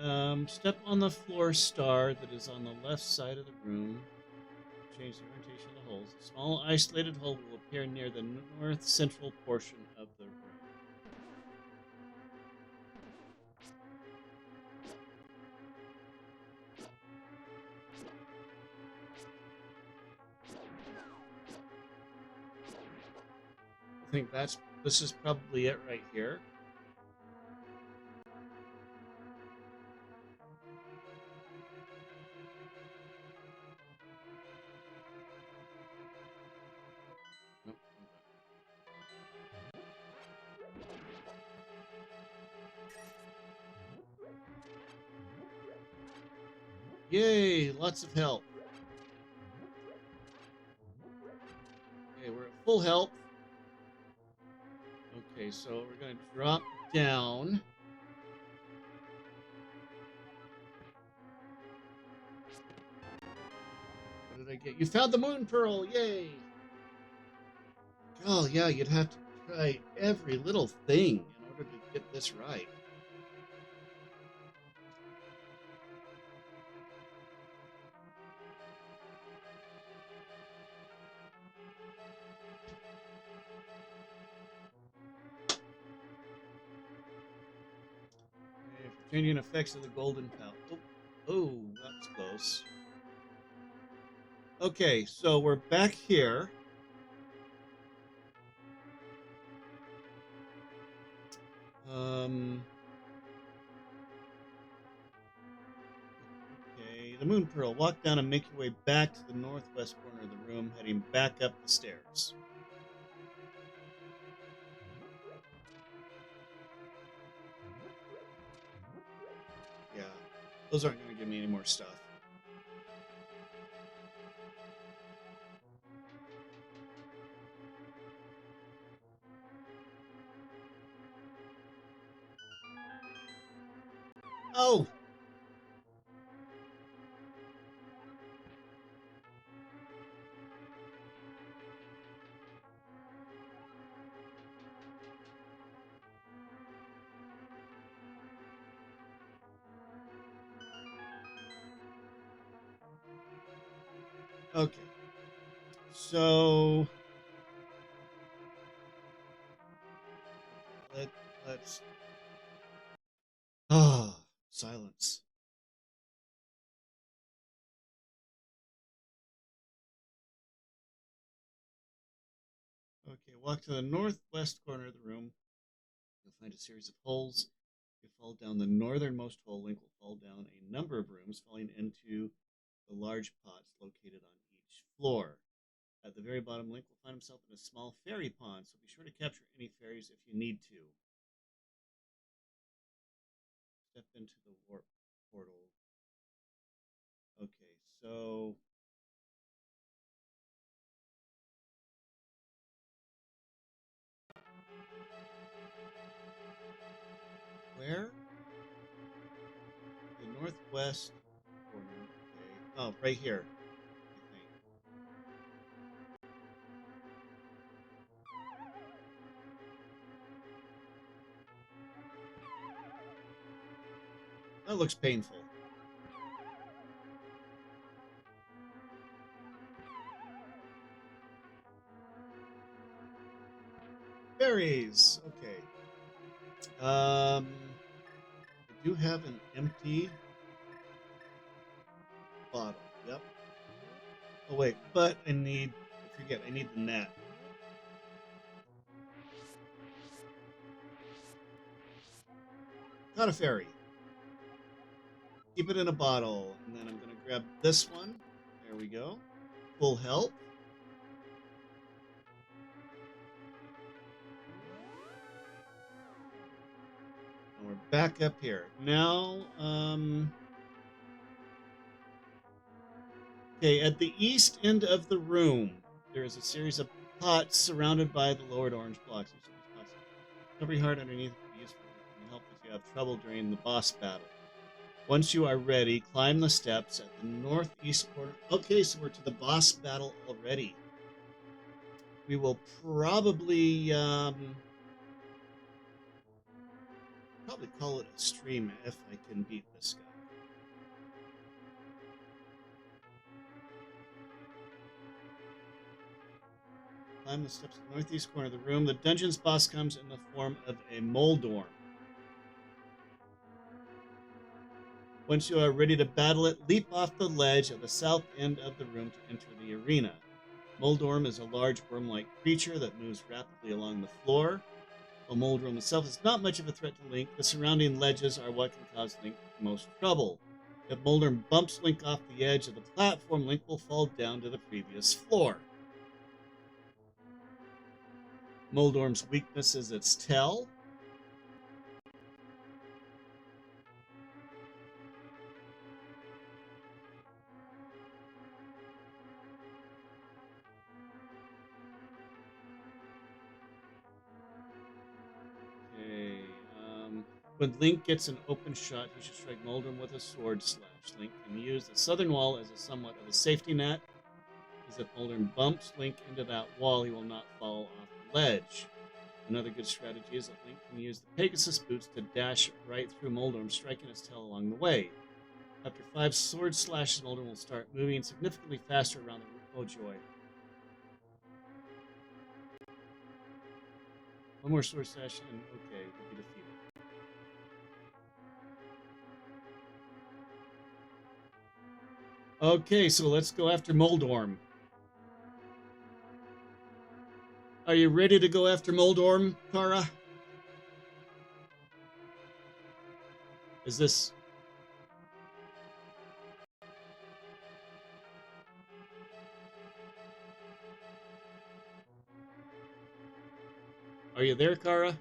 step on the floor star that is on the left side of the room. Change the orientation of the holes. A small isolated hole will appear near the north central portion of the room. I think this is probably it right here. Yay, lots of help. Okay, we're at full health. Okay, so we're going to drop down. What did I get? You found the moon pearl! Yay! Oh, yeah, you'd have to try every little thing in order to get this right. Okay, changing effects of the golden pouch. Oh, that's close. Okay, so we're back here. Okay, the moon pearl. Walk down and make your way back to the northwest corner of the room, heading back up the stairs. Yeah, those aren't going to give me any more stuff. Oh! Okay. So let's silence. Okay, walk to the northwest corner of the room. You'll find a series of holes. If you fall down the northernmost hole, Link will fall down a number of rooms, falling into the large pots located on each floor. At the very bottom, Link will find himself in a small fairy pond, so be sure to capture any fairies if you need to. Step into the warp portal. Okay, so where? The northwest corner. Okay. Oh, right here, I think. That looks painful. Berries. Okay. I do have an empty bottle. Yep. Oh wait, but I forget. I need the net. Got a fairy. Keep it in a bottle, and then I'm gonna grab this one. There we go. Full health. And we're back up here. Now, okay, at the east end of the room, there is a series of pots surrounded by the lowered orange blocks. Every heart underneath will be useful and help if you have trouble during the boss battle. Once you are ready, climb the steps at the northeast corner. Okay, so we're to the boss battle already. We will probably call it a stream if I can beat this guy. Climb the steps at the northeast corner of the room. The dungeon's boss comes in the form of a Moldorm. Once you are ready to battle it, leap off the ledge at the south end of the room to enter the arena. Moldorm is a large worm-like creature that moves rapidly along the floor. While Moldorm itself is not much of a threat to Link, the surrounding ledges are what can cause Link the most trouble. If Moldorm bumps Link off the edge of the platform, Link will fall down to the previous floor. Moldorm's weakness is its tail. When Link gets an open shot, he should strike Moldrum with a sword slash. Link can use the southern wall as a somewhat of a safety net, as if Moldrum bumps Link into that wall, he will not fall off the ledge. Another good strategy is that Link can use the Pegasus boots to dash right through Moldrum, striking its tail along the way. After 5 sword slashes, Moldrum will start moving significantly faster around the room. Oh joy. One more sword slash and okay, we'll be defeated. Okay, so let's go after Moldorm. Are you ready to go after Moldorm, Kara? Is this... Are you there, Kara? Okay,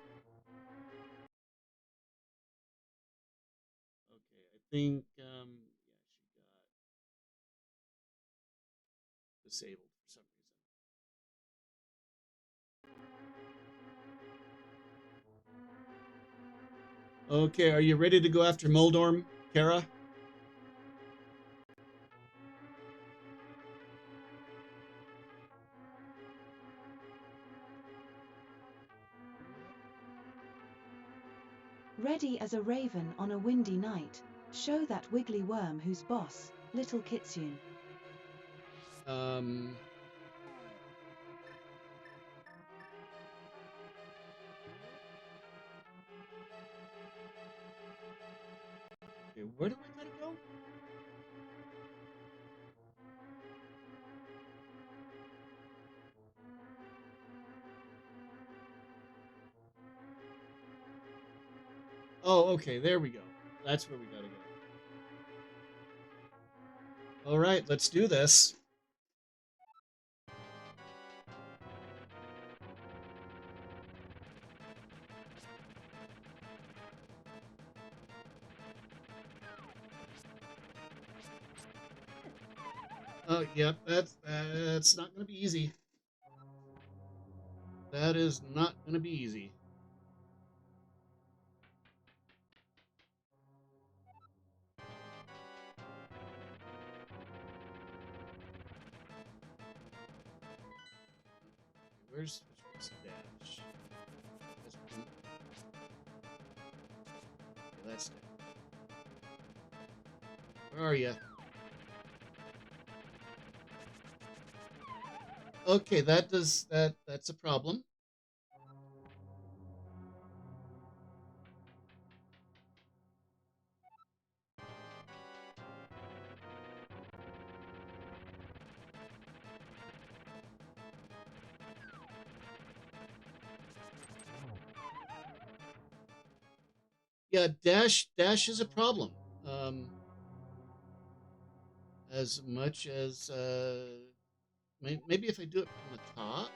I think, yeah, she got disabled for some reason. Okay, are you ready to go after Moldorm, Kara? Ready as a raven on a windy night. Show that wiggly worm who's boss, little kitsune. Okay, where do I gotta go? Oh, okay, there we go. That's where we gotta go. All right, let's do this. Oh, yep, that's not gonna be easy. That is not gonna be easy. Where's which one's dash? That's okay, that's dash. Where are you? Okay, that's a problem. Yeah, dash is a problem. As much as maybe if I do it from the top.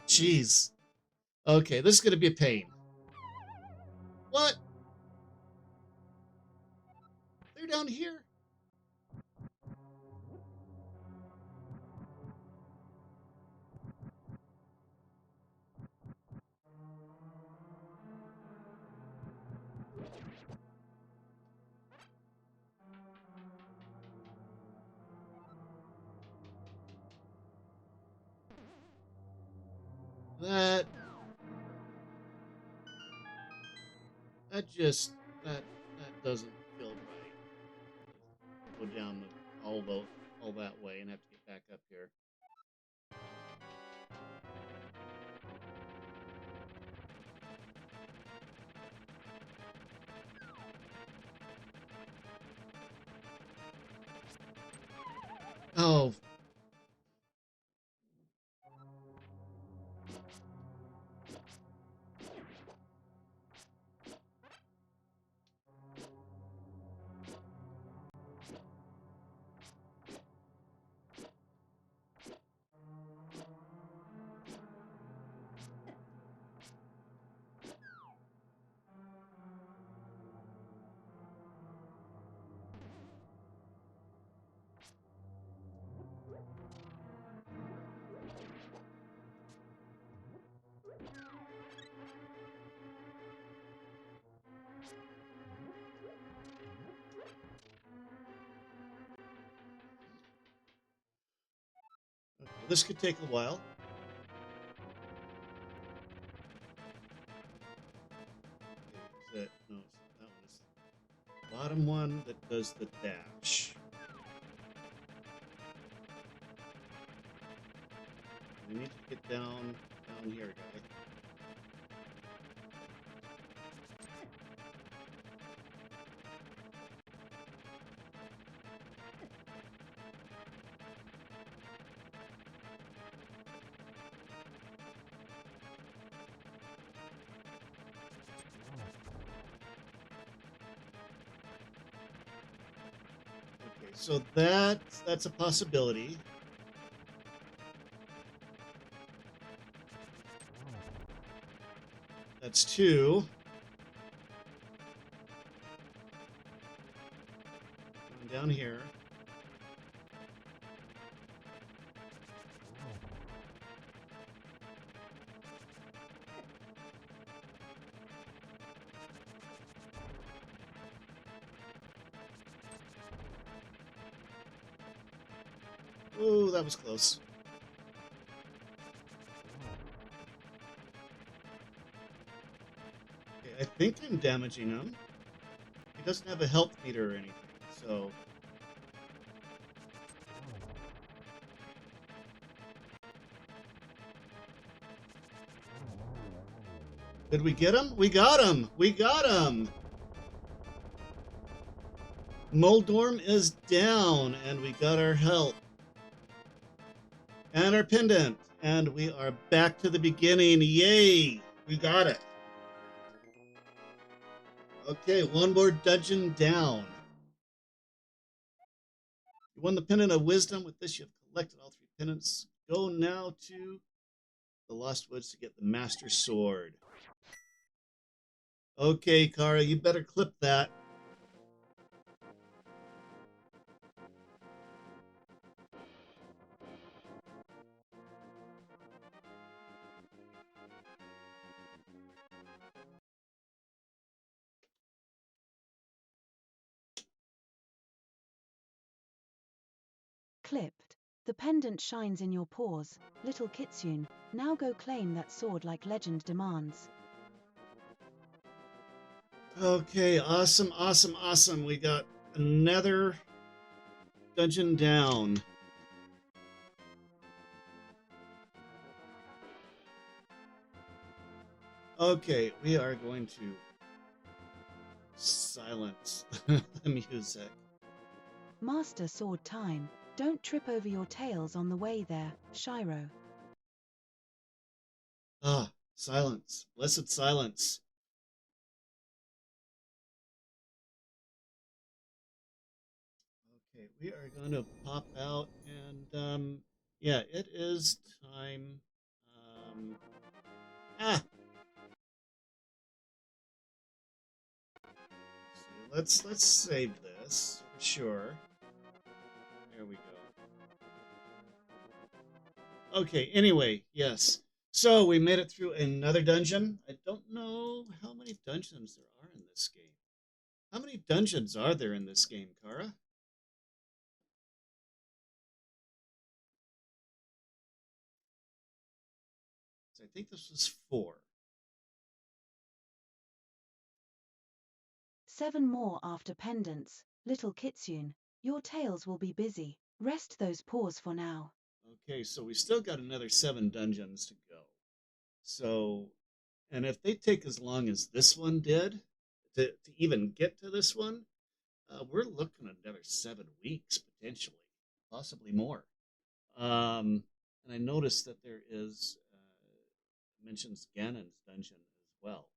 Jeez. Okay, this is gonna be a pain. What? They're down here. That that just that doesn't feel right. Go down all that way and have to get back up here. Oh. this could take a while. Is that, no, that one is the bottom one that does the dash. We need to get down here, guy. Okay, so that's a possibility. That's 2. Going down here. Ooh, that was close. Okay, I think I'm damaging him. He doesn't have a health meter or anything, so... Did we get him? We got him! We got him! Moldorm is down, and we got our health. And our pendant. And we are back to the beginning. Yay! We got it. Okay, one more dungeon down. You won the pendant of wisdom. With this, you have collected all 3 pendants. Go now to the Lost Woods to get the Master Sword. Okay, Kara, you better clip that. Clipped. The pendant shines in your paws, little kitsune. Now go claim that sword like legend demands. Okay, awesome, awesome, awesome. We got another dungeon down. Okay, we are going to silence the music. Master sword time. Don't trip over your tails on the way there, Shiro. Ah, silence. Blessed silence. Okay, we are going to pop out and, yeah, it is time. Ah! Let's save this for sure. There we go. Okay, anyway, yes. So we made it through another dungeon. I don't know how many dungeons there are in this game. How many dungeons are there in this game, Kara? I think this was 4. 7 more after pendants, little kitsune. Your tails will be busy. Rest those paws for now. Okay, so we still got another 7 dungeons to go. So, and if they take as long as this one did to even get to this one, we're looking at another 7 weeks potentially, possibly more. And I noticed that there is mentions Ganon's dungeon as well.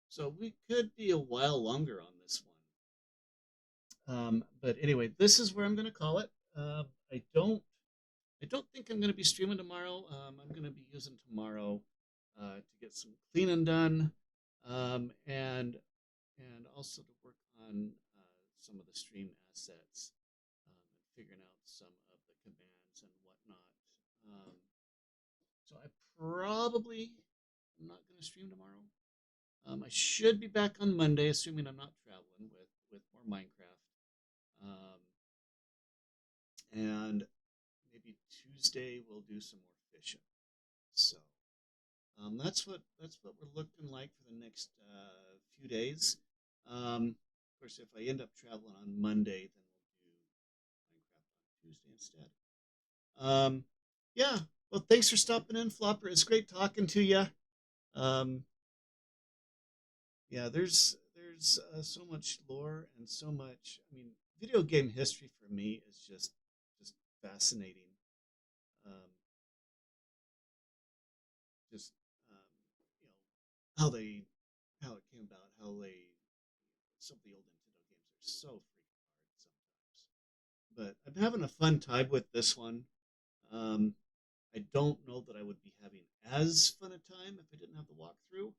So we could be a while longer on this one. But anyway, this is where I'm going to call it. I don't think I'm going to be streaming tomorrow. I'm going to be using tomorrow to get some cleaning done, and also to work on some of the stream assets and figuring out some of the commands and whatnot. So I probably am not going to stream tomorrow. I should be back on Monday, assuming I'm not traveling with more Minecraft. And maybe Tuesday we'll do some more fishing. So that's what we're looking like for the next few days. Of course, if I end up traveling on Monday, then we'll do Minecraft on Tuesday instead. Um, yeah. Well, thanks for stopping in, Flopper. It's great talking to you. Um, yeah, there's so much lore and so much. I mean, video game history for me is just fascinating. Um, just you know how they how it came about, how they some of the old Nintendo games are so freaking hard sometimes. But I'm having a fun time with this one. Um, I don't know that I would be having as fun a time if I didn't have the walkthrough.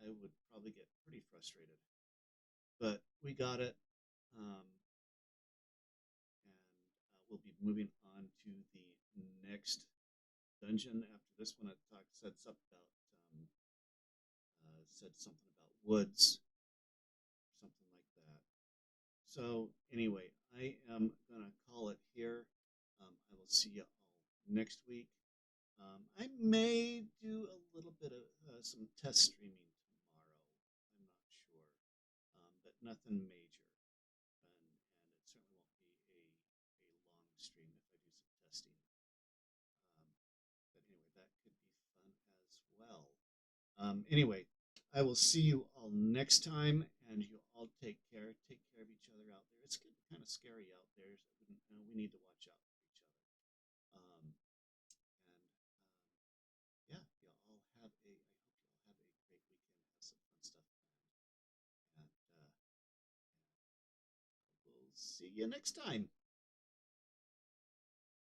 I would probably get pretty frustrated. But we got it. And we'll be moving on to the next dungeon after this one. It sets up about said something about woods, something like that. So anyway, I am gonna call it here. I will see you all next week. I may do a little bit of some test streaming tomorrow. I'm not sure, but nothing major. And it certainly won't be a long stream if I do some testing. But anyway, that could be fun as well. Anyway, I will see you all next time, and you all take care. Take care of each other out there. It's getting kind of scary out there. So we need to watch out for each other. And yeah, you all have a. I hope you all have a great weekend. Have some fun stuff planned, and we'll see you next time.